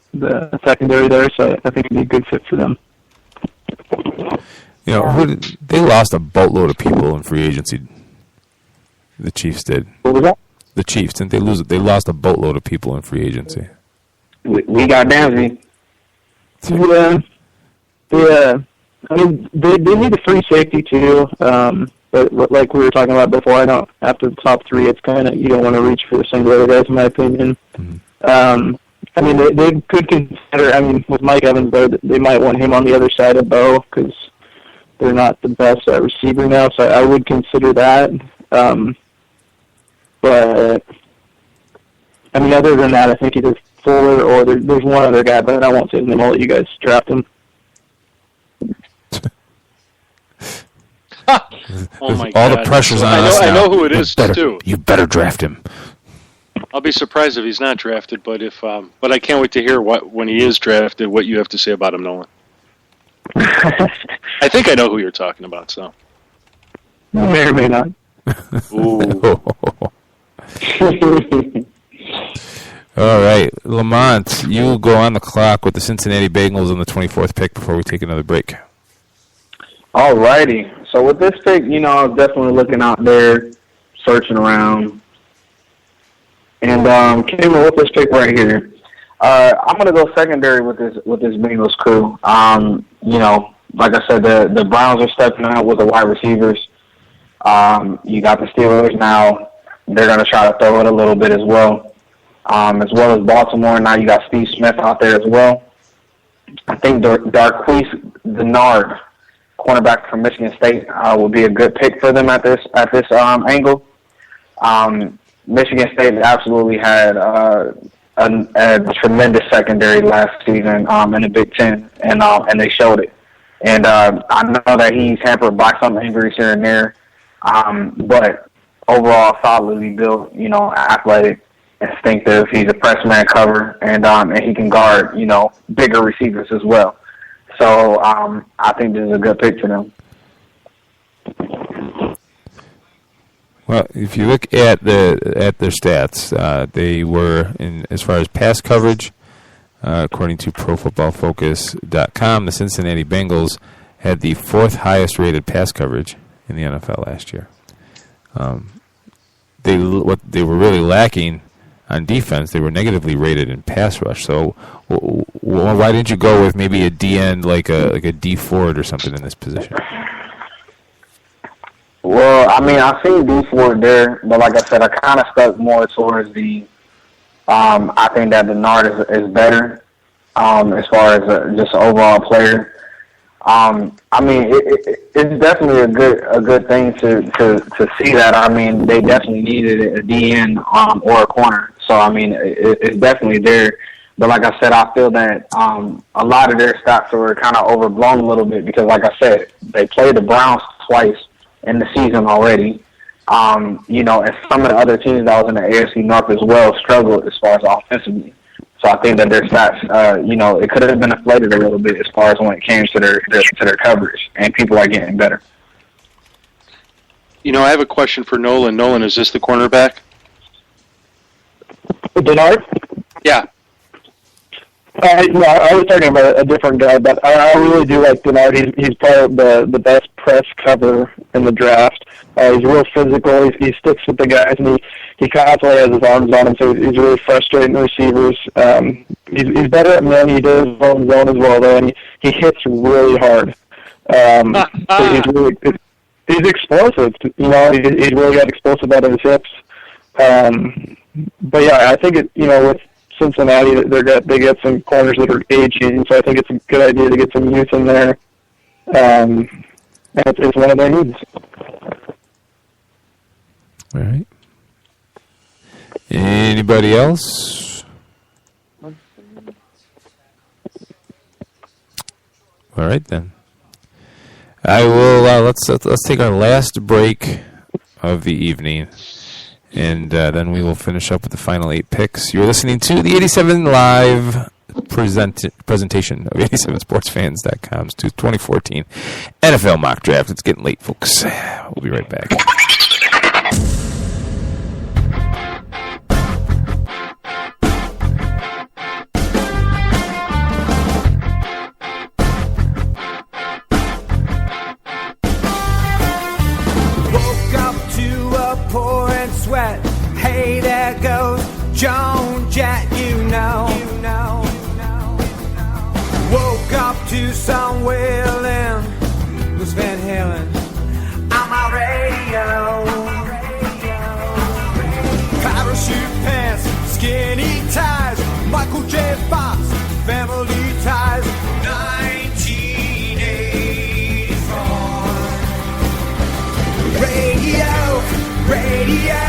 secondary there, so I think it'd be a good fit for them. They lost a boatload of people in free agency. The Chiefs did. What was that? The Chiefs, didn't they lose it? They lost a boatload of people in free agency. We got Dansby. Yeah. I mean, they need a free safety too. But like we were talking about before, after the top three, it's kind of, you don't want to reach for the single guys, in my opinion. Mm-hmm. I mean, they could consider, with Mike Evans there, they might want him on the other side of Bo because they're not the best receiver now, so I would consider that. But, other than that, I think either Fuller or there's one other guy, but I won't say his name. I'll let you guys draft him. Oh my All God. the pressure's on us now. I know who it is, too. You better draft him. I'll be surprised if he's not drafted, but I can't wait to hear when he is drafted, what you have to say about him, Nolan. I think I know who you're talking about, so. May or may not. Ooh. All right, Lamont, you go on the clock with the Cincinnati Bengals on the 24th pick before we take another break. Alrighty. So with this pick, I was definitely looking out there, searching around, and came up with this pick right here. I'm gonna go secondary with this Bengals crew. You know, like I said, the Browns are stepping out with the wide receivers. You got the Steelers now. They're gonna try to throw it a little bit as well as Baltimore. Now you got Steve Smith out there as well. I think Darquise Dennard, cornerback from Michigan State, will be a good pick for them at this angle. Michigan State absolutely had a tremendous secondary last season in the Big Ten, and they showed it. And I know that he's hampered by some injuries here and there, but overall solidly built, you know, athletic, instinctive. He's a press man cover, and he can guard, you know, bigger receivers as well. So I think this is a good pick for them. Well, if you look at their stats, they were as far as pass coverage, according to ProFootballFocus.com, the Cincinnati Bengals had the 4th highest rated pass coverage in the NFL last year. What they were really lacking on defense, they were negatively rated in pass rush. So why didn't you go with maybe a D end like a D Ford or something in this position? Well, I mean, I've seen D Ford there, but like I said, I kind of stuck more towards the. I think that Dennard is better as far as just an overall player. I mean, it's definitely a good thing to see that. I mean, they definitely needed a DN or a corner. So I mean, it's definitely there. But like I said, I feel that a lot of their stats were kind of overblown a little bit because, like I said, they played the Browns twice in the season already. You know, and some of the other teams that was in the AFC North as well struggled as far as offensively. So I think that their stats, you know, it could have been inflated a little bit as far as when it came to their coverage, and people are getting better. You know, I have a question for Nolan. Nolan, is this the cornerback? Dennard? Yeah. No, I was talking about a different guy, but I really do like Dennard. He's probably the best press cover in the draft. He's real physical. He sticks with the guys, and he constantly has his arms on him, so he's really frustrating the receivers. He's better at man. He does own zone as well, though, and he hits really hard. So he's explosive. You know, he's really got explosive out of his hips. But yeah, I think with Cincinnati, they get some corners that are aging, so I think it's a good idea to get some youth in there. And it's one of their needs. All right. Anybody else? All right then. I will. Let's take our last break of the evening, and then we will finish up with the final 8 picks. You're listening to the 87 Live presentation of 87sportsfans.com's 2014 NFL Mock Draft. It's getting late, folks. We'll be right back. Hey, there goes Joan Jett, you know. Woke up to some wailing, was Van Halen on my radio. Parachute pants, skinny ties, Michael J. Fox, family ties, 1984. Radio.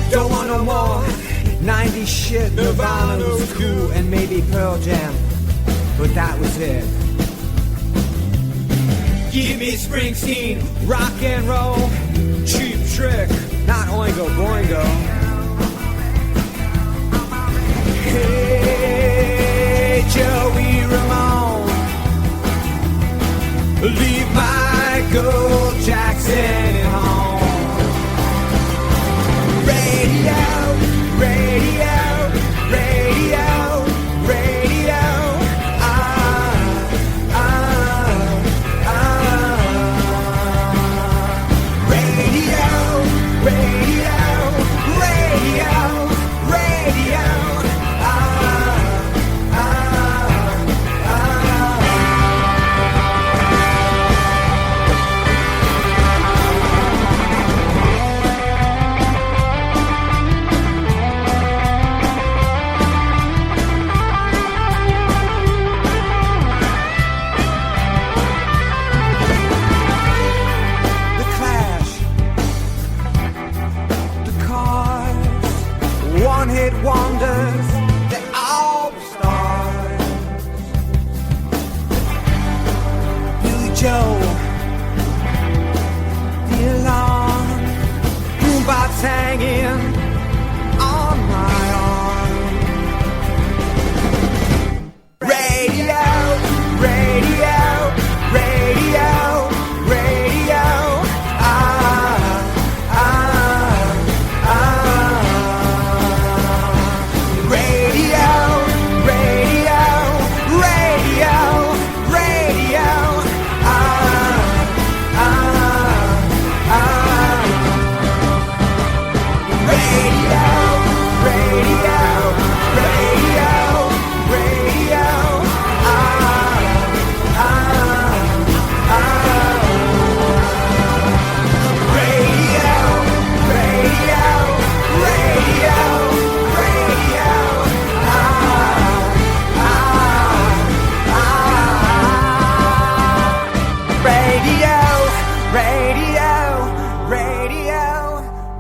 Don't want no more 90s shit. Nirvana was cool and maybe Pearl Jam, but that was it. Give me Springsteen, rock and roll, Cheap Trick, not Oingo Boingo. Hey, Joey Ramone, leave Michael Jackson at home. Radio.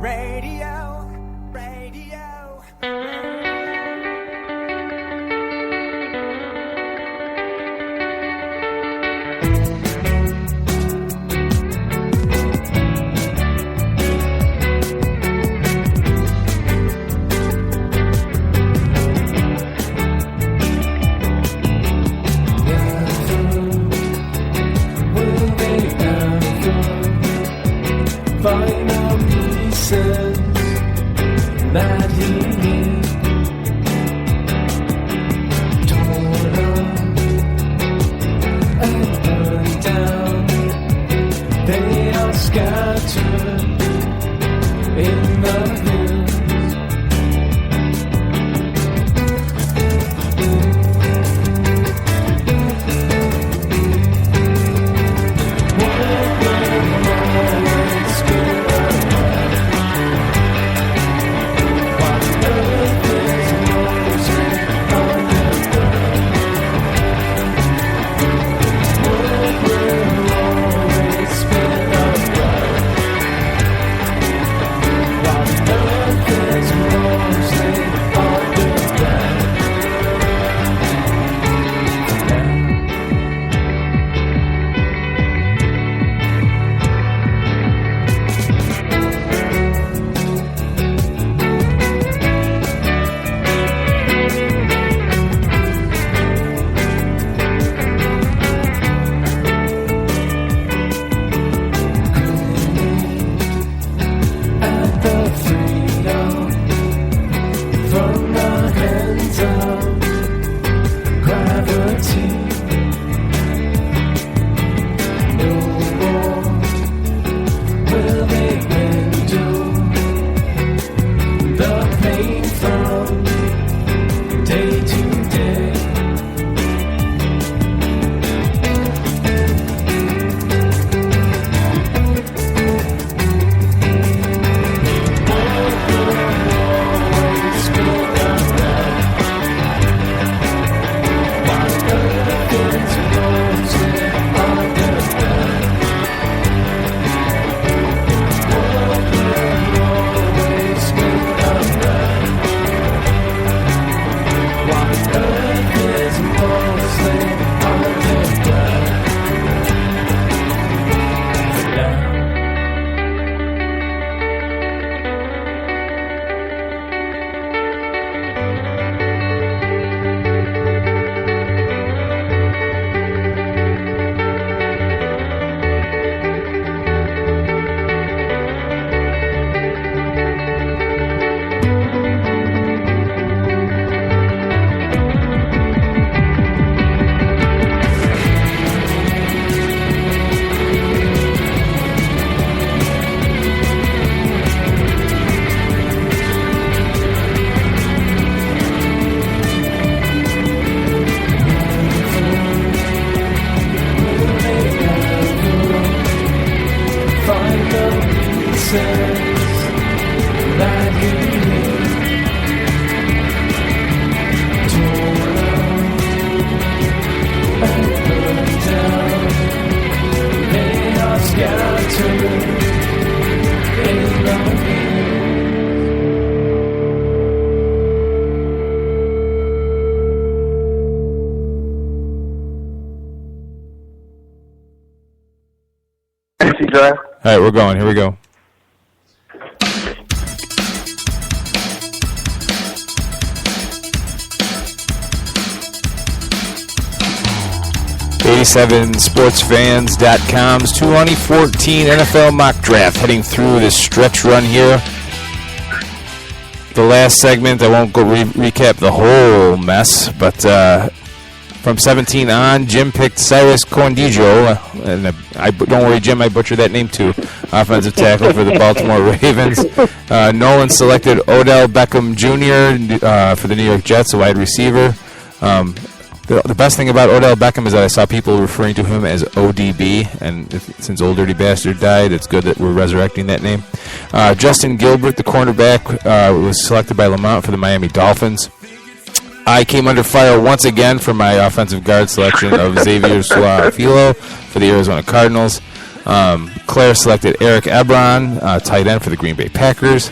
Radio. Final pieces that he needs, torn up and burned down. They are scattered in the hills. All right, we're going. Here we go. '87sportsfans.com's 2014 NFL mock draft, heading through this stretch run here. The last segment, I won't go recap the whole mess, but from 17 on, Jim picked Cyrus Corndijo, and don't worry, Jim, I butchered that name too. Offensive tackle for the Baltimore Ravens. Nolan selected Odell Beckham Jr. For the New York Jets, a wide receiver. The best thing about Odell Beckham is that I saw people referring to him as ODB, and since Old Dirty Bastard died, it's good that we're resurrecting that name. Justin Gilbert, the cornerback, was selected by Lamont for the Miami Dolphins. I came under fire once again for my offensive guard selection of Xavier Su'a-Filo for the Arizona Cardinals. Claire selected Eric Ebron, tight end for the Green Bay Packers.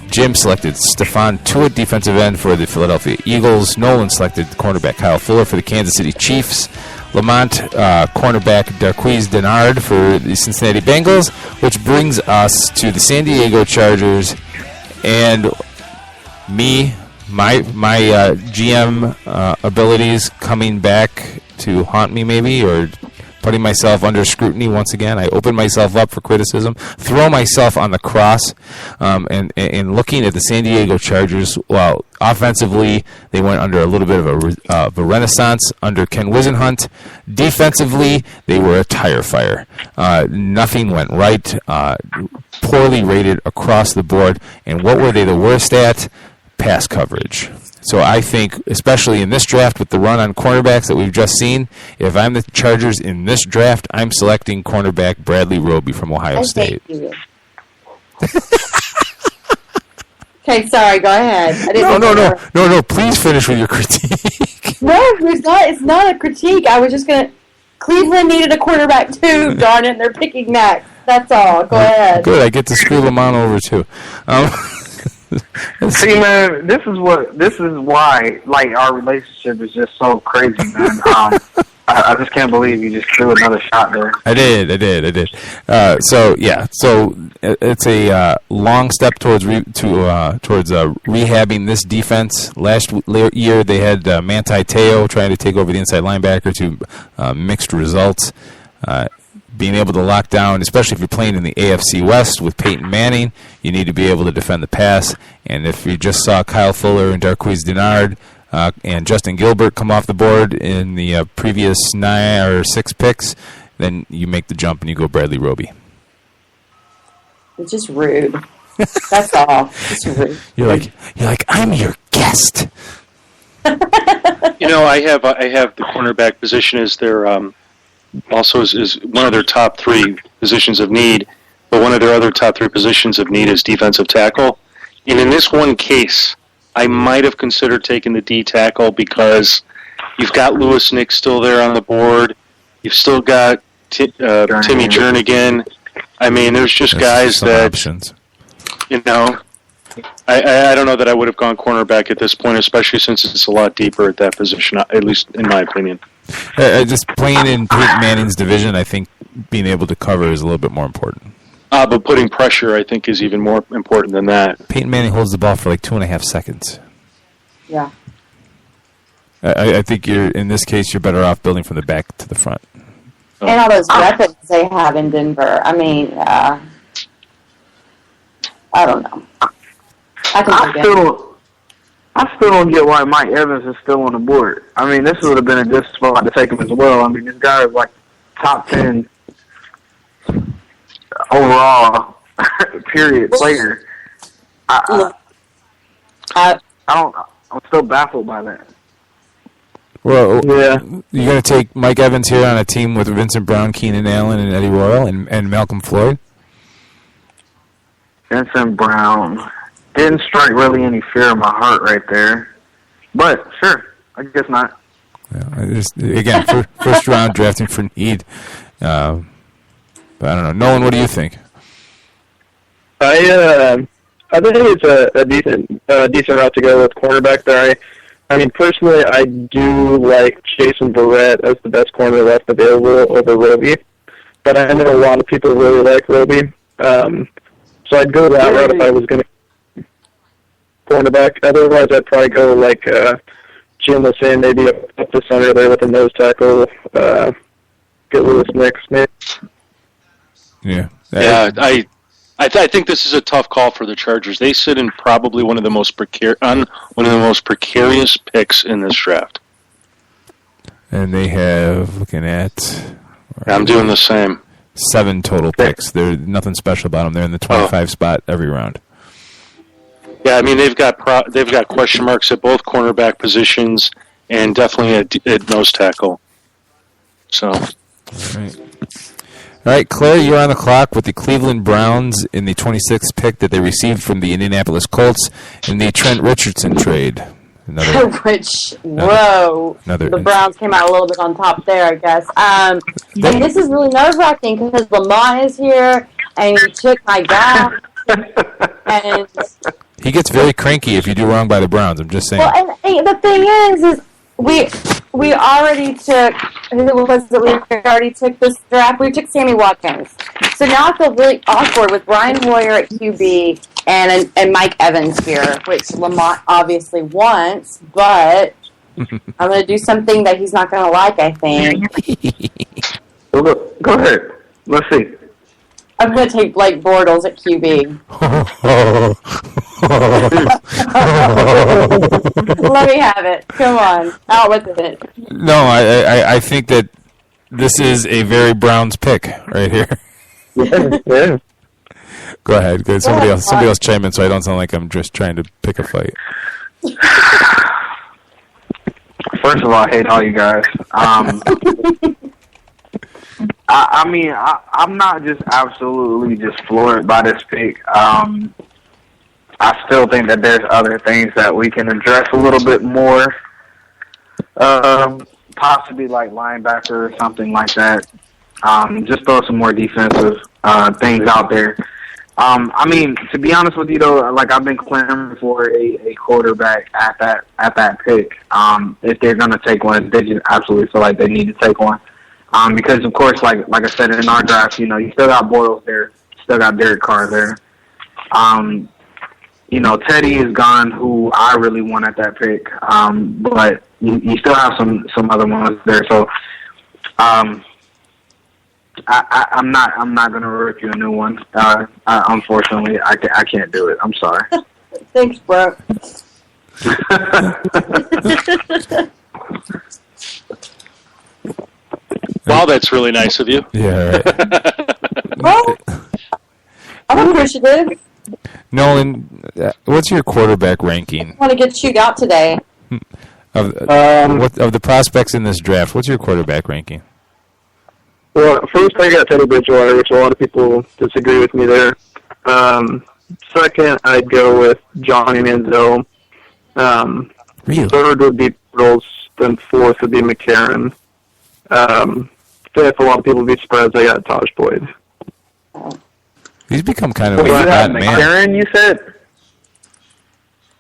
Jim selected Stephon Tuitt, defensive end for the Philadelphia Eagles. Nolan selected cornerback Kyle Fuller for the Kansas City Chiefs. Lamont, cornerback Darqueze Dennard for the Cincinnati Bengals, which brings us to the San Diego Chargers. And my GM abilities coming back to haunt me, maybe, or putting myself under scrutiny once again. I open myself up for criticism, throw myself on the cross, and looking at the San Diego Chargers, well, offensively, they went under a little bit of a renaissance under Ken Wisenhunt. Defensively, they were a tire fire. Nothing went right, poorly rated across the board. And what were they the worst at? Pass coverage. So I think, especially in this draft with the run on cornerbacks that we've just seen, if I'm the Chargers in this draft, I'm selecting cornerback Bradley Roby from Ohio State. Okay, sorry, go ahead. I didn't No, please finish with your critique. No, it's not a critique. I was just going to... Cleveland needed a quarterback too, darn it, and they're picking next. That's all. Go ahead. Good, I get to screw Lamont over too. See, man, this is why, like, our relationship is just so crazy, man. I just can't believe you just threw another shot there. I did. So it's a long step towards rehabbing this defense. Last year they had Manti Te'o trying to take over the inside linebacker to mixed results. Being able to lock down, especially if you're playing in the AFC West with Peyton Manning, you need to be able to defend the pass. And if you just saw Kyle Fuller and Darqueze Dennard and Justin Gilbert come off the board in the previous 9 or 6 picks, then you make the jump and you go Bradley Roby. It's just rude. That's all. It's rude. You're like I'm your guest. I have the cornerback position as their also is one of their top 3 positions of need, but one of their other top 3 positions of need is defensive tackle. And in this one case, I might have considered taking the D tackle because you've got Lewis Nick still there on the board. You've still got Timmy Jernigan. I mean, there's just guys that options. I don't know that I would have gone cornerback at this point, especially since it's a lot deeper at that position, at least in my opinion. Just playing in Peyton Manning's division, I think being able to cover is a little bit more important. But putting pressure, I think, is even more important than that. Peyton Manning holds the ball for like 2.5 seconds. Yeah. I think in this case, you're better off building from the back to the front. And all those weapons they have in Denver. I mean, I don't know. I still don't get why Mike Evans is still on the board. I mean, this would have been a good spot to take him as well. I mean, this guy is like top 10 overall period player. I'm still baffled by that. Well, yeah, you're going to take Mike Evans here on a team with Vincent Brown, Keenan Allen, and Eddie Royal, and Malcolm Floyd? Vincent Brown didn't strike really any fear in my heart right there. But, sure, I guess not. Yeah, again, first round drafting for need. But I don't know. Nolan, what do you think? I think it's a decent route to go with cornerback there. I mean, personally, I do like Jason Verrett as the best corner left available over Roby, but I know a lot of people really like Roby. So I'd go that route if I was going to cornerback. Otherwise, I'd probably go like Jim was saying, maybe up the center there with a nose tackle, get Lewis Nix, maybe. Yeah, I think this is a tough call for the Chargers. They sit in probably one of the most precarious picks in this draft. And they have, looking at... I'm doing the same. 7 total picks. There's nothing special about them. They're in the 25 spot every round. Yeah, I mean they've got question marks at both cornerback positions and definitely at nose tackle. So. All right, Claire, you're on the clock with the Cleveland Browns in the 26th pick that they received from the Indianapolis Colts in the Trent Richardson trade. Which, whoa. The Browns came out a little bit on top there, I guess. And this is really nerve-wracking because Lamont is here, and he took my guy. And he gets very cranky if you do wrong by the Browns. I'm just saying. Well, and the thing is we already took. Who was it? We already took this draft. We took Sammy Watkins. So now I feel really awkward with Brian Hoyer at QB and Mike Evans here, which Lamont obviously wants, but I'm going to do something that he's not going to like, I think. Go ahead. Let's see. I'm going to take Blake Bortles at QB. Let me have it. Come on. Out with it. No, I think that this is a very Browns pick right here. Yeah. Go ahead. Somebody else chime in so I don't sound like I'm just trying to pick a fight. First of all, I hate all you guys. I mean, I'm not just absolutely just floored by this pick. I still think that there's other things that we can address a little bit more. Possibly like linebacker or something like that. Just throw some more defensive things out there. I mean, to be honest with you though, like I've been clamoring for a quarterback at that pick. If they're gonna take one, they just absolutely feel like they need to take one. Because of course, like I said in our draft, you know, you still got Bortles there, still got Derek Carr there. You know, Teddy is gone, who I really want at that pick. But you still have some other ones there. So, I'm not gonna rip you a new one. Unfortunately, I can't do it. I'm sorry. Thanks, bro. Wow, that's really nice of you. Yeah, right. Well, I'm appreciative. Nolan, what's your quarterback ranking? I want to get chewed out today. Of the prospects in this draft, what's your quarterback ranking? Well, first I got Teddy Bridgewater, which a lot of people disagree with me there. Second, I'd go with Johnny Manziel. Really? Third would be Bortles. Then fourth would be McCarron. Fifth, a lot of people would be surprised I got Taj Boyd. He's become kind of You a have bad man. McCarron, you said?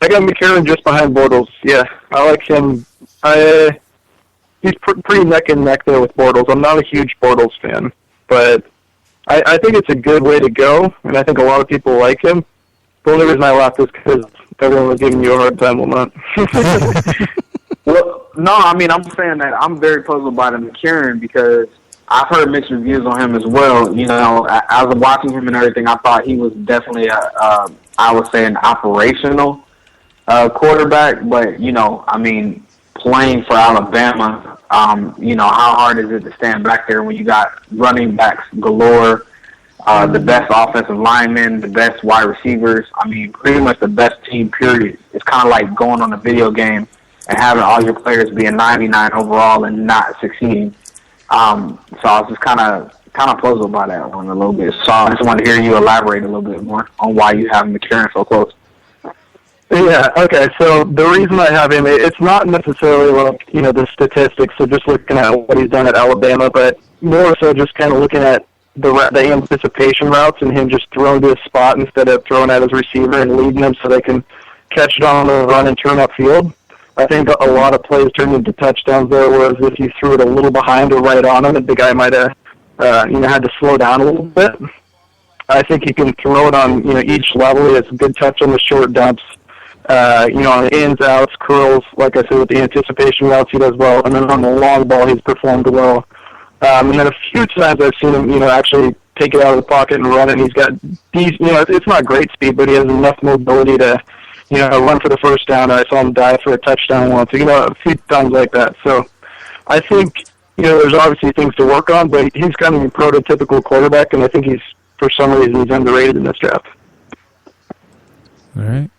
I got McCarron just behind Bortles. Yeah, I like him. He's pretty neck and neck there with Bortles. I'm not a huge Bortles fan, but I think it's a good way to go, and I think a lot of people like him. The only reason I laughed is because everyone was giving you a hard time, Lamont. Well, no, I mean, I'm saying that I'm very puzzled by the McCarron because I've heard mixed reviews on him as well. You know, I was watching him and everything. I thought he was definitely I would say an operational quarterback, but, you know, I mean, playing for Alabama, you know, how hard is it to stand back there when you got running backs galore, the best offensive linemen, the best wide receivers. I mean, pretty much the best team, period. It's kind of like going on a video game and having all your players be a 99 overall and not succeeding. So I was just kind of puzzled by that one a little bit. So I just want to hear you elaborate a little bit more on why you have McCarron so close. Yeah, okay, so the reason I have him, it's not necessarily like, you know, the statistics, so just looking at what he's done at Alabama, but more so just kind of looking at the anticipation routes and him just throwing to his spot instead of throwing at his receiver and leading them so they can catch it on the run and turn upfield. I think a lot of plays turned into touchdowns there, whereas if you threw it a little behind or right on him, the guy might have, had to slow down a little bit. I think he can throw it on, each level. He has a good touch on the short dumps. On the ins, outs, curls, like I said, with the anticipation routes, he does well. And then on the long ball, he's performed well. And then a few times I've seen him, actually take it out of the pocket and run it. And he's got these, it's not great speed, but he has enough mobility to, run for the first down. I saw him dive for a touchdown once, a few times like that. So I think, there's obviously things to work on, but he's kind of a prototypical quarterback, and I think for some reason, he's underrated in this draft. All right.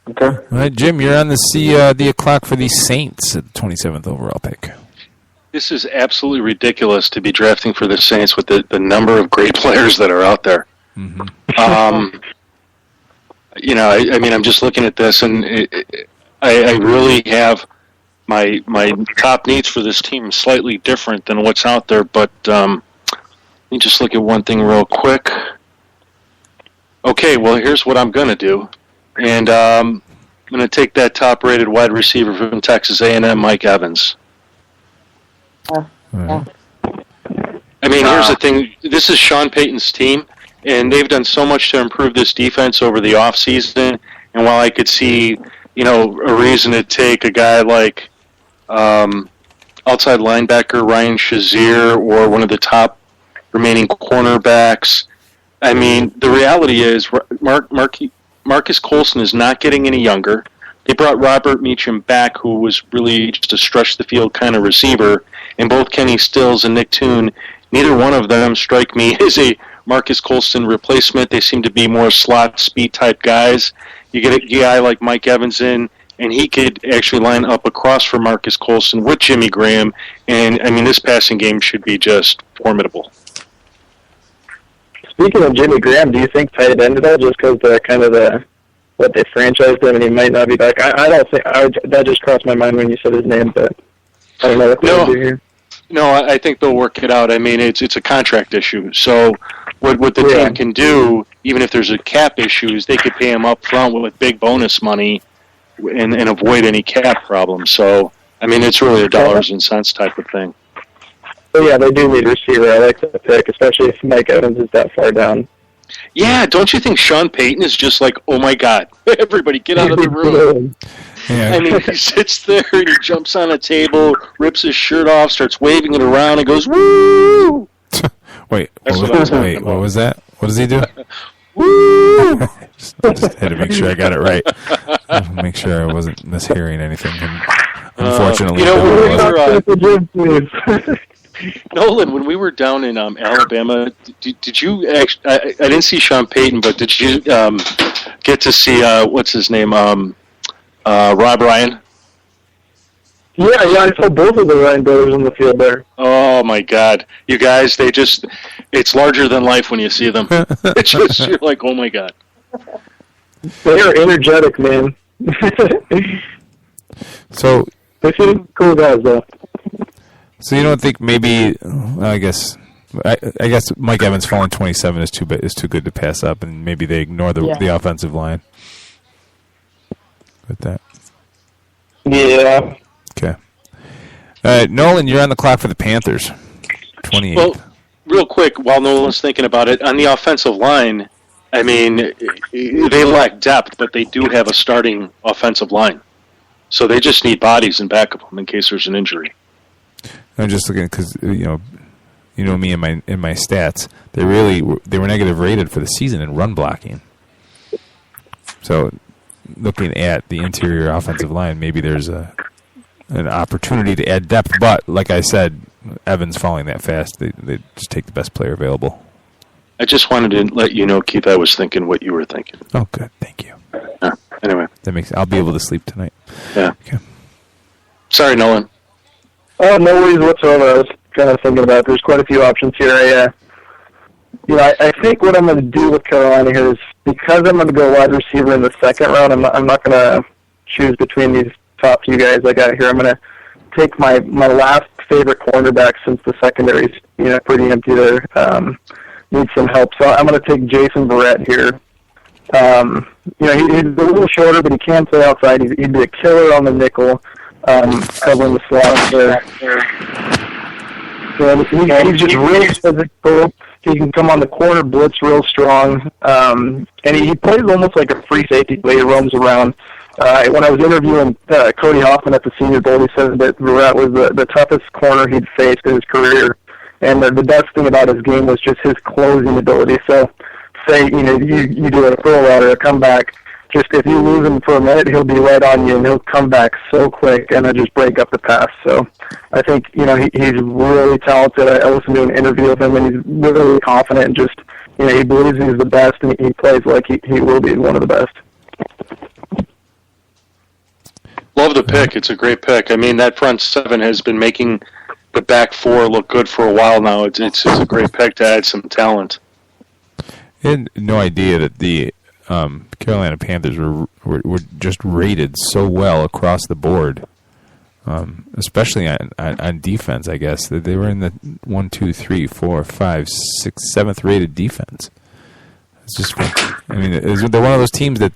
Okay. All right, Jim, you're on the clock for the Saints at the 27th overall pick. This is absolutely ridiculous to be drafting for the Saints with the number of great players that are out there. Mm-hmm. I mean, I'm just looking at this, and I really have my top needs for this team slightly different than what's out there. But let me just look at one thing real quick. Okay, well, here's what I'm going to do, and I'm going to take that top-rated wide receiver from Texas A&M, Mike Evans. Yeah. I mean, here's the thing. This is Sean Payton's team, and they've done so much to improve this defense over the offseason. And while I could see, a reason to take a guy like outside linebacker Ryan Shazier or one of the top remaining cornerbacks, I mean, the reality is Marcus Colston is not getting any younger. They brought Robert Meacham back, who was really just a stretch-the-field kind of receiver, and both Kenny Stills and Nick Toon, neither one of them strike me as a Marcus Colston replacement. They seem to be more slot speed type guys. You get a guy like Mike Evans in, and he could actually line up across from Marcus Colston with Jimmy Graham, and I mean, this passing game should be just formidable. Speaking of Jimmy Graham, do you think tight end at all, just because they're kind of what they franchised him and he might not be back? I don't think that just crossed my mind when you said his name, but I don't know what they'll do here. No, I think they'll work it out. I mean, it's a contract issue. So what the team can do, even if there's a cap issue, is they could pay him up front with big bonus money and avoid any cap problems. So, I mean, it's really a dollars and cents type of thing. But yeah, they do need a receiver. I like that pick, especially if Mike Evans is that far down. Yeah, don't you think Sean Payton is just like, oh my God, everybody get out of the room? Yeah. I mean, he sits there and he jumps on a table, rips his shirt off, starts waving it around, and goes, woo! Wait, That's what what was, I'm wait, talking what about. was that? What does he do? Woo! just had to make sure I got it right. Make sure I wasn't mishearing anything. And unfortunately, Nolan, when we were down in Alabama, did you actually? I didn't see Sean Payton, but did you get to see what's his name? Rob Ryan. Yeah, I saw both of the Ryan brothers on the field there. Oh my God, you guys! It's larger than life when you see them. It's just you're like, oh my God. They are energetic, man. So they seem cool guys, though. So you don't think maybe? I guess Mike Evans falling 27 is too good to pass up, and maybe they ignore the offensive line with that. Yeah. Okay. Nolan, you're on the clock for the Panthers. 28. Well, real quick, while Nolan's thinking about it, on the offensive line, I mean, they lack depth, but they do have a starting offensive line. So they just need bodies in back of them in case there's an injury. I'm just looking because you know me in my stats. They were negative rated for the season in run blocking. So looking at the interior offensive line, maybe there's an opportunity to add depth. But like I said, Evans falling that fast, they just take the best player available. I just wanted to let you know, Keith, I was thinking what you were thinking. Oh, good. Thank you. Anyway. I'll be able to sleep tonight. Yeah. Okay. Sorry, Nolan. Oh, no worries whatsoever. I was kind of thinking about it. There's quite a few options here. I think what I'm going to do with Carolina here is, because I'm going to go wide receiver in the second round, I'm not going to choose between these top few guys I got here. I'm going to take my last favorite cornerback, since the secondary's pretty empty there. Needs some help. So I'm going to take Jason Verrett here. He's a little shorter, but he can play outside. He'd be a killer on the nickel, covering the slot there. So he's just really physical. He can come on the corner, blitz real strong, and he plays almost like a free safety the way he roams around. When I was interviewing Cody Hoffman at the Senior Bowl, he said that Verrett was the toughest corner he'd faced in his career. And the best thing about his game was just his closing ability. So, say, you do a throw out or a comeback, just if you lose him for a minute, he'll be right on you, and he'll come back so quick and then just break up the pass. So, I think, he's really talented. I listened to an interview with him, and he's really confident and just, he believes he's the best, and he plays like he will be one of the best. Love the pick. It's a great pick. I mean, that front seven has been making the back four look good for a while now. It's a great pick to add some talent. I had no idea that the Carolina Panthers were just rated so well across the board, especially on defense. I guess they were in the 1, 2, 3, 4, 5, 6, 7th rated defense. It's just, I mean, they're one of those teams that,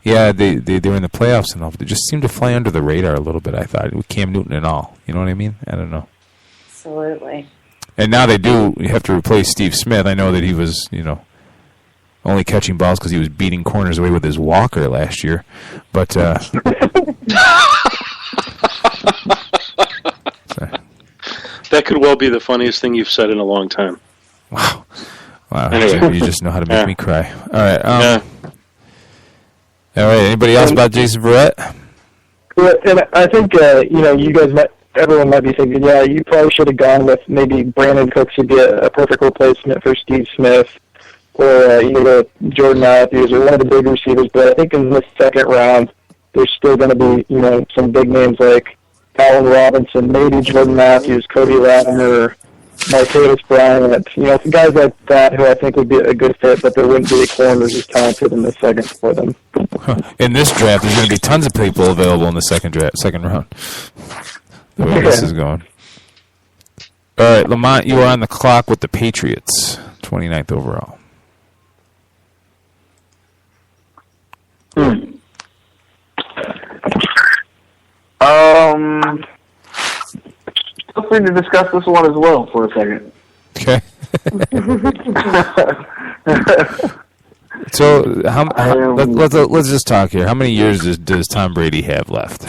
yeah, they were in the playoffs and all, but they just seem to fly under the radar a little bit. I thought with Cam Newton and all. You know what I mean? I don't know. Absolutely. And now they do have to replace Steve Smith. I know that he was, only catching balls because he was beating corners away with his walker last year. But that could well be the funniest thing you've said in a long time. Wow. Anyway. You just know how to make me cry. All right. All right. Anybody else about Jason Verrett? Well, and I think you guys everyone might be thinking, yeah, you probably should have gone with maybe Brandon Cooks would be a perfect replacement for Steve Smith, or Jordan Matthews, or one of the big receivers. But I think in the second round, there's still going to be some big names like Allen Robinson, maybe Jordan Matthews, Cody Latimer, Martavis Bryant, guys like that who I think would be a good fit, but there wouldn't be corners as talented in the second for them. In this draft, there's going to be tons of people available in the second round. The way this is going. All right, Lamont, you are on the clock with the Patriots, 29th overall. Feel free to discuss this one as well for a second. Okay. So, let's just talk here. How many years does Tom Brady have left?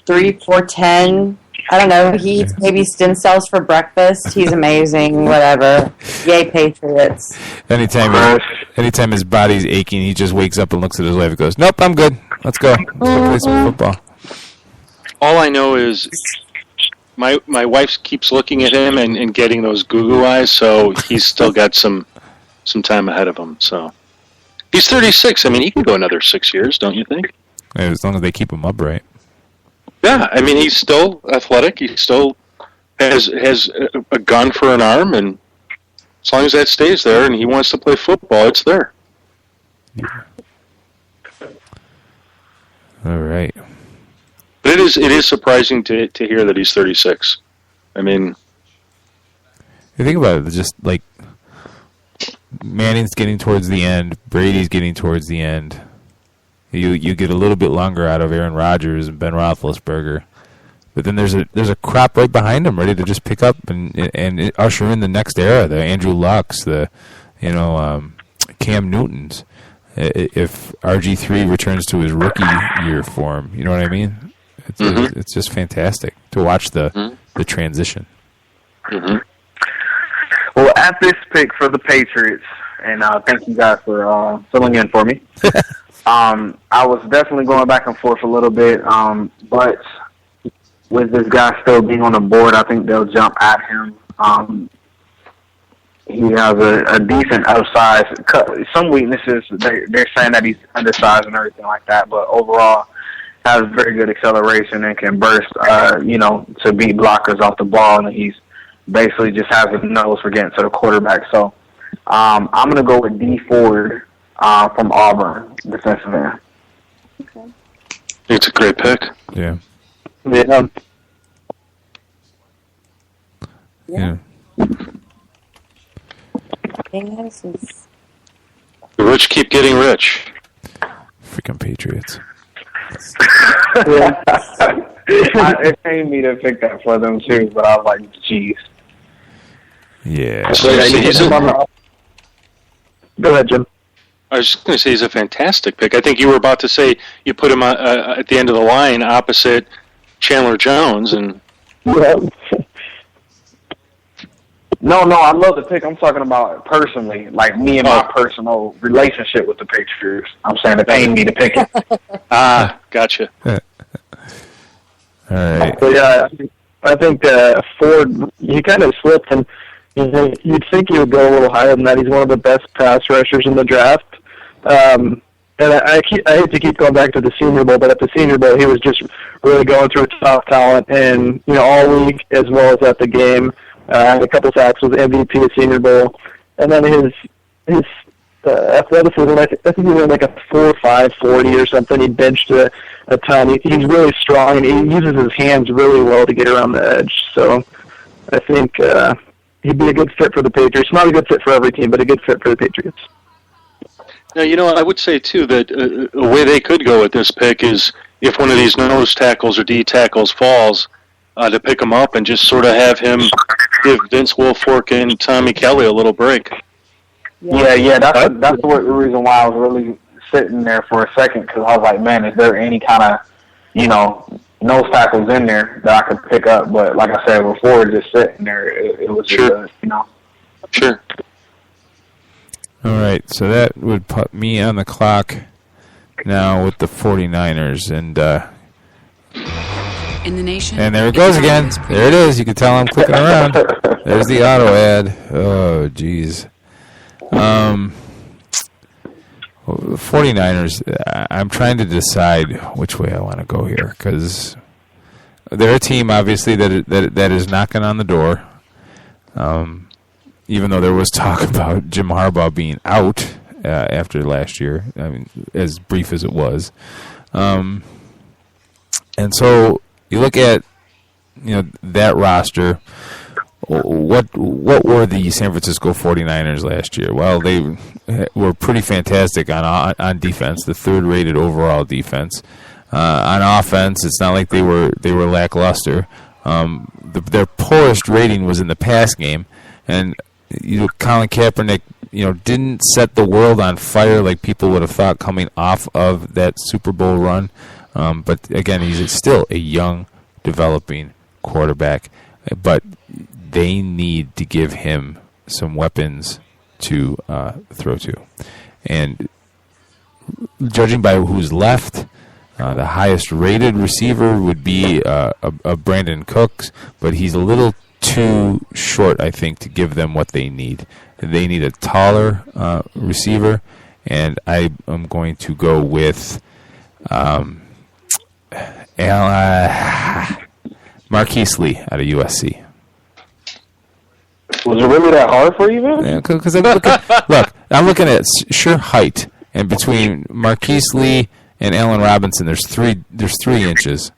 3, 4, 10. I don't know. He eats maybe stem cells for breakfast. He's amazing. Whatever. Yay, Patriots. Anytime his body's aching, he just wakes up and looks at his wife and goes, "Nope, I'm good. Let's go. Let's go play some football." All I know is my wife keeps looking at him and getting those goo-goo eyes, so he's still got some time ahead of him. So he's 36. I mean, he can go another 6 years, don't you think? As long as they keep him upright. Yeah, I mean, he's still athletic. He still has a gun for an arm, and as long as that stays there and he wants to play football, it's there. Yeah. All right. But it is surprising to hear that he's 36. I mean, you think about it, just like Manning's getting towards the end, Brady's getting towards the end. You get a little bit longer out of Aaron Rodgers and Ben Roethlisberger, but then there's a crop right behind him, ready to just pick up and usher in the next era. The Andrew Lucks, the Cam Newtons. If RG3 returns to his rookie year form, you know what I mean? It's just fantastic to watch the transition. Mm-hmm. Well, at this pick for the Patriots, and thank you guys for filling in for me. I was definitely going back and forth a little bit, but with this guy still being on the board, I think they'll jump at him. He has a decent outside. Some weaknesses, they're saying that he's undersized and everything like that, but overall has very good acceleration and can burst, to beat blockers off the ball, and he's basically just has a nose for getting to the quarterback. So I'm going to go with D. Ford from Auburn, defensive end. Okay. It's a great pick. Yeah. Yeah. The rich keep getting rich. Freaking Patriots. It pained me to pick that for them too, but I was like, geez. Yeah. Go ahead, Jim. I was just going to say he's a fantastic pick. I think you were about to say you put him at the end of the line opposite Chandler Jones. And No, I love the pick. I'm talking about personally, like me and my personal relationship with the Patriots. I'm saying it pained me to pick it. Gotcha. All right. So, yeah, I think Ford, he kind of slipped, and you'd think he would go a little higher than that. He's one of the best pass rushers in the draft. And I hate to keep going back to the Senior Bowl, but at the Senior Bowl, he was just really going through top talent, and all week as well as at the game. Had a couple sacks, was MVP of Senior Bowl, and then his athleticism. I think he ran like a 4.5 40 or something. He benched a ton. He's really strong, and he uses his hands really well to get around the edge. So I think he'd be a good fit for the Patriots. Not a good fit for every team, but a good fit for the Patriots. Now, I would say, too, that a way they could go with this pick is if one of these nose tackles or D tackles falls, to pick him up and just sort of have him give Vince Wilfork and Tommy Kelly a little break. Yeah, that's the reason why I was really sitting there for a second, because I was like, man, is there any kind of, nose tackles in there that I could pick up? But like I said before, just sitting there, it was Sure. Sure. All right, so that would put me on the clock now with the 49ers. And in the nation. And there it goes again. There it is. You can tell I'm clicking around. There's the auto ad. Oh, jeez. 49ers, I'm trying to decide which way I want to go here, because they're a team, obviously, that is knocking on the door. Even though there was talk about Jim Harbaugh being out after last year, I mean, as brief as it was. And so you look at that roster. What were the San Francisco 49ers last year? Well, they were pretty fantastic on defense, the third-rated overall defense. On offense, it's not like they were lackluster. Their poorest rating was in the pass game, and Colin Kaepernick didn't set the world on fire like people would have thought coming off of that Super Bowl run. But again, he's still a young, developing quarterback. But they need to give him some weapons to throw to. And judging by who's left, the highest rated receiver would be a Brandon Cooks, but he's a little too short, I think, to give them what they need. They need a taller receiver, and I am going to go with Marquise Lee out of USC. Was it really that hard for you, man? Yeah, because I'm looking at sheer height, and between Marquise Lee and Allen Robinson, there's 3 inches.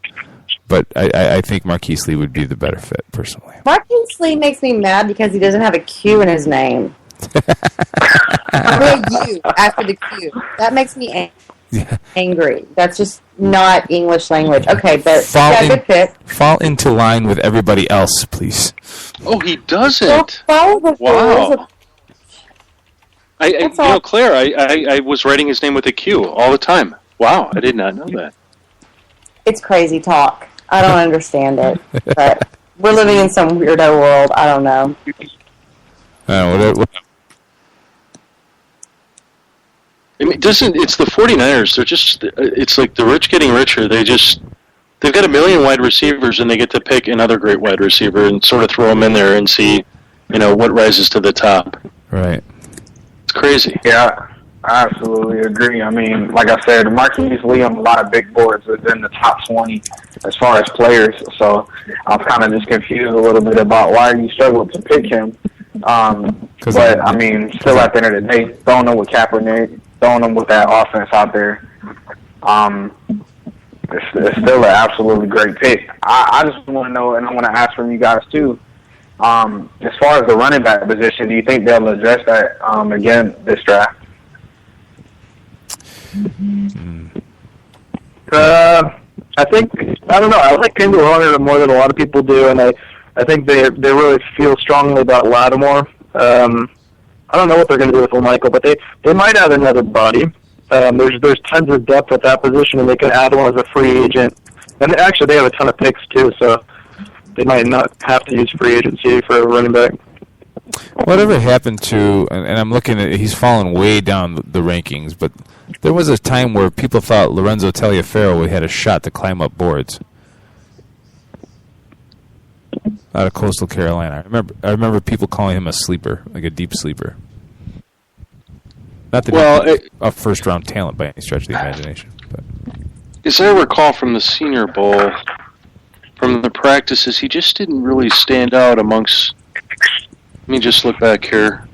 But I think Marquise Lee would be the better fit, personally. Marquise Lee makes me mad because he doesn't have a Q in his name. A U after the Q. That makes me angry. That's just not English language. Okay, but good pick. Fall into line with everybody else, please. Oh, he doesn't. Follow the rules of Claire, I was writing his name with a Q all the time. Wow, I did not know that. It's crazy talk. I don't understand it. But we're living in some weirdo world. I don't know. I mean, it's the 49ers. They're just, it's like the rich getting richer. They've got a million wide receivers, and they get to pick another great wide receiver and sort of throw them in there and see, what rises to the top. Right. It's crazy. Yeah, I absolutely agree. I mean, like I said, Marquise Lee on a lot of big boards is in the top 20 as far as players. So I'm kind of just confused a little bit about why you struggled to pick him. But, I mean, still at the end of the day, throwing him with Kaepernick, throwing him with that offense out there, it's still an absolutely great pick. I just want to know, and I want to ask from you guys too, as far as the running back position, do you think they'll address that again this draft? I don't know. I like Kendall Hunter more than a lot of people do, and I think they really feel strongly about Lattimore. I don't know what they're going to do with Michael, but they might add another body. There's tons of depth at that position, and they could add one as a free agent. And actually, they have a ton of picks too, so they might not have to use free agency for a running back. Whatever happened to, and I'm looking at, he's fallen way down the rankings, but there was a time where people thought Lorenzo Taliaferro had a shot to climb up boards out of Coastal Carolina. I remember people calling him a sleeper, like a deep sleeper. Not that he's a first-round talent by any stretch of the imagination. But. As I recall from the Senior Bowl, from the practices, he just didn't really stand out amongst... Let me just look back here.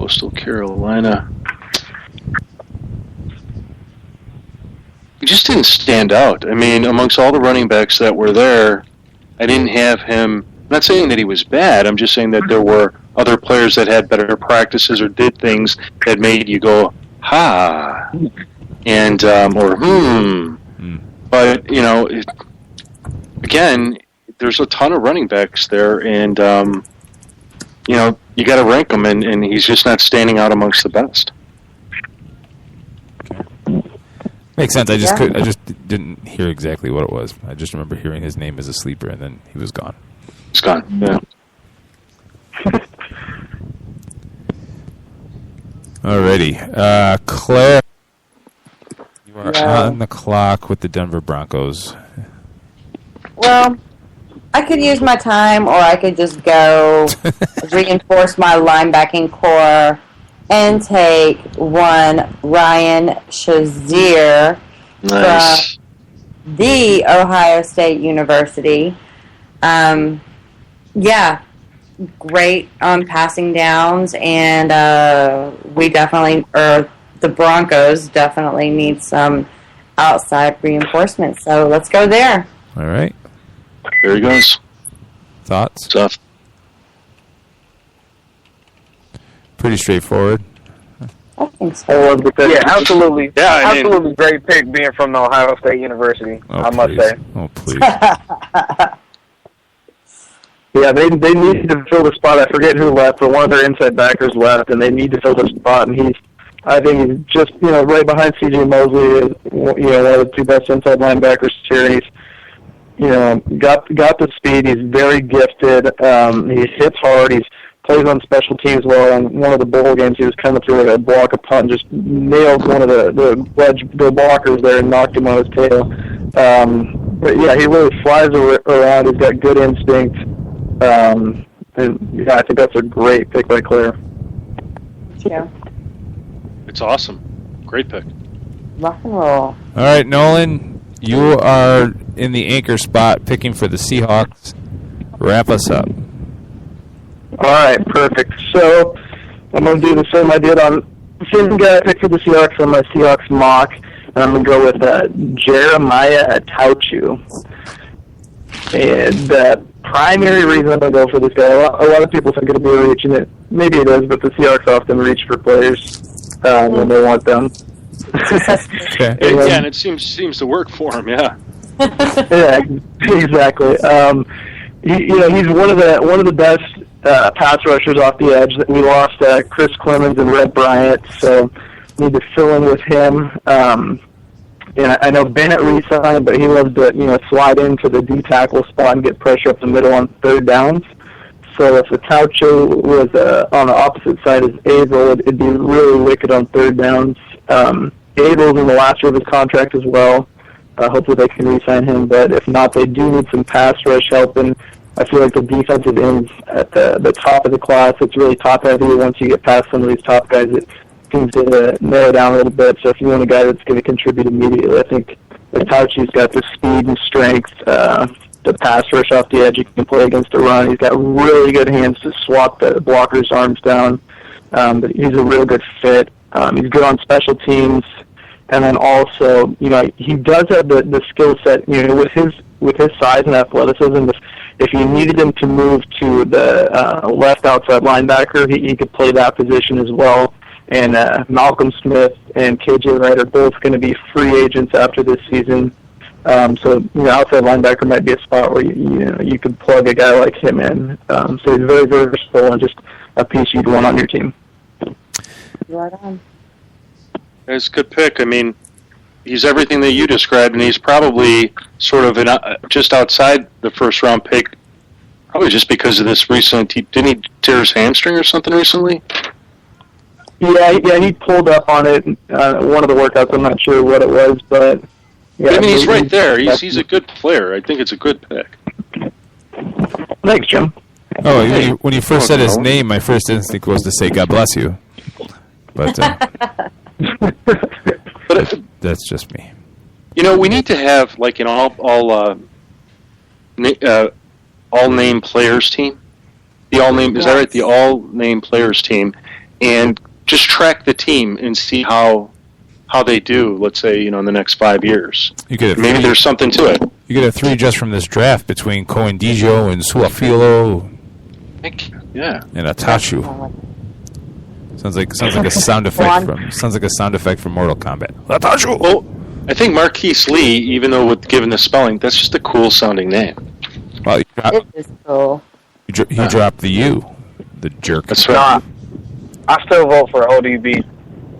Coastal Carolina. He just didn't stand out. I mean, amongst all the running backs that were there, I didn't have him. I'm not saying that he was bad. I'm just saying that there were other players that had better practices or did things that made you go, ha, and, or But, you know, again, there's a ton of running backs there, and, you know, you got to rank him, and he's just not standing out amongst the best. Makes sense. I just didn't hear exactly what it was. I just remember hearing his name as a sleeper, and then he was gone. He's gone. Yeah. Alrighty, Claire, you are on the clock with the Denver Broncos. Well, I could use my time, or I could just go reinforce my linebacking core and take one Ryan Shazier Nice. from the Ohio State University. Yeah, great on passing downs, and the Broncos definitely need some outside reinforcement. So let's go there. All right. There he goes. Thoughts? Tough. Pretty straightforward. I think so. Yeah, absolutely. Yeah, I mean- absolutely great pick being from the Ohio State University, I must please. say. Oh, please. Yeah, they need to fill the spot. I forget who left, but one of their inside backers left, and they need to fill the spot. And I think he's just right behind C.J. Mosley, one of the two best inside linebackers here. He's got the speed. He's very gifted. He hits hard. He plays on special teams well. In one of the bowl games, he was coming through like a block, a punt, and just nailed one of the blockers there and knocked him on his tail. But yeah, he really flies around. He's got good instinct. And yeah, I think that's a great pick by Claire. Yeah. It's awesome. Great pick. Rock and roll. All right, Nolan, you are in the anchor spot picking for the Seahawks. Wrap us up. All right, perfect. So I'm going to do the same I did on the same guy I picked for the Seahawks on my Seahawks mock, and I'm going to go with Jeremiah Tauchu. And the primary reason I'm going to go for this guy, a lot of people think it'll be a reach, and maybe it is, but the Seahawks often reach for players when they want them. Okay. And it seems to work for him. Yeah. Yeah, exactly. He's one of the best pass rushers off the edge. We lost Chris Clemens and Red Bryant, so need to fill in with him. And I know Bennett re-signed, but he loves to slide into the D tackle spot and get pressure up the middle on third downs. So if the Taucho was on the opposite side as Abel, it'd be really wicked on third downs. Abel's in the last year of his contract as well. Hopefully they can re-sign him, but if not, they do need some pass rush help, and I feel like the defensive ends at the top of the class, it's really top-heavy. Once you get past some of these top guys, it seems to narrow down a little bit. So if you want a guy that's going to contribute immediately, I think Tauchi's got the speed and strength, the pass rush off the edge. He can play against the run. He's got really good hands to swat the blocker's arms down. But he's a real good fit. He's good on special teams. And then also, he does have the skill set, with his size and athleticism. If you needed him to move to the left outside linebacker, he could play that position as well. And Malcolm Smith and KJ Wright are both going to be free agents after this season. So outside linebacker might be a spot where you could plug a guy like him in. So he's very, very versatile and just a piece you'd want on your team. Right on. It's a good pick. I mean, he's everything that you described, and he's probably sort of just outside the first-round pick, probably just because of this recent. Didn't he tear his hamstring or something recently? Yeah, he pulled up on it. One of the workouts, I'm not sure what it was, but yeah. I mean, he's right there. He's a good player. I think it's a good pick. Thanks, Jim. Oh, when you first said his name, my first instinct was to say "God bless you," but that's just me. We need to have like an all name players team. The all name is that right? The all name players team, and just track the team and see how they do. Let's say in the next 5 years. Maybe there's something to it. You could have 3 just from this draft between Cohen Dijo and Suafilo. Yeah. And Atachu. Sounds like a sound effect from Mortal Kombat. Atachu. Well, I think Marquise Lee, even though given the spelling, that's just a cool sounding name. Well, It is cool. he dropped the U, the jerk. That's right. I still vote for ODB.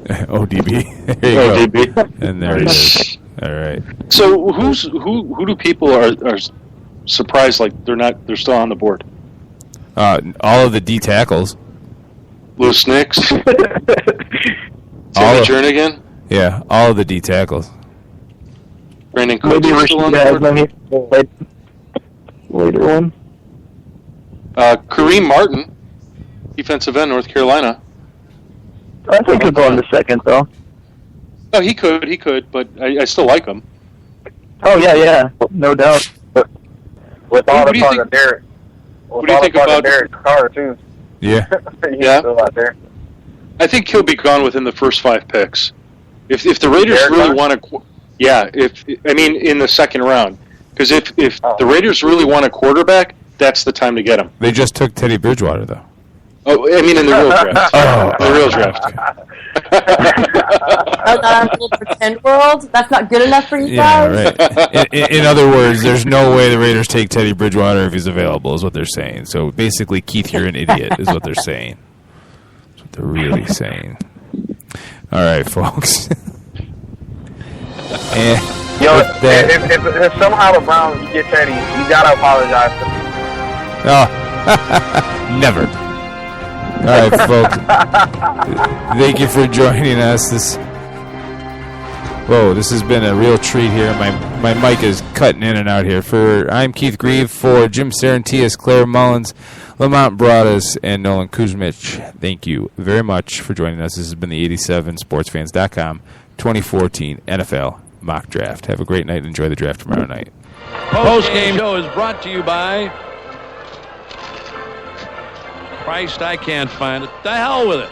ODB. There you ODB. go. And there it is. All right. So who do people are surprised like they're still on the board? All of the D tackles. Lewis Nix. Timmy Jernigan. Yeah, all of the D tackles. Brandon Cooks Maybe still on the board. Later one. Kareem Martin, defensive end, North Carolina. I think he'll go in the second, though. Oh, he could, but I still like him. Oh, yeah, no doubt. With all Who the do you talk think- of Derek. What do you think about Derek Carr, too? Yeah. He's Yeah. still out there. I think he'll be gone within the first 5 picks. If the Raiders Derek really Carr? want to, in the second round, because if the Raiders really want a quarterback, that's the time to get him. They just took Teddy Bridgewater, though. Oh, I mean in the real draft. The real draft. That little pretend world? That's not good enough for you Yeah, guys? right. In other words, there's no way the Raiders take Teddy Bridgewater if he's available, is what they're saying. So basically, Keith, you're an idiot, is what they're saying. That's what they're really saying. All right, folks. And Yo, with that, if somehow the Browns get Teddy, you gotta apologize to me. never. All right, folks. Thank you for joining us. This has been a real treat here. My mic is cutting in and out here. I'm Keith Grieve for Jim Saranteas, Claire Mullins, Lamont Broadus, and Nolan Kuzmick. Thank you very much for joining us. This has been the 87sportsfans.com 2014 NFL Mock Draft. Have a great night and enjoy the draft tomorrow night. Post-game show is brought to you by Christ, I can't find it. The hell with it.